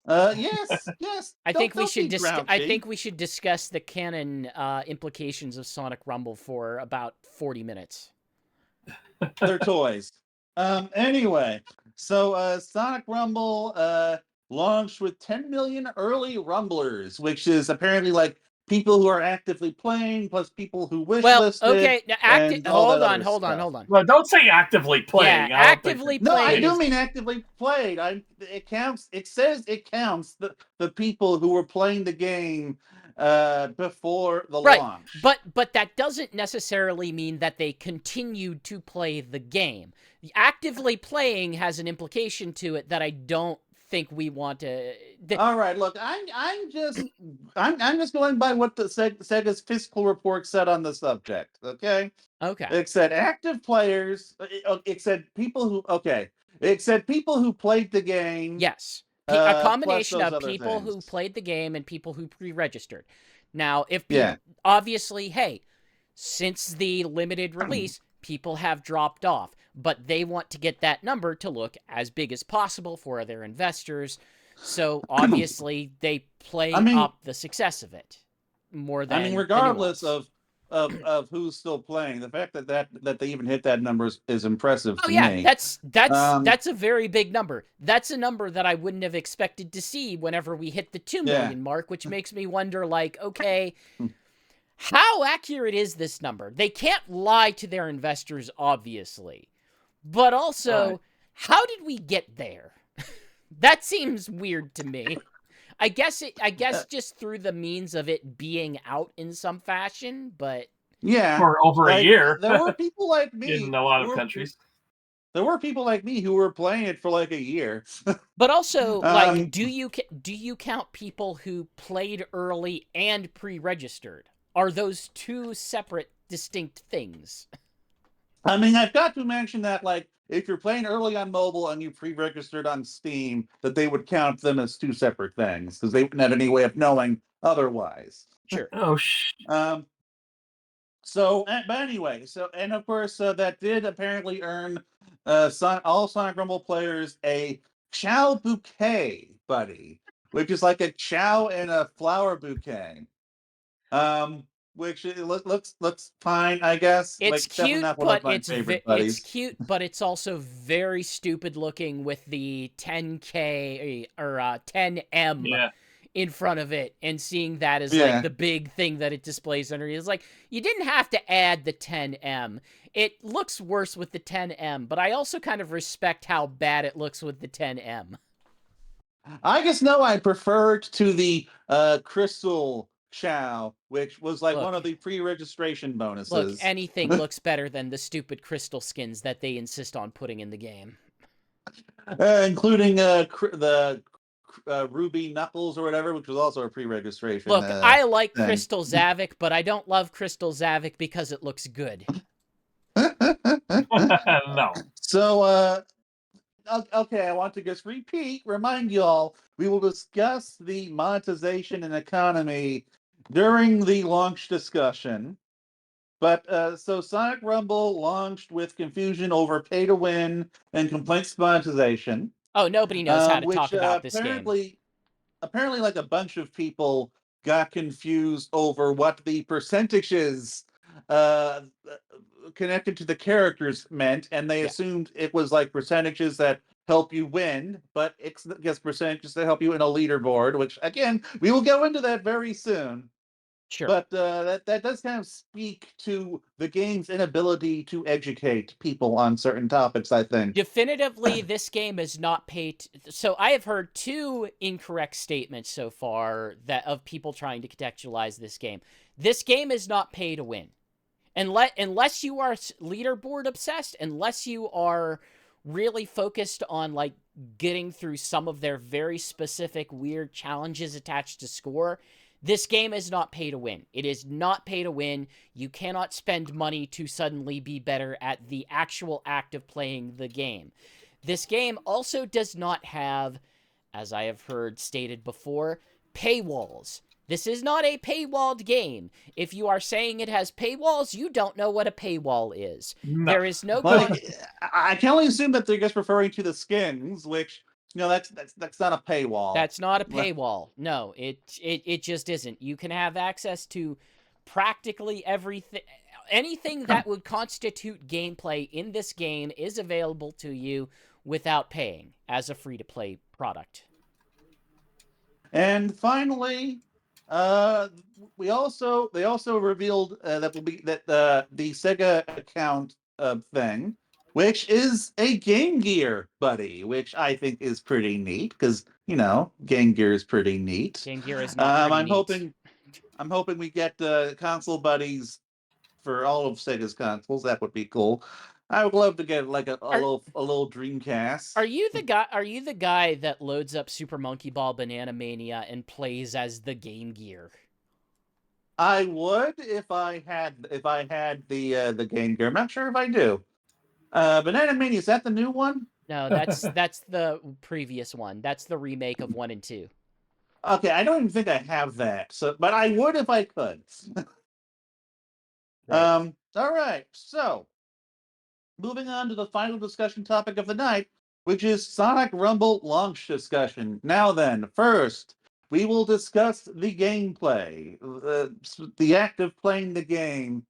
Yes. I think we should discuss the canon implications of Sonic Rumble for about 40 minutes. They're toys. Anyway, so Sonic Rumble launched with 10 million early Rumblers, which is apparently like people who are actively playing plus people who wish listed. Okay, now hold on. Well, don't say actively playing. Yeah, actively No, I playing. do mean actively played. It counts. It says it counts the people who were playing the game before the launch. But that doesn't necessarily mean that they continued to play the game. Actively playing has an implication to it that I don't think we want to. All right, look, I'm just going by what the Sega's fiscal report said on the subject. Okay. Okay. It said active players. It said people who. Okay. It said people who played the game. Yes. A plus combination those of other people who things. played the game and people who pre-registered. Now, if people, Yeah. obviously, hey, since the limited release, people have dropped off, but they want to get that number to look as big as possible for their investors. So obviously, they play up the success of it more than. I mean, regardless of of who's still playing, the fact that they even hit that number is impressive Oh to yeah, me. that's a very big number. That's a number that I wouldn't have expected to see whenever we hit the 2 million mark, which makes me wonder, like, okay, how accurate is this number? They can't lie to their investors, obviously. But also, how did we get there? That seems weird to me. I guess just through the means of it being out in some fashion, but yeah, for over a year. There were people like me in a lot of countries. There were people like me who were playing it for like a year. But also, like, do you count people who played early and pre-registered? Are those two separate, distinct things? I mean, I've got to mention that, like, if you're playing early on mobile and you pre-registered on Steam, that they would count them as two separate things because they wouldn't have any way of knowing otherwise. Sure. Oh, But anyway, and of course, that did apparently earn all Sonic Rumble players a chow bouquet, buddy, which is like a chow and a flower bouquet. Which looks fine, I guess. It's like, definitely cute, not one but of my favorite buddies. it's cute, but it's also very stupid looking with the 10K or 10M in front of it, and seeing that as like the big thing that it displays underneath. It's like, you didn't have to add the 10M. It looks worse with the 10M, but I also kind of respect how bad it looks with the 10M. I guess no, I preferred to the crystal chow, which was like one of the pre-registration bonuses. Look, anything looks better than the stupid crystal skins that they insist on putting in the game. Including the Ruby Knuckles or whatever, which was also a pre-registration. Look, I like Crystal Zavik, but I don't love Crystal Zavik because it looks good. No. So, okay, I want to just remind y'all, we will discuss the monetization and economy during the launch discussion. But so Sonic Rumble launched with confusion over pay to win and complaints monetization. Oh, nobody knows how to talk about this game. Apparently, like, a bunch of people got confused over what the percentages connected to the characters meant, and they assumed it was like percentages that help you win, but it's, I guess, percentages that help you in a leaderboard, which, again, we will go into that very soon. Sure. But that does kind of speak to the game's inability to educate people on certain topics, I think. Definitively, this game is not paid. So I have heard two incorrect statements so far of people trying to contextualize this game. This game is not pay to win. Unless you are leaderboard obsessed, unless you are really focused on, like, getting through some of their very specific weird challenges attached to score, this game is not pay to win. It is not pay to win. You cannot spend money to suddenly be better at the actual act of playing the game. This game also does not have, as I have heard stated before, paywalls. This is not a paywalled game. If you are saying it has paywalls, you don't know what a paywall is. No. There is no... I can only assume that they're just referring to the skins, which... No, that's not a paywall. That's not a paywall. No, it just isn't. You can have access to practically everything. Anything that would constitute gameplay in this game is available to you without paying as a free-to-play product. And finally, they also revealed that the SEGA account thing, which is a Game Gear buddy, which I think is pretty neat because, you know, Game Gear is pretty neat. Game Gear is not pretty neat. I'm hoping we get console buddies for all of SEGA's consoles. That would be cool. I would love to get like a little Dreamcast. Are you the guy that loads up Super Monkey Ball Banana Mania and plays as the Game Gear? I would if I had the Game Gear. I'm not sure if I do. Banana Mania, is that the new one? No, that's the previous one. That's the remake of 1 and 2. Okay, I don't even think I have that. So, but I would if I could. Right. All right. So, moving on to the final discussion topic of the night, which is Sonic Rumble launch discussion. Now then, first, We will discuss the gameplay, the act of playing the game,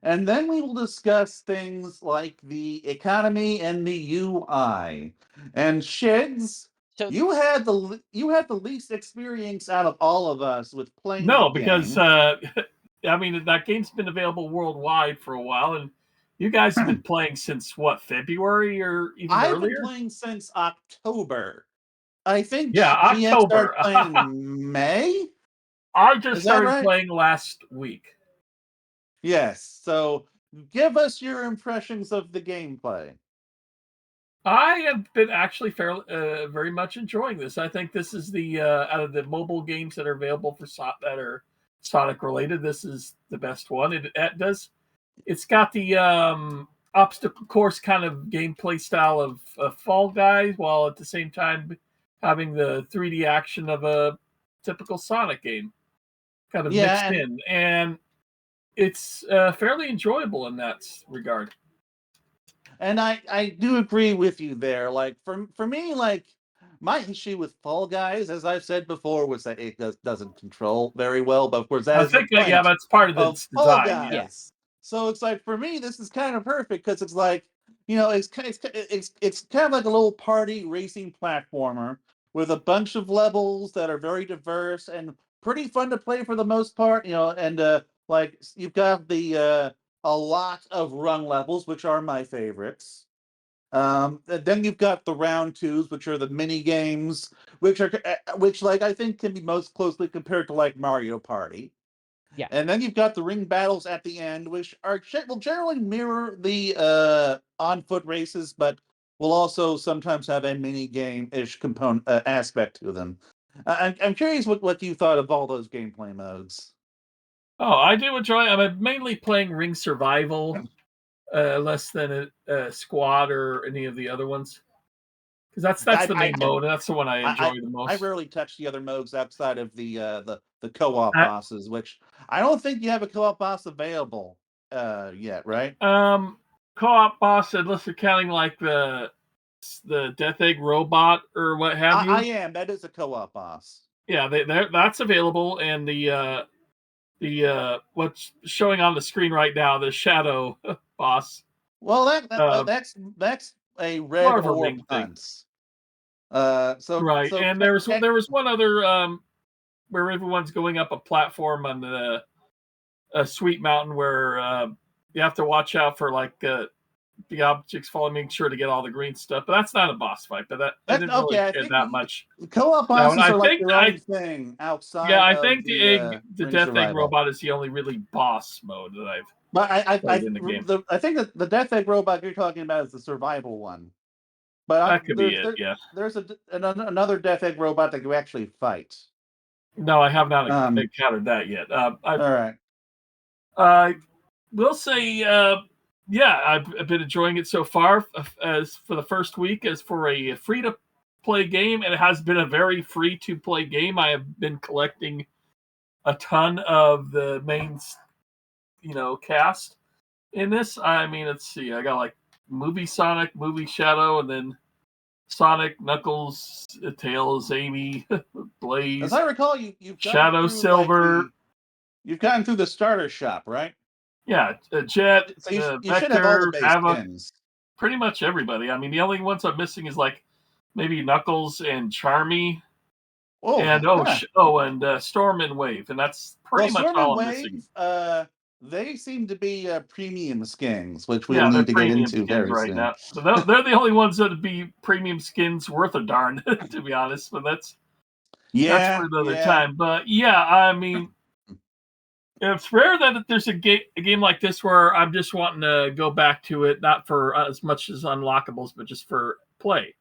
and then we will discuss things like the economy and the UI. And Shigs, So you had the least experience out of all of us with playing the No, because game. I mean that game's been available worldwide for a while, and you guys have been playing since what, February or even I've been earlier? playing since October. I think Yeah, GX started October. playing in May. I just Is that started right? playing last week. Yes. So give us your impressions of the gameplay. I have been actually fairly, very much enjoying this. I think this is the out of the mobile games that are available for that are Sonic related. This is the best one. It does. It's got the obstacle course kind of gameplay style of Fall Guys, while at the same time having the 3D action of a typical Sonic game, kind of Yeah, mixed in, and it's fairly enjoyable in that regard. and I do agree with you there. Like for me, like my issue with Fall Guys, as I've said before, was that it doesn't control very well. But of course, that I is the think that, yeah, point that's part of of its Fall design. Yeah. yeah, Guys. So it's like for me, this is kind of perfect because it's like it's kind of like a little party racing platformer with a bunch of levels that are very diverse and pretty fun to play for the most part. And like you've got the a lot of run levels, which are my favorites. Then you've got the round twos, which are the mini games, which like I think can be most closely compared to like Mario Party. yeah. And then you've got the ring battles at the end, which will generally mirror the on foot races, but will also sometimes have a mini game ish component aspect to them. I'm curious what you thought of all those gameplay modes. Oh, I do enjoy. I'm mainly playing Ring Survival, less than a Squad or any of the other ones, because that's the main mode. And that's the one I enjoy the I most. rarely touch the other modes outside of the co-op Uh, bosses, which I don't think you have a co-op boss available yet, right? Co-op boss, unless you're counting like the Death Egg robot or what have I you. am. That is a co-op boss. Yeah, that's available, and the what's showing on the screen right now, the Shadow boss, Well, uh, that's a red more of a orb ring thing, hunt. right? And there was one other where everyone's going up a platform on the a sweet mountain where you have to watch out for like the objects falling, making sure to get all the green stuff. But that's not a boss fight. But that I That's didn't really okay. I care think that much. co-op No, and bosses are like their own I thing yeah, outside I of think the ring Death Egg survival. robot is the only really boss mode that I've But played in the game. I think that the Death Egg robot you're talking about is the survival one. But That could be it. Yeah. there's another Death Egg robot that you actually fight. No, I have not Um, encountered that yet. all right. I will say, yeah, I've been enjoying it so far. As for the first week, as for a free to play game, and it has been a very free to play game. I have been collecting a ton of the main, cast in this. I mean, let's see, I got like Movie Sonic, Movie Shadow, and then Sonic, Knuckles, Tails, Amy, As Blaze, I recall, you've gotten Shadow, through like Silver. you've gotten through the starter shop, right? Yeah, Jet, So you should have all the Vector, base Havoc, skins. pretty much everybody. I mean, the only ones I'm missing is like maybe Knuckles and Charmy, Oh, and huh. Storm and Wave, and that's Well, pretty much Storm and all I'm missing. Wave, they seem to be premium skins, which we'll Yeah, they're need to get premium into skins very right soon. now. So they're the only ones that'd be premium skins worth a darn, to be honest. But that's for Yeah, another yeah. time. But yeah, I mean, it's rare that there's a game like this where I'm just wanting to go back to it, not for as much as unlockables, but just for play.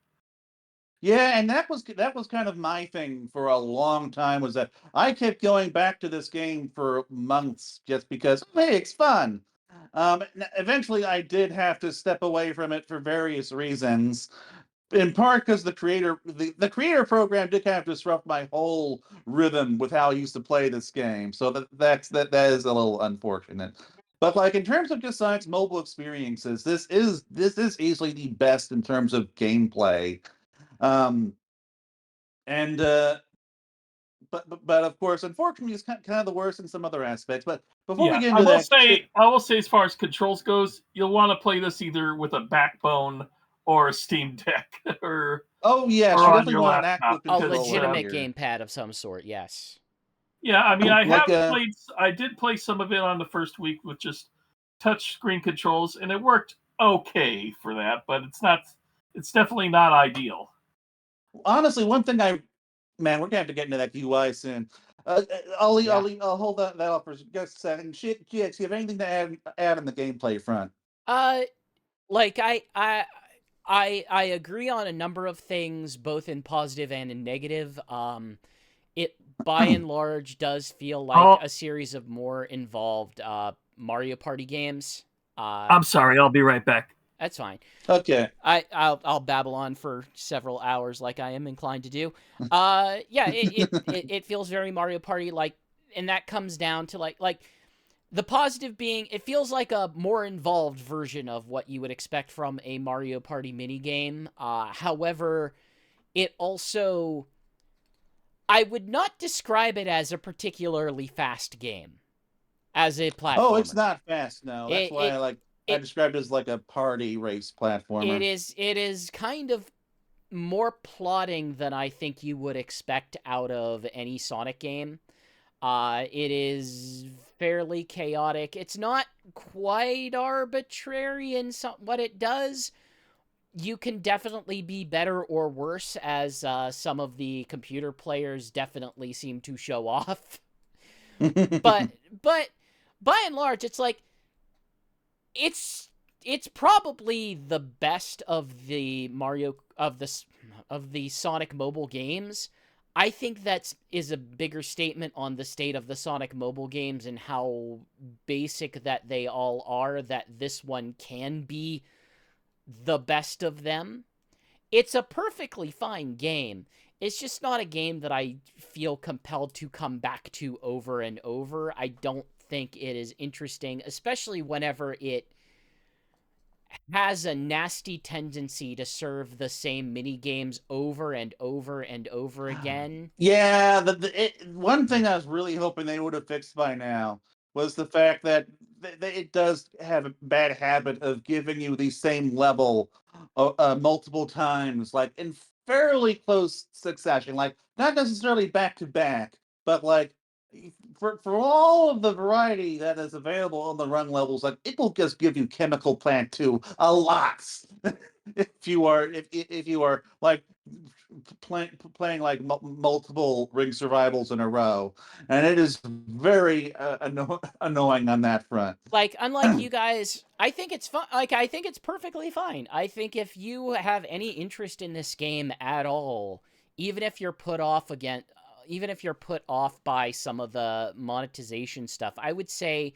Yeah, and that was kind of my thing for a long time was that I kept going back to this game for months just because hey, it's fun. Eventually, I did have to step away from it for various reasons. In part because the creator program did kind of disrupt my whole rhythm with how I used to play this game. So that is a little unfortunate. But like in terms of just Sonic's mobile experiences, this is easily the best in terms of gameplay. Um, and but of course, unfortunately, it's kind of the worst in some other aspects. But before we Yeah, get into that, I will say, as far as controls goes, you'll want to play this either with a backbone or a Steam Deck, or oh yes, or you on definitely your want an laptop, actual A because controller legitimate here. gamepad of some sort, yes. yeah, I mean, Like I did play some of it on the first week with just touch screen controls, and it worked okay for that, but it's definitely not ideal. honestly, one thing man, we're gonna have to get into that UI soon. Yeah. I'll hold that up for just a second. GX, do you have anything to add on the gameplay front? Uh, like I agree on a number of things, both in positive and in negative. It by and large does feel like Oh, a series of more involved Mario Party games. I'm sorry, I'll be right back. That's fine. Okay. I'll babble on for several hours like I am inclined to do. Yeah, it feels very Mario Party like, and that comes down to like the positive being it feels like a more involved version of what you would expect from a Mario Party minigame. However, it also I would not describe it as a particularly fast game as a Oh, it's platformer. not fast. No, that's It why it I it described it as like a party race platformer. it is kind of more plotting than I think you would expect out of any Sonic game. It is fairly chaotic. It's not quite arbitrary in what it does. You can definitely be better or worse, as some of the computer players definitely seem to show off. But but by and large, it's like it's it's probably the best of the Sonic mobile games. I think that is a bigger statement on the state of the Sonic mobile games and how basic that they all are, that this one can be the best of them. It's a perfectly fine game. It's just not a game that I feel compelled to come back to over and over. I don't think it is interesting, especially whenever it has a nasty tendency to serve the same mini games over and over and over again. Yeah, one thing I was really hoping they would have fixed by now was the fact that it does have a bad habit of giving you the same level multiple times, like in fairly close succession, like not necessarily back to back, but like for all of the variety that is available on the run levels, like it will just give you Chemical Plant 2 a lot. If you are like playing like multiple ring survivals in a row, and it is very annoying on that front. Like, unlike you guys, I think it's fun. Like, I think it's perfectly fine. I think if you have any interest in this game at all, even if you're put off again, even if you're put off by some of the monetization stuff, I would say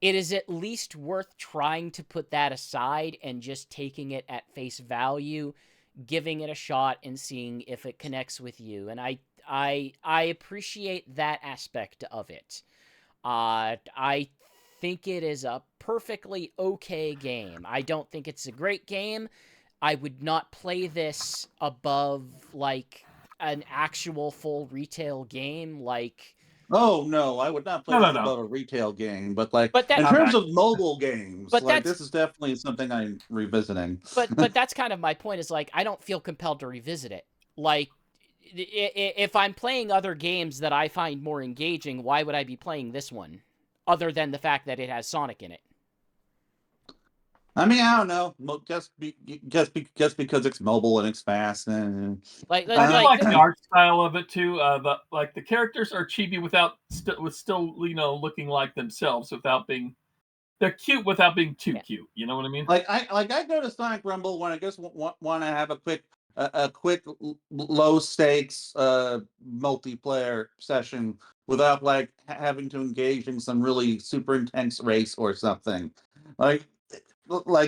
it is at least worth trying to put that aside and just taking it at face value, giving it a shot and seeing if it connects with you. And I appreciate that aspect of it. I think it is a perfectly okay game. I don't think it's a great game. I would not play this above like an actual full retail game like Oh no, I would not play this No. above a retail game, but like but that in Not terms back. of mobile games, but like that's this is definitely something I'm revisiting. but that's kind of my point is like I don't feel compelled to revisit it. Like if I'm playing other games that I find more engaging, why would I be playing this one other than the fact that it has Sonic in it? I mean, I don't know, just because it's mobile and it's fast, and Like I do like the uh, art style of it too. The characters are chibi without with still looking like themselves without being they're cute without being too yeah. cute. You know what I mean? I go to Sonic Rumble when I just want to have a quick low stakes multiplayer session without like having to engage in some really super intense race or something. Like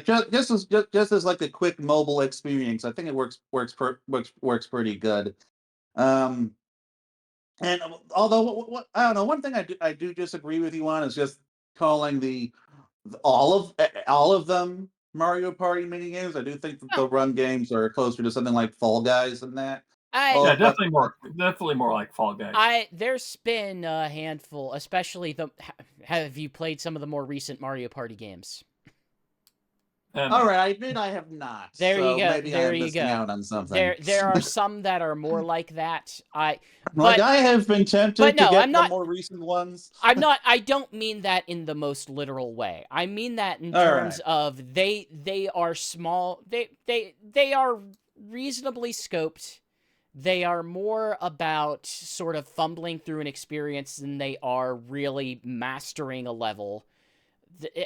just as like a quick mobile experience. I think it works pretty good. Um, and although I don't know, one thing I do disagree with you on is just calling all of them Mario Party mini games. I do think that Oh, the run games are closer to something like Fall Guys than that. I Well, Yeah, but definitely more like Fall Guys. there's been a handful, especially have you played some of the more recent Mario Party games? all right, I admit I have not, There you so go. maybe I There am you missing go. out on something. There are some that are more like that. Like But I have been but tempted to no, I'm get the not. more recent ones. I don't mean that in the most literal way. I mean that in All terms right. of they are small. They are reasonably scoped. They are more about sort of fumbling through an experience than they are really mastering a level.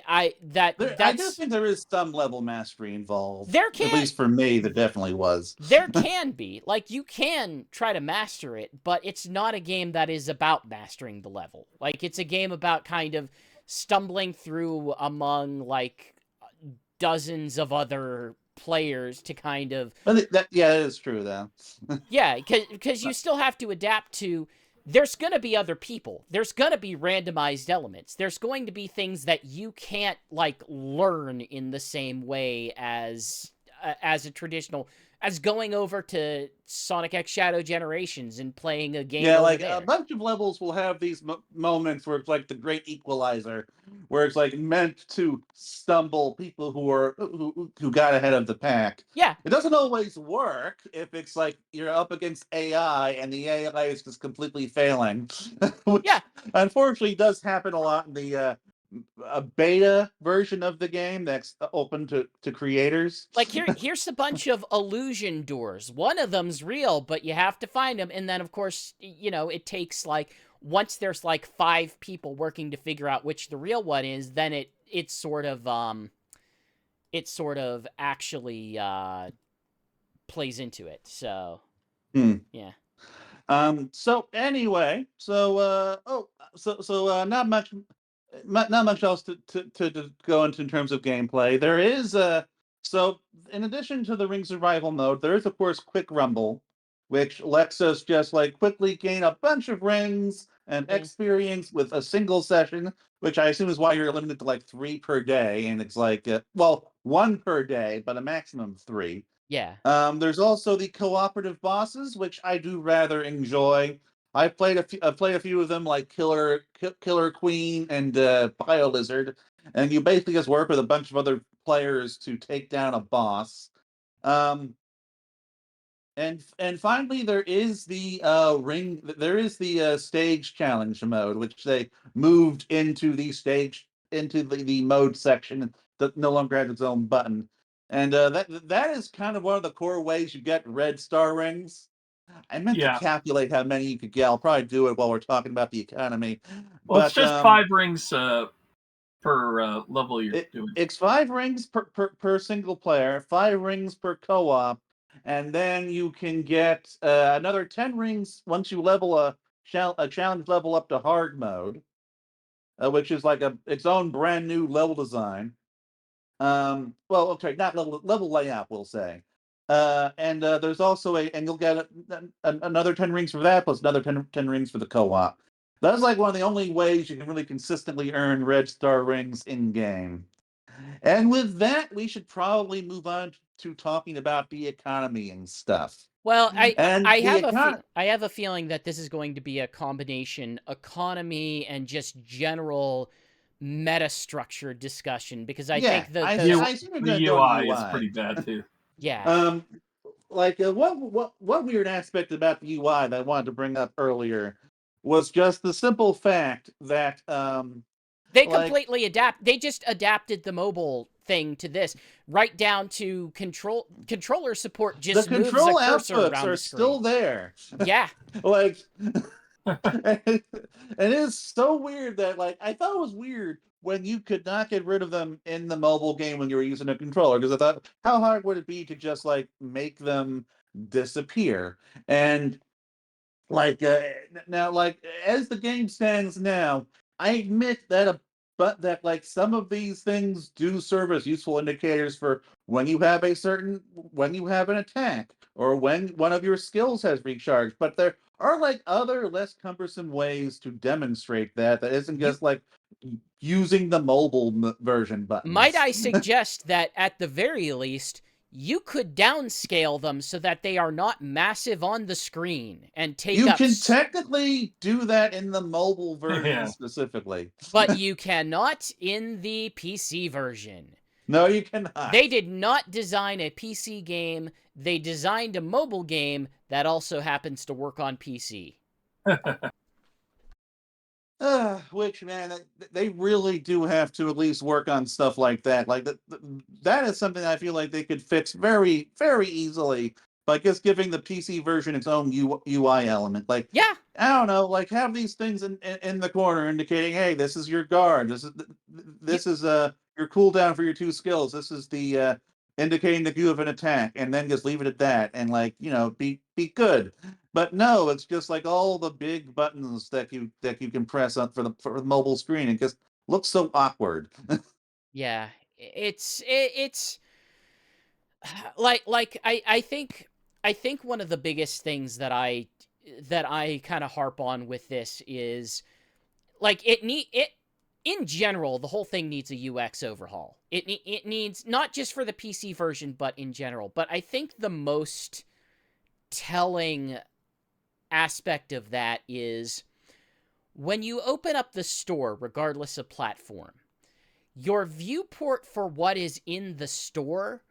I do That's think there is some level mastery involved. there At can least for me, there definitely was. there can be, like, you can try to master it, but it's not a game that is about mastering the level. Like, it's a game about kind of stumbling through among like dozens of other players to kind of But that is true though. yeah, because you still have to adapt to. There's going to be other people. There's going to be randomized elements. There's going to be things that you can't like learn in the same way as a traditional as going over to Sonic X Shadow Generations and playing a game Yeah, over like a there. bunch of levels will have these moments where it's like the great equalizer, where it's like meant to stumble people who got ahead of the pack. Yeah, It doesn't always work if it's like you're up against AI and the AI is just completely failing, which yeah. unfortunately does happen a lot in the a beta version of the game that's open to creators. Like here's a bunch of illusion doors. One of them's real, but you have to find them. And then of course, it takes like once there's like 5 people working to figure out which the real one is, then it sort of actually plays into it. So Hmm. yeah. So anyway, not much, not much else to go into in terms of gameplay. There is so in addition to the ring survival mode, there is of course quick rumble, which lets us just like quickly gain a bunch of rings and Mm, experience with a single session, which I assume is why you're limited to like 3 per day, and it's like well, 1 per day, but a maximum of 3. yeah. There's also the cooperative bosses, which I do rather enjoy. I've played a few of them, like Killer Queen and Bio Lizard, and you basically just work with a bunch of other players to take down a boss. Um, and finally, there is the stage challenge mode, which they moved into the mode section that no longer has its own button. And that is kind of one of the core ways you get red star rings. I meant to Yeah. calculate how many you could get. I'll probably do it while we're talking about the economy. Well, it's But just 5 rings per level you're doing. it's 5 rings per single player, 5 rings per co-op, and then you can get another 10 rings once you level a challenge level up to hard mode, which is like its own brand new level design. Well, okay, not level layout, we'll say. And there's also and you'll get another 10 rings for that, plus another 10 rings for the co-op. That's like one of the only ways you can really consistently earn red star rings in game. And with that, we should probably move on to talking about the economy and stuff. Well, And the I have a feeling that this is going to be a combination economy and just general meta structure discussion because I yeah, think that I those assume we're The going to go into UI is UI. pretty bad too. yeah. Um, like what weird aspect about the UI that I wanted to bring up earlier was just the simple fact that They like completely they just adapted the mobile thing to this, right down to controller support the just moves a control cursor outputs around are the still screen. there. Yeah. Like and it's so weird that like I thought it was weird when you could not get rid of them in the mobile game when you were using a controller, because I thought how hard would it be to just like make them disappear. And like now like as the game stands now, I admit that but that like some of these things do serve as useful indicators for when you have an attack or when one of your skills has recharged, but there are like other less cumbersome ways to demonstrate that isn't You just like using the mobile version might buttons. I suggest that at the very least you could downscale them so that they are not massive on the screen and take You up... can technically do that in the mobile version Yeah. specifically. But you cannot in the PC version. No, you cannot. They did not design a PC game. They designed a mobile game that also happens to work on PC. Which, man, they really do have to at least work on stuff like that. Like that is something I feel like they could fix very, very easily by just giving the PC version its own UI element. Like, Yeah. I don't know, like have these things in the corner indicating, hey, this is your guard. This is your cooldown for your 2 skills. This is the indicating that you have an attack, and then just leave it at that, and like, be good. But no, it's just like all the big buttons that you can press on for the mobile screen. It just looks so awkward. Yeah. It's like I think one of the biggest things that I kind of harp on with this is like in general, the whole thing needs a UX overhaul. It needs, not just for the PC version, but in general. But I think the most telling aspect of that is when you open up the store, regardless of platform, your viewport for what is in the store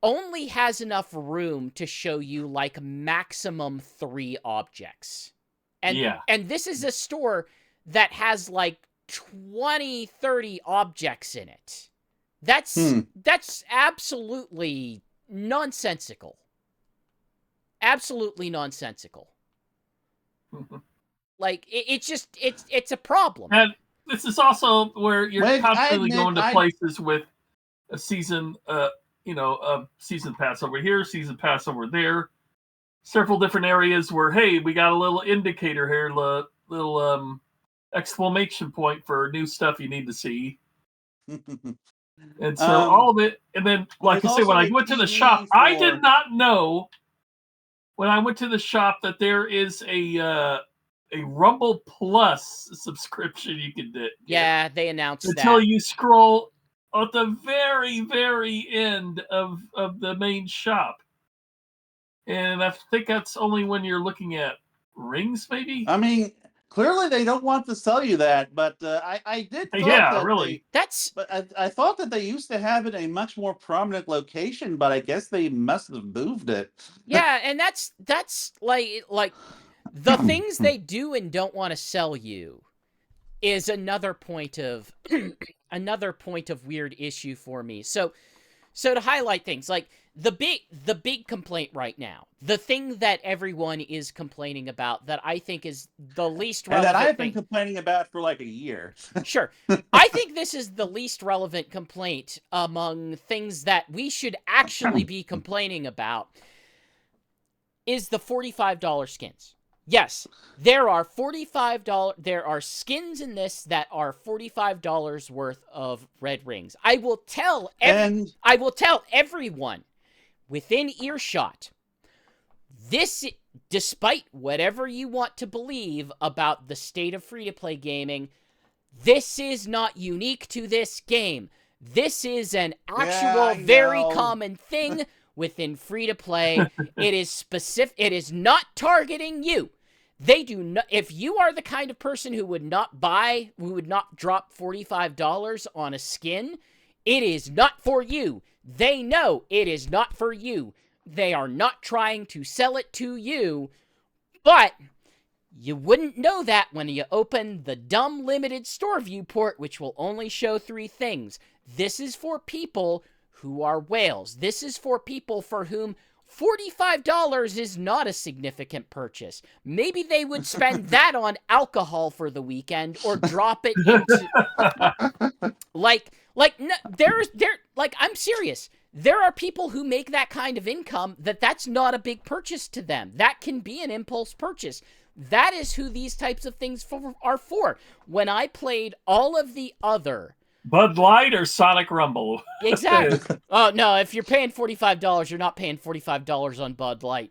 only has enough room to show you like maximum 3 objects. And this is a store that has like 20, 30 objects in it. That's absolutely nonsensical. Absolutely nonsensical. Like, it's a problem. And this is also where you're constantly going to places with a season, a season pass over here, season pass over there. Several different areas where, hey, we got a little indicator here, little exclamation point for new stuff you need to see. And so all of it, and then, like I say, when I went to the shop, I did not know when I went to the shop that there is a Rumble Plus subscription you can get. Yeah, they announced that. Until you scroll at the very, very end of the main shop. And I think that's only when you're looking at rings, maybe? I mean, clearly they don't want to sell you that, but I did thought that really. But I thought that they used to have it in a much more prominent location, but I guess they must have moved it. Yeah, and that's like the things they do and don't want to sell you is another point of weird issue for me. So to highlight things, like the big complaint right now, the thing that everyone is complaining about that I think is the least relevant and that I've been complaining about for like a year. Sure. I think this is the least relevant complaint among things that we should actually be complaining about is the $45 skins. Yes, there are skins in this that are $45 worth of red rings. I will tell everyone within earshot, this, despite whatever you want to believe about the state of free-to-play gaming, this is not unique to this game. This is an actual very common thing within free-to-play. It is specific. It is not targeting you. They do not. If you are the kind of person who would not drop $45 on a skin, it is not for you. They know it is not for you. They are not trying to sell it to you, but you wouldn't know that when you open the dumb limited store viewport, which will only show 3 things. This is for people who are whales. This is for people for whom $45 is not a significant purchase. Maybe they would spend that on alcohol for the weekend or drop it into I'm serious. There are people who make that kind of income that's not a big purchase to them. That can be an impulse purchase. That is who these types of things are for. When I played all of the other Bud Light or Sonic Rumble? Exactly. Oh, no, if you're paying $45, you're not paying $45 on Bud Light.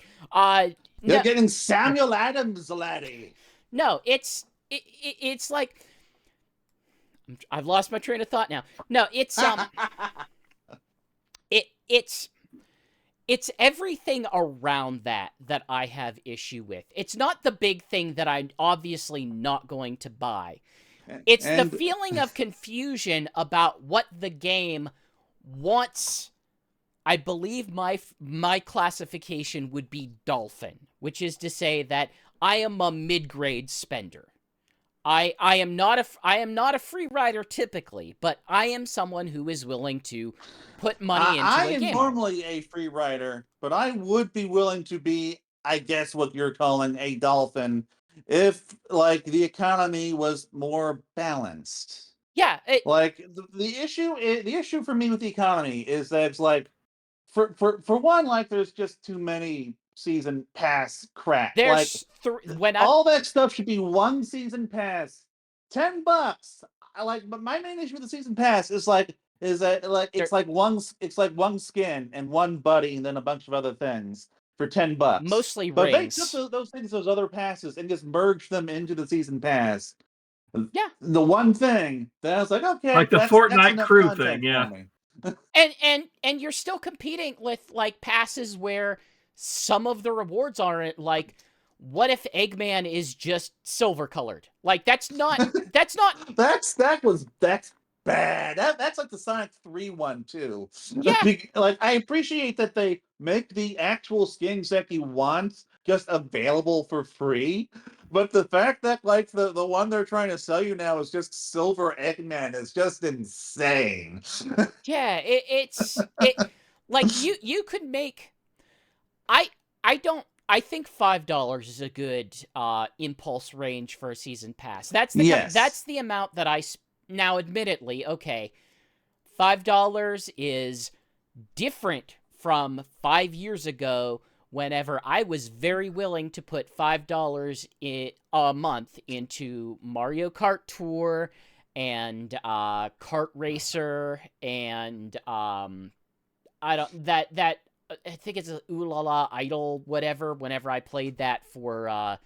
You're getting Samuel Adams, laddie. No, it's like... I've lost my train of thought now. No, it's... it's... It's everything around that I have issue with. It's not the big thing that I'm obviously not going to buy. It's the feeling of confusion about what the game wants. I believe my classification would be dolphin, which is to say that I am a mid-grade spender. I am not a free rider typically, but I am someone who is willing to put money into I a am game. normally a free rider, but I would be willing to be, I guess, what you're calling a dolphin, if like the economy was more balanced. Yeah, Like the issue for me with the economy is that it's like for one, like there's just too many season pass crap. Like there's all that stuff should be one season pass, $10. I like, but my main issue with the season pass is that like it's like one skin and one buddy and then a bunch of other things for $10. mostly But they rings. took those other passes and just merged them into the season pass. Yeah. The one thing that I was like, okay, Like the that's Fortnite enough crew content thing, yeah. for me. And you're still competing with like passes where some of the rewards aren't like, what if Eggman is just silver colored? Like that's that's bad. That's like the Sonic 3 one too. Yeah. Like I appreciate that they make the actual skins that you want just available for free, but the fact that like the one they're trying to sell you now is just silver Eggman is just insane. Yeah, it's like you could make I think $5 is a good impulse range for a season pass. That's the amount that now admittedly, okay, $5 is different from 5 years ago whenever I was very willing to put $5 a month into Mario Kart Tour and Kart Racer and I think it's a Ooh La La Idol, whatever, whenever I played that for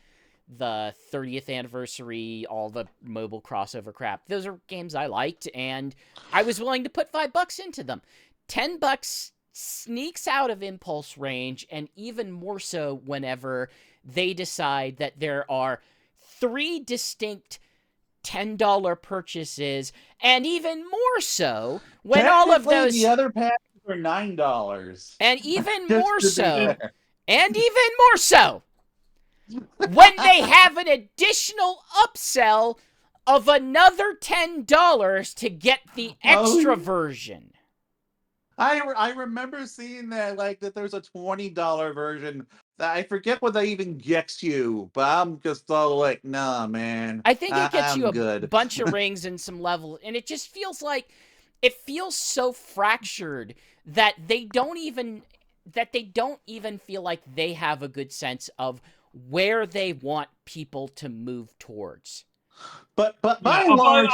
the 30th anniversary, all the mobile crossover crap. Those are games I liked, and I was willing to put $5 into them. $10 sneaks out of impulse range, and even more so whenever they decide that there are 3 distinct $10 purchases, and even more so when all of those the other passes are $9. And even more so, when they have an additional upsell of another $10 to get the extra version. I remember seeing that, like, that there's a $20 version. I forget what that even gets you, but I'm just all like, nah, man. I think it gets you a good. bunch of rings and some levels, and it just feels like, it feels so fractured that they don't even feel like they have a good sense of where they want people to move towards. But by and large,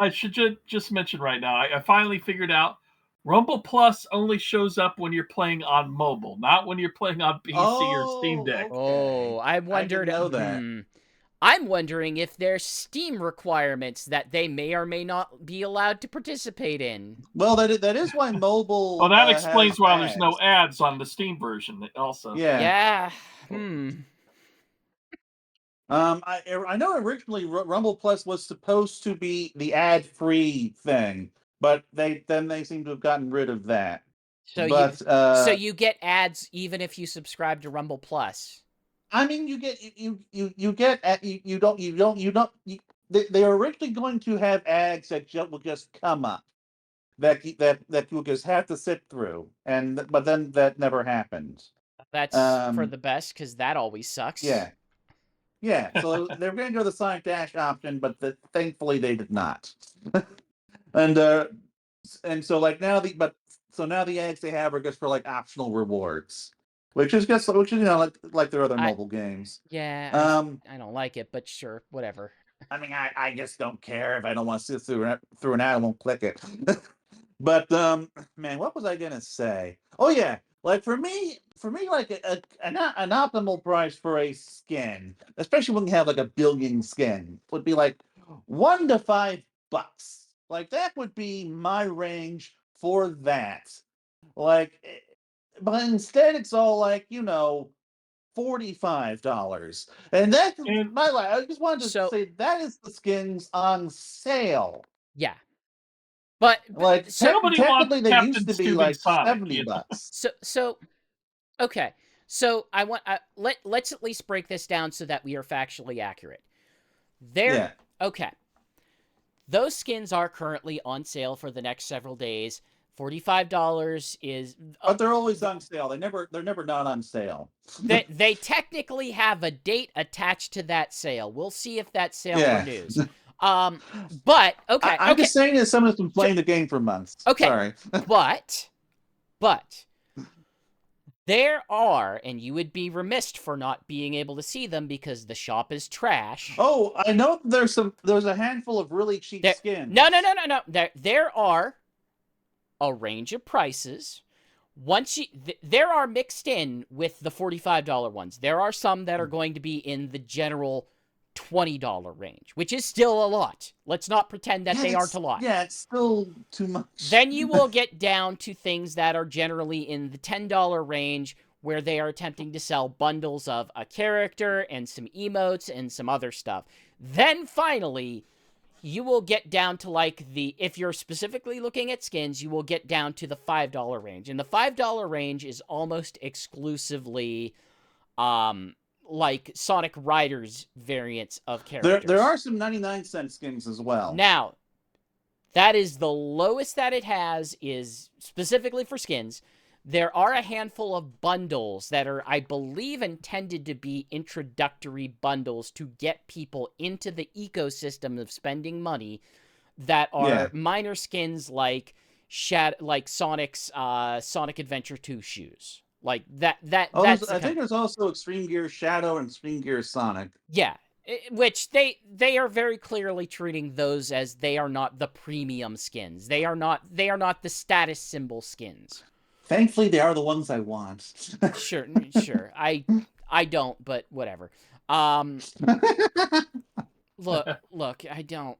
I should just mention right now, I finally figured out Rumble Plus only shows up when you're playing on mobile, not when you're playing on PC or Steam Deck. Okay. Oh, I wondered. I didn't know that. I'm wondering if there's Steam requirements that they may or may not be allowed to participate in. Well, that is why mobile. Well, that explains why ads. there's no ads on the Steam version. Also, yeah. I know originally Rumble Plus was supposed to be the ad-free thing, but they seem to have gotten rid of that. So you get ads even if you subscribe to Rumble Plus. I mean, they are originally going to have ads that will just come up that you'll just have to sit through, but then that never happened. That's for the best, because that always sucks. Yeah. So they were going to go the Sonic Dash option, but thankfully they did not. and so like now the ads they have are just for like optional rewards, which is like their other mobile games. Yeah. I don't like it, but sure, whatever. I mean, I just don't care. If I don't want to sit through an ad, I won't click it. But man, what was I gonna say? Oh yeah, like for me, like an optimal price for a skin, especially when you have like a billion skin, would be like $1 to $5. Like that would be my range for that. Like but instead it's all like, $45. And that's And I just wanted to So say that is the skins on sale. yeah, but Like so nobody wants technically they used Captain to be Stupid like Sonic, 70 bucks. so okay. So I want let's at least break this down so that we are factually accurate. There, Yeah. okay. Those skins are currently on sale for the next several days. $45 is But they're always on sale. They're never not on sale. they technically have a date attached to that sale. We'll see if that sale Yeah. renews. But okay, I'm okay, just saying as someone who's been playing the game for months. okay. Sorry. but there are, and you would be remiss for not being able to see them because the shop is trash. Oh, I know there's a handful of really cheap skins. No. There are a range of prices. Once you, there are mixed in with the $45 ones. There are some that are going to be in the general $20 range, which is still a lot. Let's not pretend that they aren't a lot. Yeah, it's still too much. Then you will get down to things that are generally in the $10 range, where they are attempting to sell bundles of a character and some emotes and some other stuff. Then finally, you will get down to like if you're specifically looking at skins, you will get down to the $5 range. And the $5 range is almost exclusively like Sonic Riders variants of characters. There are some 99-cent skins as well. Now, that is the lowest that it has, is specifically for skins. There are a handful of bundles that are, I believe, intended to be introductory bundles to get people into the ecosystem of spending money that are minor skins like Sonic's Sonic Adventure 2 shoes. Like that I think there's also Extreme Gear Shadow and Extreme Gear Sonic. Yeah. Which they are very clearly treating those as they are not the premium skins. They are not the status symbol skins. Thankfully, they are the ones I want. Sure. I don't, but whatever. Look, I don't.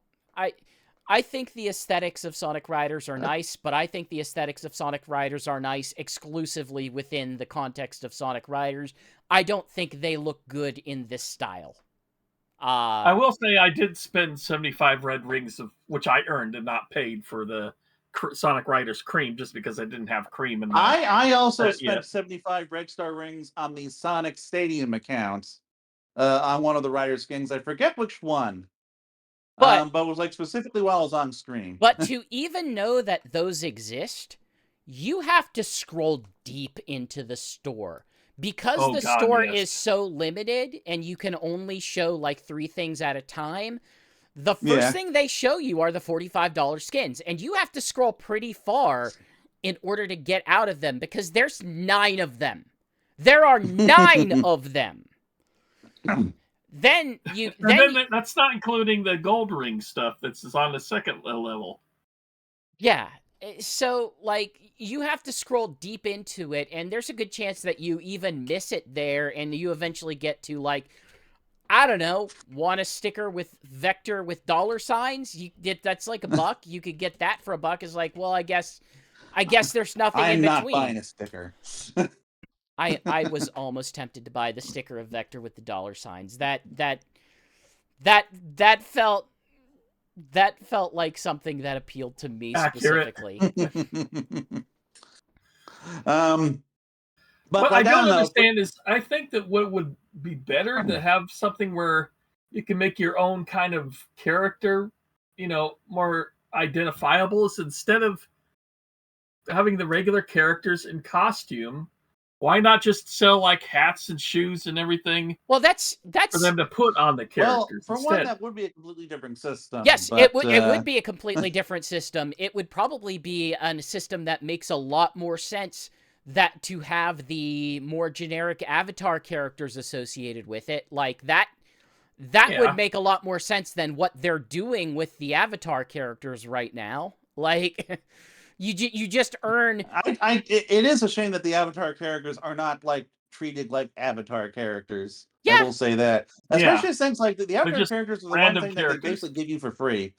I think the aesthetics of Sonic Riders are nice, but I think the aesthetics of Sonic Riders are nice exclusively within the context of Sonic Riders. I don't think they look good in this style. I will say I did spend 75 red rings, of which I earned and not paid for the Sonic Riders cream, just because I didn't have cream in my I also spent 75 Red Star rings on the Sonic Stadium account on one of the Rider skins. I forget which one. But it was like specifically while I was on stream. But to even know that those exist, you have to scroll deep into the store. Because the store is so limited and you can only show like 3 things at a time, the first thing they show you are the $45 skins. And you have to scroll pretty far in order to get out of them because there's 9 of them. There are 9 of them. Then that's not including the gold ring stuff that's on the second level. Yeah. So, like, you have to scroll deep into it, and there's a good chance that you even miss it there, and you eventually get to, like, I don't know, want a sticker with Vector with dollar signs? That's like $1. You could get that for $1. It's like, well, I guess there's nothing in between. I'm not buying a sticker. I was almost tempted to buy the sticker of Vector with the dollar signs. That felt like something that appealed to me specifically. But what I don't understand is I think that what would be better to have something where you can make your own kind of character, more identifiable, is instead of having the regular characters in costume, why not just sell like hats and shoes and everything? Well, that's for them to put on the characters. Well, for instead. one, that would be a completely different system. Yes, it would be a completely different system. It would probably be a system that makes a lot more sense to have the more generic avatar characters associated with it. Like that would make a lot more sense than what they're doing with the avatar characters right now. Like you just earn. It is a shame that the avatar characters are not like treated like Avatar characters. I Yeah. will say that, Yeah. especially since like the Avatar just characters are the one random thing that they characters. basically give you for free.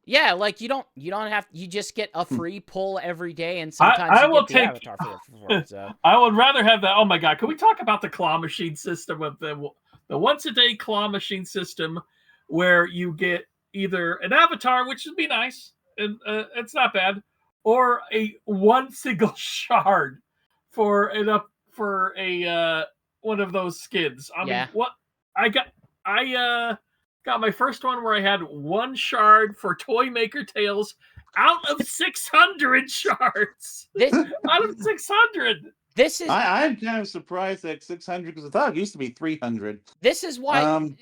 Yeah, like you don't have, you just get a free pull every day, and I sometimes you will get the take- avatar for it. So I would rather have that. Oh my god, can we talk about the claw machine system with the once a day claw machine system, where you get either an avatar, which would be nice, and it's not bad, or a one single shard for a one of those skins. I Yeah. mean, what I got my first one where I had one shard for Toy Maker Tales out of 600 shards. this Out of 600. this is I'm kind of surprised at 600 because I thought it used to be 300. this is why Um,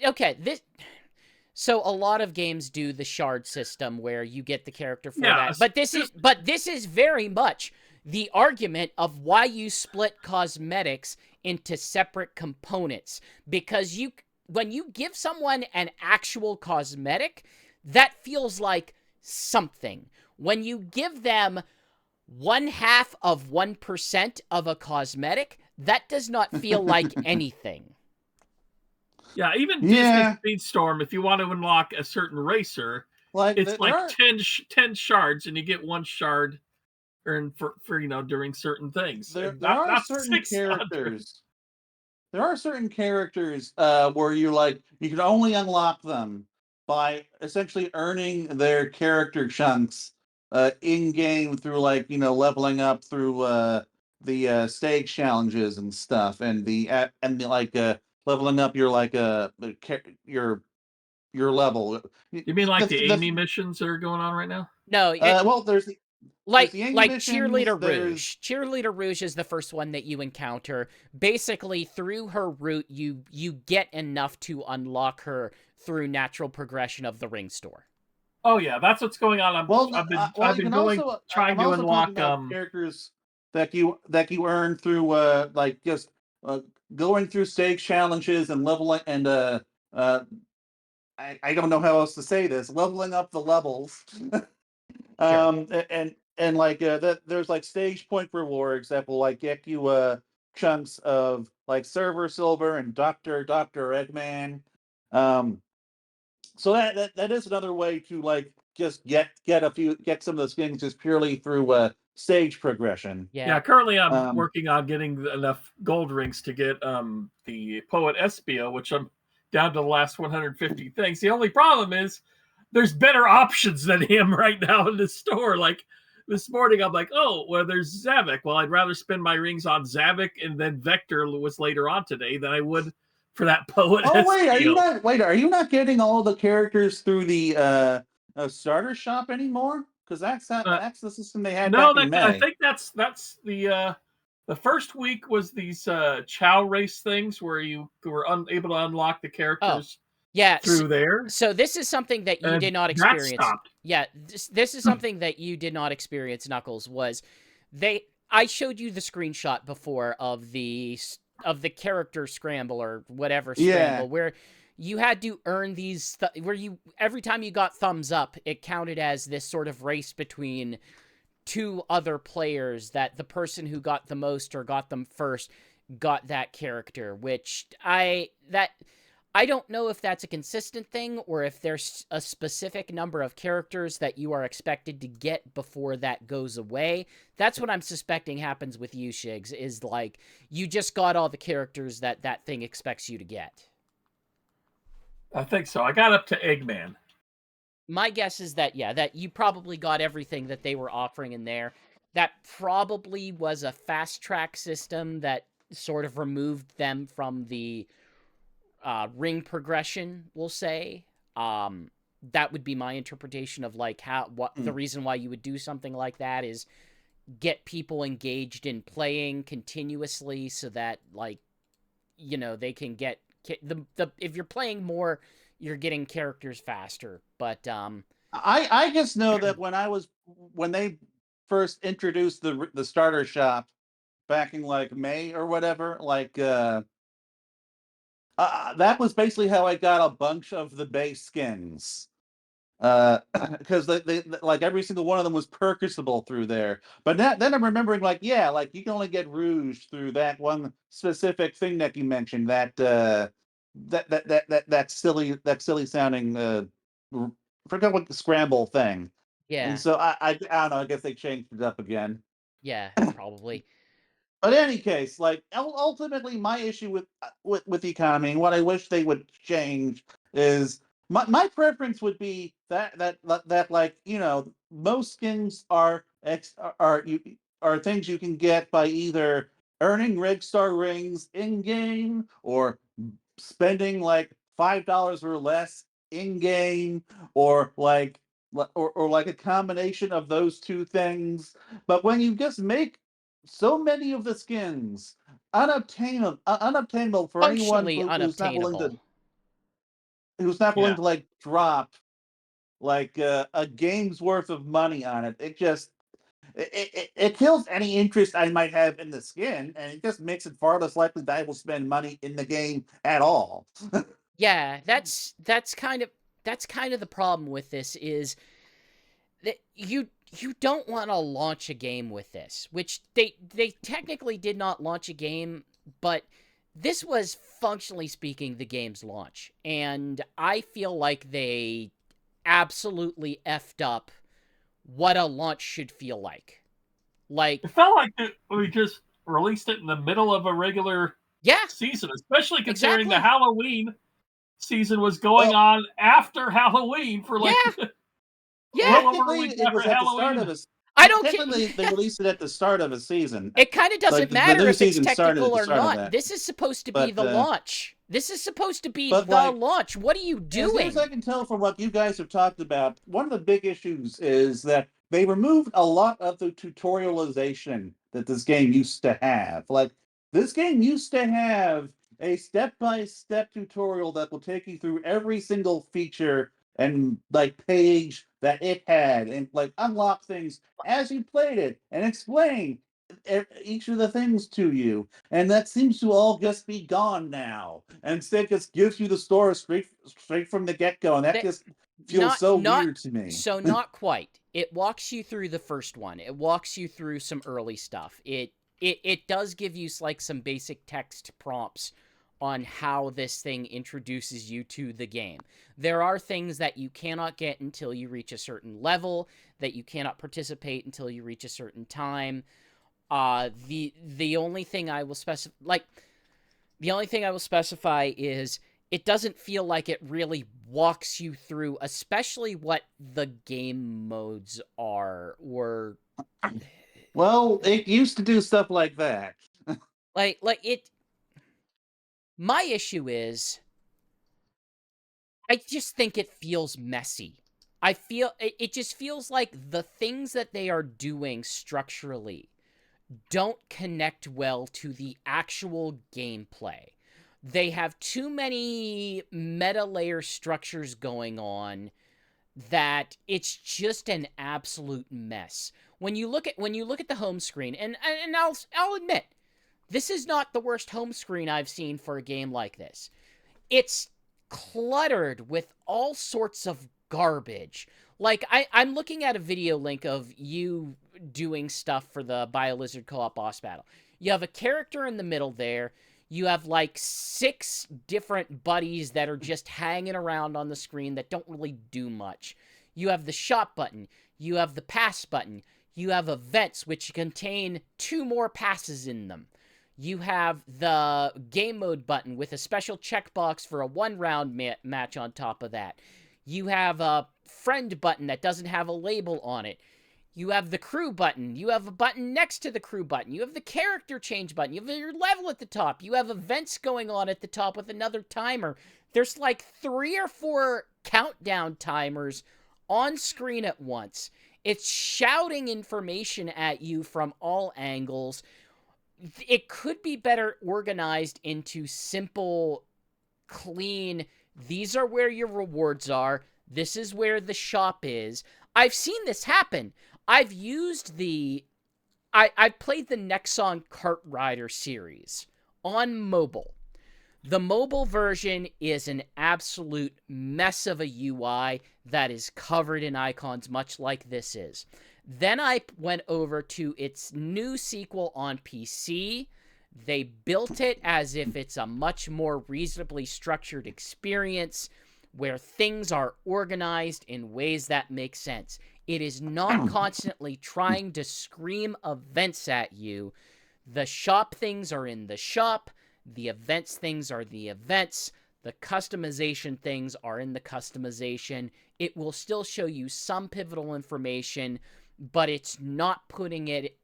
so a lot of games do the shard system where you get the character for Yeah, that. But this is very much the argument of why you split cosmetics into separate components, because when you give someone an actual cosmetic, that feels like something. When you give them 0.5% of a cosmetic, that does not feel like anything. Yeah, even Yeah. Disney Speedstorm, if you want to unlock a certain racer, like it's there like are 10 shards, and you get one shard earned for during certain things. there And there are not certain 600. characters. There are certain characters where you can only unlock them by essentially earning their character chunks in game through leveling up through the stage challenges and stuff, and leveling up your level. You mean like the The Amy missions that are going on right now? No, well, there's the Amy like missions, Cheerleader there's Rouge. Cheerleader Rouge is the first one that you encounter. Basically, through her route, you get enough to unlock her through natural progression of the ring store. Oh yeah, that's what's going on. I've you been can also trying I'm to also unlock talking about characters that you earn through just going through stage challenges and leveling and uh I don't know how else to say this, leveling up the levels. Sure. And there's like stage point rewards that will like get you chunks of like server silver and Dr. Eggman. So that is another way to like just get some of the skins just purely through stage progression. Yeah, currently I'm Um, working on getting enough gold rings to get the Poet Espio, which I'm down to the last 150 things. The only problem is there's better options than him right now in the store. Like this morning, I'm like, oh, well, there's Zavik. Well, I'd rather spend my rings on Zavik, and then Vector was later on today than I would for that Poet oh wait, Espio. are you not getting all the characters through the starter shop anymore? Because that's the system they had No, back in I May. think that's the first week was these Chow race things where you were able to unlock the characters Yeah. through there. So this is something that you did not That experience. stopped. Yeah, this is something that you did not experience, Knuckles, was I showed you the screenshot before of the character scramble or whatever scramble, where you had to earn these where you every time you got thumbs up, it counted as this sort of race between two other players, that the person who got the most or got them first got that character, which I don't know if that's a consistent thing or if there's a specific number of characters that you are expected to get before that goes away. That's what I'm suspecting happens with you, Shigs, is like you just got all the characters that thing expects you to get. I think so. I got up to Eggman. My guess is that, yeah, that you probably got everything that they were offering in there. That probably was a fast track system that sort of removed them from the ring progression, we'll say. That would be my interpretation of like the reason why you would do something like that is get people engaged in playing continuously so that, like, you know, they can get if you're playing more, you're getting characters faster. But I just know that when they first introduced the starter shop back in like May or whatever, that was basically how I got a bunch of the base skins. Because they like every single one of them was purchasable through there. But then I'm remembering, like, yeah, like you can only get Rouge through that one specific thing that you mentioned, that silly sounding forgot what the scramble thing. And Yeah. so I don't know. I guess they changed it up again. Yeah, probably. But in any case, like ultimately, my issue with the economy and what I wish they would change is my preference would be that like most skins are things you can get by either earning red star rings in game or spending like $5 or less in game, or like a combination of those two things. But when you just make so many of the skins unobtainable for anyone Functionally unobtainable. who's not willing Yeah. to like drop like a game's worth of money on it, it kills any interest I might have in the skin, and it just makes it far less likely that I will spend money in the game at all. Yeah, that's kind of the problem with this is that you don't want to launch a game with this, which they technically did not launch a game, but this was functionally speaking the game's launch, and I feel like they absolutely effed up what a launch should feel like. Like, It felt like we just released it in the middle of a regular yeah, season, especially considering the exactly. Halloween season was going Well, on after Halloween for Yeah, like yeah. well over a technically, week it after was at the start Halloween. of a. I don't Technically, they care. released it at the start of a season. It kind of Like doesn't the matter new if it's season started at technical the or start of not. that. This is supposed to be But the launch. This is supposed to be but the like launch. What are you as near as I doing? can tell from what you guys have talked about, one of the big issues is that they removed a lot of the tutorialization that this game used to have. Like, this game used to have a step-by-step tutorial that will take you through every single feature and like page that it had, and like unlock things as you played it and explain each of the things to you. And that seems to all just be gone now. And instead just gives you the story straight from the get-go, and that That just feels not so not weird to me. so not quite. It walks you through the first one. It walks you through some early stuff. It does give you like some basic text prompts on how this thing introduces you to the game. There are things that you cannot get until you reach a certain level, that you cannot participate until you reach a certain time. The only thing I will specify is it doesn't feel like it really walks you through, especially what the game modes are, or Well, it used to do stuff like that. like it. My issue is I just think it feels messy. I feel it just feels like the things that they are doing structurally don't connect well to the actual gameplay. They have too many meta layer structures going on that it's just an absolute mess. When you look at the home screen, and I'll admit, this is not the worst home screen I've seen for a game like this. It's cluttered with all sorts of garbage. Like, I'm looking at a video link of you doing stuff for the BioLizard co-op boss battle. You have a character in the middle there. You have like 6 different buddies that are just hanging around on the screen that don't really do much. You have the shop button. You have the pass button. You have events which contain 2 more passes in them. You have the game mode button with a special checkbox for a 1-round match on top of that. You have a friend button that doesn't have a label on it. You have the crew button. You have a button next to the crew button. You have the character change button. You have your level at the top. You have events going on at the top with another timer. There's like 3 or 4 countdown timers on screen at once. It's shouting information at you from all angles. It could be better organized into simple, clean, these are where your rewards are, this is where the shop is. I've seen this happen. I've used I've played the Nexon Kart Rider series on mobile. The mobile version is an absolute mess of a UI that is covered in icons, much like this is. Then I went over to its new sequel on PC. They built it as if it's a much more reasonably structured experience where things are organized in ways that make sense. It is not constantly trying to scream events at you. The shop things are in the shop. The events things are the events. The customization things are in the customization. It will still show you some pivotal information, but it's not putting it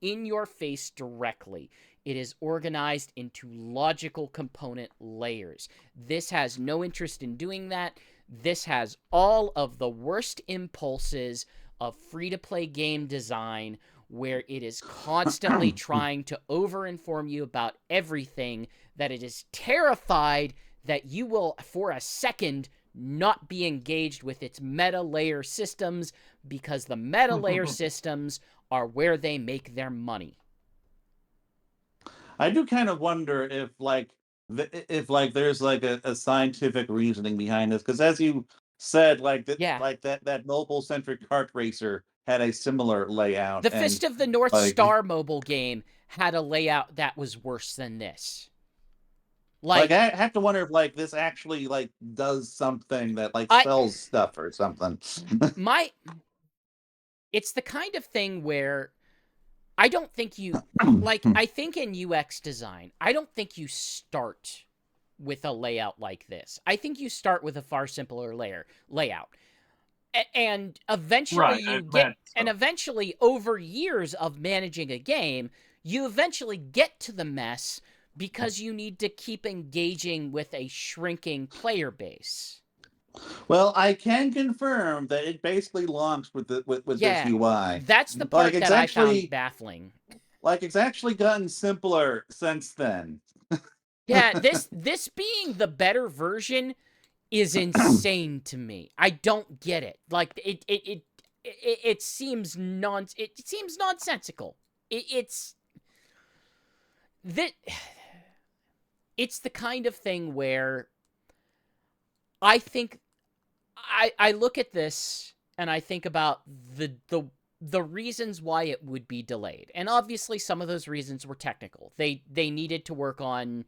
in your face directly. It is organized into logical component layers. This has no interest in doing that. This has all of the worst impulses of free-to-play game design, where it is constantly trying to over-inform you about everything, that it is terrified that you will, for a second, not be engaged with its meta-layer systems, because the meta-layer systems are where they make their money. I do kind of wonder if there's like a scientific reasoning behind this, because as you said, that mobile centric kart racer had a similar layout. The Fist of the North Star mobile game had a layout that was worse than this. Like I have to wonder if this actually does something that sells stuff or something. It's the kind of thing where I don't think you I think in UX design, I don't think you start with a layout like this. I think you start with a far simpler layout. And eventually eventually over years of managing a game, you eventually get to the mess because you need to keep engaging with a shrinking player base. Well, I can confirm that it basically launched with this UI. That's the part that I found baffling. It's actually gotten simpler since then. Yeah, this being the better version is insane to me. I don't get it. It seems nonsensical. It's the kind of thing where I think I look at this and I think about the reasons why it would be delayed. And obviously some of those reasons were technical. They needed to work on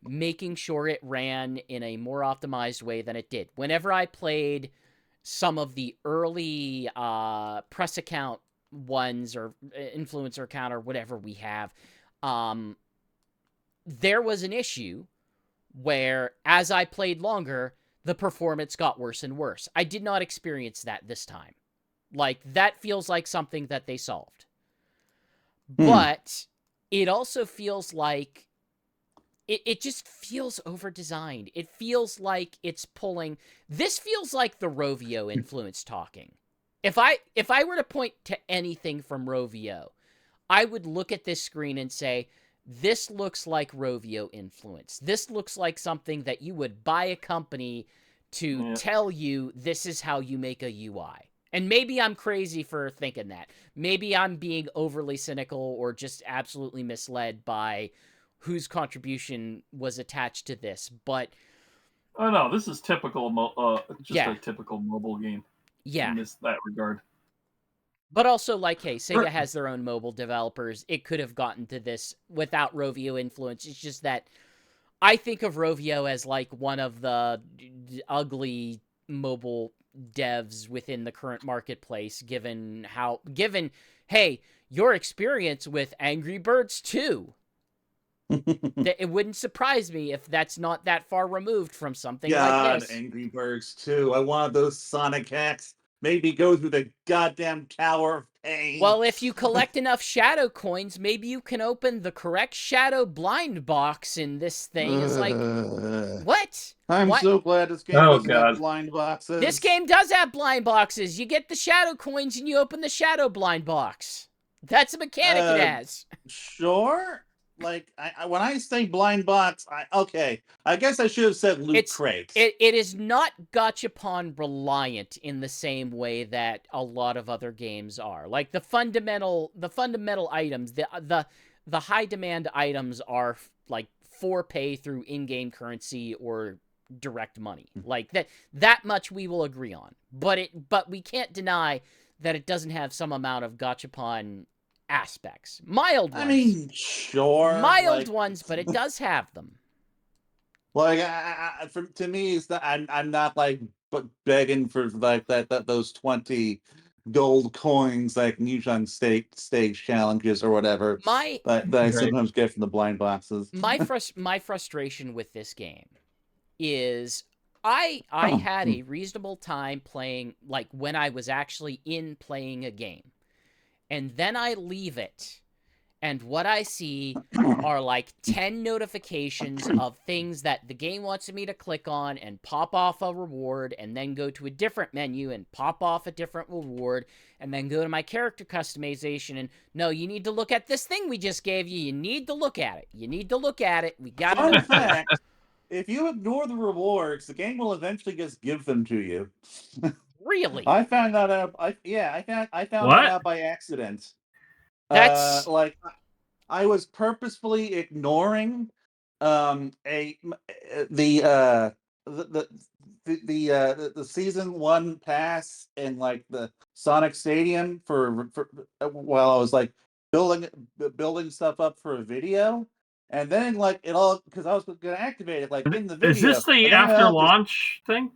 making sure it ran in a more optimized way than it did. Whenever I played some of the early press account ones or influencer account or whatever we have, there was an issue where as I played longer, the performance got worse and worse. I did not experience that this time. That feels like something that they solved. But it also feels like it just feels over-designed. It feels like it's pulling... This feels like the Rovio influence talking. If I were to point to anything from Rovio, I would look at this screen and say, this looks like Rovio influence. This looks like something that you would buy a company to tell you this is how you make a UI. And maybe I'm crazy for thinking that. Maybe I'm being overly cynical or just absolutely misled by whose contribution was attached to this, but... Oh, no, this is typical, a typical mobile game. Yeah. In that regard. But also, hey, SEGA has their own mobile developers. It could have gotten to this without Rovio influence. It's just that I think of Rovio as, one of the ugly mobile devs within the current marketplace, given, hey, your experience with Angry Birds 2. It wouldn't surprise me if that's not that far removed from something like this. Angry Birds 2. I wanted those Sonic hacks. Maybe go through the goddamn Tower of Pain. Well, if you collect enough shadow coins, maybe you can open the correct shadow blind box in this thing. It's what? I'm so glad this game doesn't have blind boxes. This game does have blind boxes. You get the shadow coins and you open the shadow blind box. That's a mechanic it has. Sure. When I say blind box, I guess I should have said loot crates. It is not gachapon reliant in the same way that a lot of other games are. The fundamental items, the high demand items are for pay through in-game currency or direct money. Like that much we will agree on. But we can't deny that it doesn't have some amount of gachapon aspects. Mild ones. I mean, sure. Mild ones, but it does have them. Like, to me, it's not, I'm not like begging for like those 20 gold coins like Newton stage challenges or whatever that I sometimes get from the blind boxes. My frustration with this game is I had a reasonable time playing, like when I was actually playing a game, and then I leave it. And what I see are like 10 notifications of things that the game wants me to click on and pop off a reward, and then go to a different menu and pop off a different reward, and then go to my character customization and, no, you need to look at this thing we just gave you. You need to look at it. You need to look at it. We got it. Fun fact, if you ignore the rewards, the game will eventually just give them to you. Really? I found that out. I found that out by accident. That's like I was purposefully ignoring the season 1 pass in like the Sonic Stadium for while I was like building stuff up for a video, and then like it all, because I was gonna activate it like in the video. Is this the after launch thing?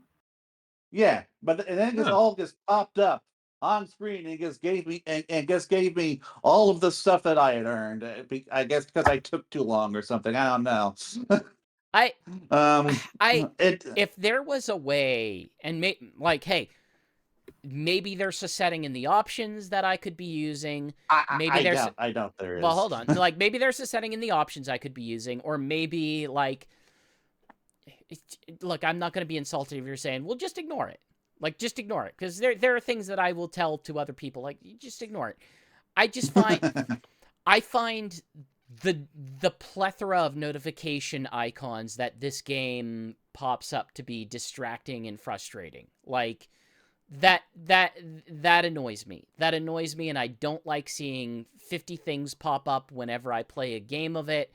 Yeah, but then it all just popped up on screen and just gave me all of the stuff that I had earned. I guess because I took too long or something. I don't know. If there was a way, and hey, maybe there's a setting in the options that I could be using. I doubt there is. Well, hold on. Like maybe there's a setting in the options I could be using, or maybe like, look, I'm not going to be insulted if you're saying, well, just ignore it. Like, just ignore it. Because there are things that I will tell to other people, like, you just ignore it. I just find, I find the plethora of notification icons that this game pops up to be distracting and frustrating. Like, that annoys me. That annoys me, and I don't like seeing 50 things pop up whenever I play a game of it,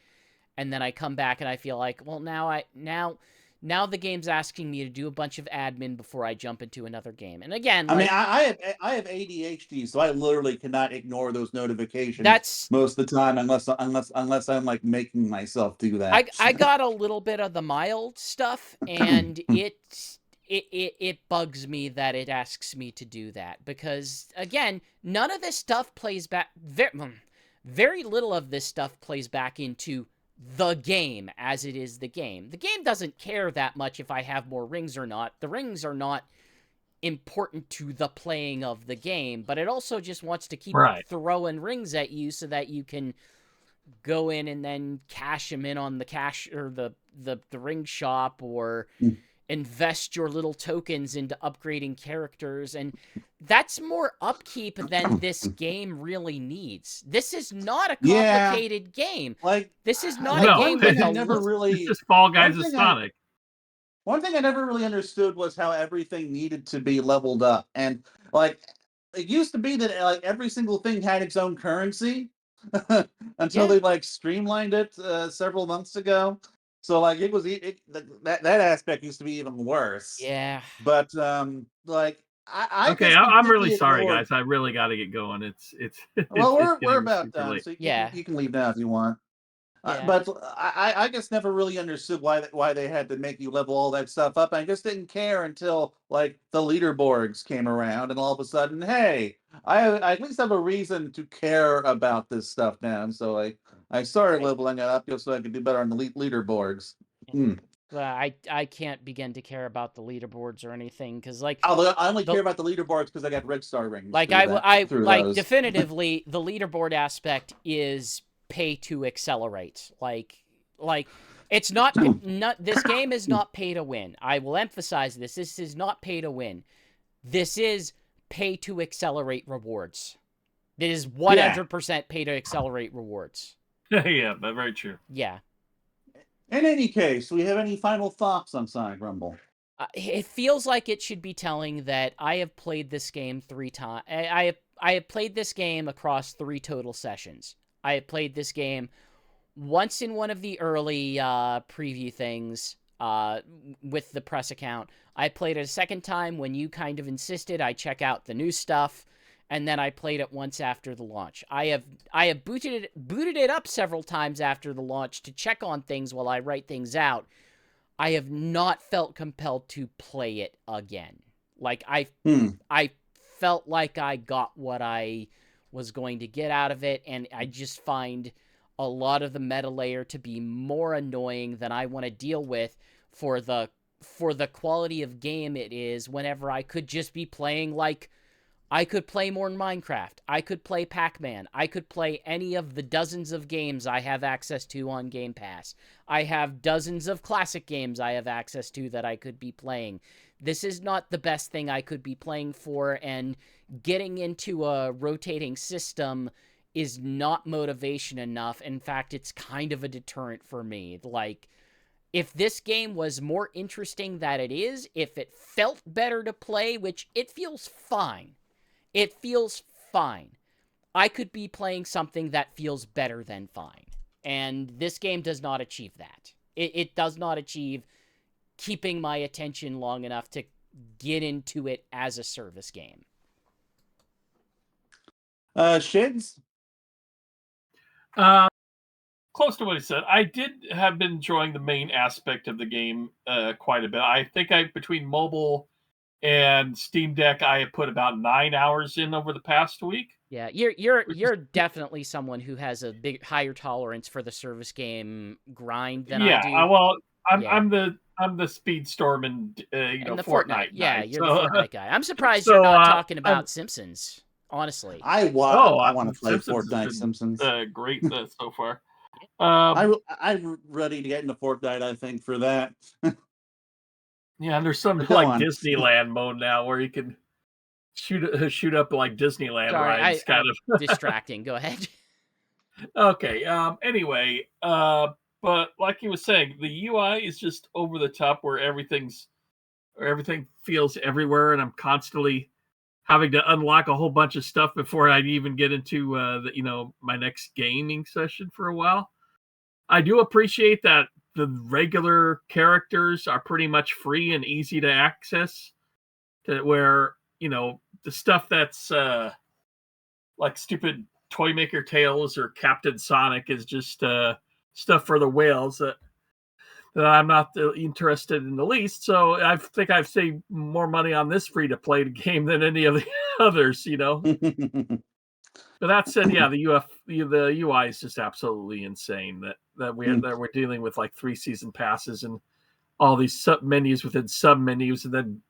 and then I come back and I feel like, well, now the game's asking me to do a bunch of admin before I jump into another game. And again, I mean, I have ADHD, so I literally cannot ignore those notifications. That's most of the time, unless I'm like making myself do that. I got a little bit of the mild stuff, and it bugs me that it asks me to do that, because again, none of this stuff plays back. Very little of this stuff plays back into the game as it is the game. The game doesn't care that much if I have more rings or not. The rings are not important to the playing of the game, but it also just wants to keep throwing rings at you so that you can go in and then cash them in on the cash or the ring shop, or invest your little tokens into upgrading characters, and that's more upkeep than this game really needs. This is not a complicated game. Like, this is not a game with I never really. It's just Fall Guys and Sonic. One thing I never really understood was how everything needed to be leveled up, and like it used to be that like every single thing had its own currency until they like streamlined it several months ago. So like it was that aspect used to be even worse. Yeah. But like I'm really sorry, guys. I really got to get going. It's well, we're about done. So you can leave now if you want. Yeah. But I just never really understood why they had to make you level all that stuff up. I just didn't care until like the leaderboards came around, and all of a sudden, hey, I at least have a reason to care about this stuff now. And so I started leveling it up just so I could do better on the leaderboards. I can't begin to care about the leaderboards or anything, because like I only care about the leaderboards because I got red star rings. Like I like definitively the leaderboard aspect is pay to accelerate. Like it's not this game is not pay to win. I will emphasize this. This is not pay to win. This is pay to accelerate rewards. It is 100% pay to accelerate rewards. Yeah, but very true. Yeah. In any case, do we have any final thoughts on Sonic Rumble? It feels like it should be telling that I have played this game 3 times. I have played this game across 3 total sessions. I have played this game once in one of the early preview things with the press account. I played it a second time when you kind of insisted I check out the new stuff, and then I played it once after the launch. I have booted it up several times after the launch to check on things while I write things out. I have not felt compelled to play it again. Like I felt like I got what I was going to get out of it, and I just find a lot of the meta layer to be more annoying than I want to deal with for the quality of game it is, whenever I could just be playing, like, I could play more Minecraft, I could play Pac-Man, I could play any of the dozens of games I have access to on Game Pass. I have dozens of classic games I have access to that I could be playing. This is not the best thing I could be playing for, and getting into a rotating system is not motivation enough. In fact, it's kind of a deterrent for me. Like, if this game was more interesting than it is, if it felt better to play, which it feels fine. It feels fine. I could be playing something that feels better than fine. And this game does not achieve that. It does not achieve keeping my attention long enough to get into it as a service game. Shigs? Close to what he said. I did have been enjoying the main aspect of the game quite a bit. I think between mobile and Steam Deck, I have put about 9 hours in over the past week. Yeah, you're definitely someone who has a higher tolerance for the service game grind than I do. Well, I'm the Speedstorm and the Fortnite. Yeah, guy, you're so, the Fortnite guy. I'm surprised you're not talking about Simpsons. Honestly, I want to play Simpsons Fortnite Simpsons. Great so far. I'm ready to get into Fortnite, I think, for that. Yeah, and there's some like Disneyland mode now where you can shoot up like Disneyland rides. Kind of distracting. Go ahead. Okay. Anyway, but like he was saying, the UI is just over the top, where everything feels everywhere, and I'm constantly having to unlock a whole bunch of stuff before I even get into my next gaming session for a while. I do appreciate that the regular characters are pretty much free and easy to access, where the stuff that's like stupid Toy Maker Tales or Captain Sonic is just stuff for the whales that I'm not interested in the least. So I think I've saved more money on this free-to-play game than any of the others, But that said, yeah, the UI is just absolutely insane. That we're dealing with like 3 season passes and all these sub menus within sub menus, and then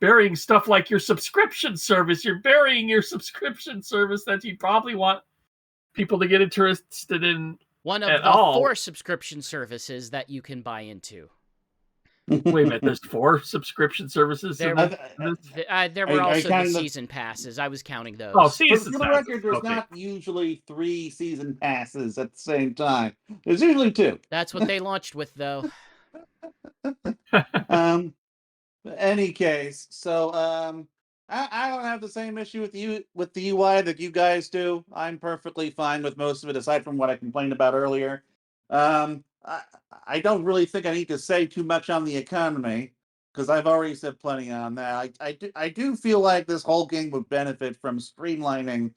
burying stuff like your subscription service. You're burying your subscription service that you probably want people to get interested in. One of the 4 subscription services that you can buy into. Wait a minute, there's 4 subscription services? There were also the season passes. I was counting those. Oh, season passes. For the record, there's not usually 3 season passes at the same time. There's usually 2. That's what they launched with, though. Any case, so I don't have the same issue with the UI that you guys do. I'm perfectly fine with most of it, aside from what I complained about earlier. I don't really think I need to say too much on the economy, because I've already said plenty on that. I do feel like this whole game would benefit from streamlining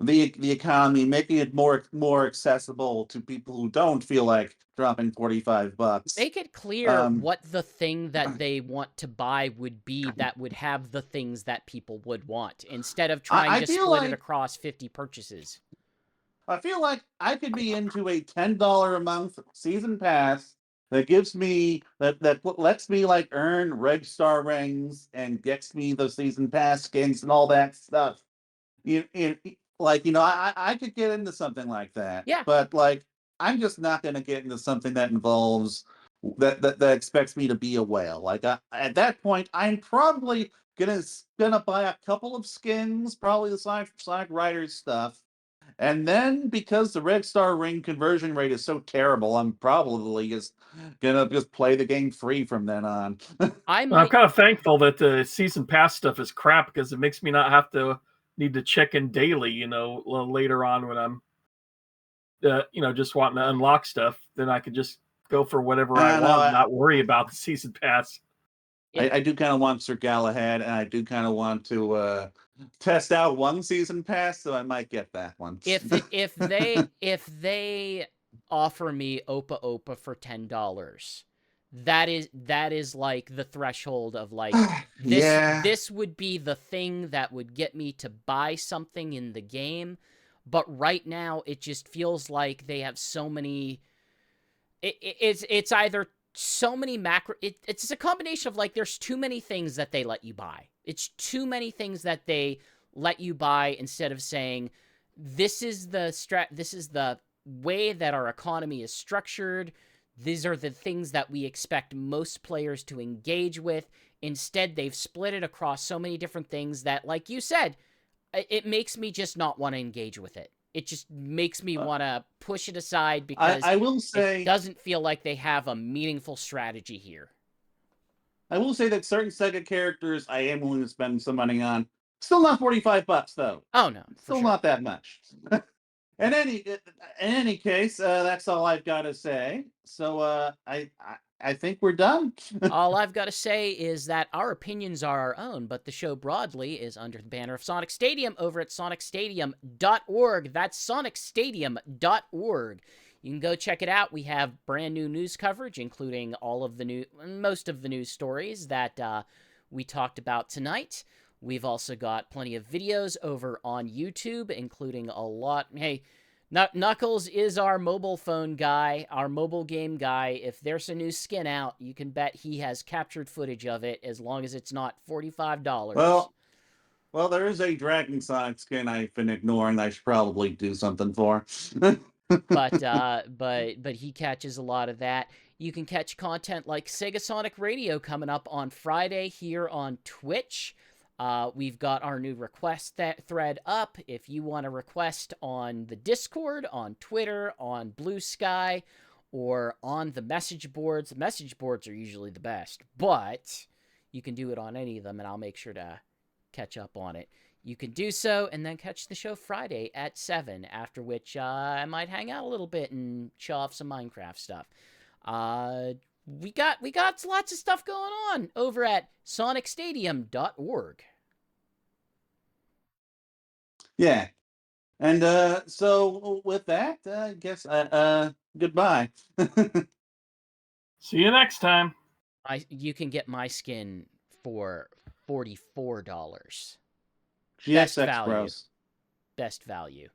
the economy, making it more accessible to people who don't feel like dropping $45. Make it clear what the thing that they want to buy would be that would have the things that people would want, instead of trying to split it across 50 purchases. I feel like I could be into a $10 a month season pass that gives me that lets me like earn Red Star rings and gets me the season pass skins and all that stuff. I could get into something like that. Yeah. But like, I'm just not going to get into something that involves that expects me to be a whale. Like at that point, I'm probably gonna buy a couple of skins, probably the Sonic Riders stuff. And then, because the Red Star ring conversion rate is so terrible, I'm probably just gonna play the game free from then on. I'm kind of thankful that the season pass stuff is crap, because it makes me not have to need to check in daily, later on when I'm just wanting to unlock stuff, then I could just go for whatever I I know, want and not worry about the season pass. I do kind of want Sir Galahad, and I do kind of want to test out one season pass, so I might get that one. If they offer me Opa Opa for $10, that is like the threshold of like Yeah. this would be the thing that would get me to buy something in the game. But right now it just feels like they have so many. It's either so many macro. It's a combination of like there's too many things that they let you buy. It's too many things that they let you buy instead of saying this is the way that our economy is structured. These are the things that we expect most players to engage with. Instead, they've split it across so many different things that, like you said, it makes me just not want to engage with it. It just makes me want to push it aside because I will say it doesn't feel like they have a meaningful strategy here. I will say that certain SEGA characters I am willing to spend some money on. Still not $45 though. Oh no, for Still sure. not that much. In any case, that's all I've got to say. So I think we're done. All I've got to say is that our opinions are our own, but the show broadly is under the banner of Sonic Stadium over at sonicstadium.org. That's sonicstadium.org. You can go check it out. We have brand new news coverage, including most of the news stories that we talked about tonight. We've also got plenty of videos over on YouTube, including a lot. Hey, Knuckles is our mobile phone guy, our mobile game guy. If there's a new skin out, you can bet he has captured footage of it, as long as it's not $45. Well, there is a Dragon Sonic skin I've been ignoring. I should probably do something for. but he catches a lot of that. You can catch content like Sega Sonic Radio coming up on Friday here on Twitch. We've got our new request thread up. If you want to request on the Discord, on Twitter, on Blue Sky, or on the message boards are usually the best, but you can do it on any of them, and I'll make sure to catch up on it. You can do so, and then catch the show Friday at 7, after which I might hang out a little bit and show off some Minecraft stuff. We got lots of stuff going on over at sonicstadium.org. Yeah. And so with that, I guess goodbye. See you next time. You can get my skin for $44. GXX Bros. Best value.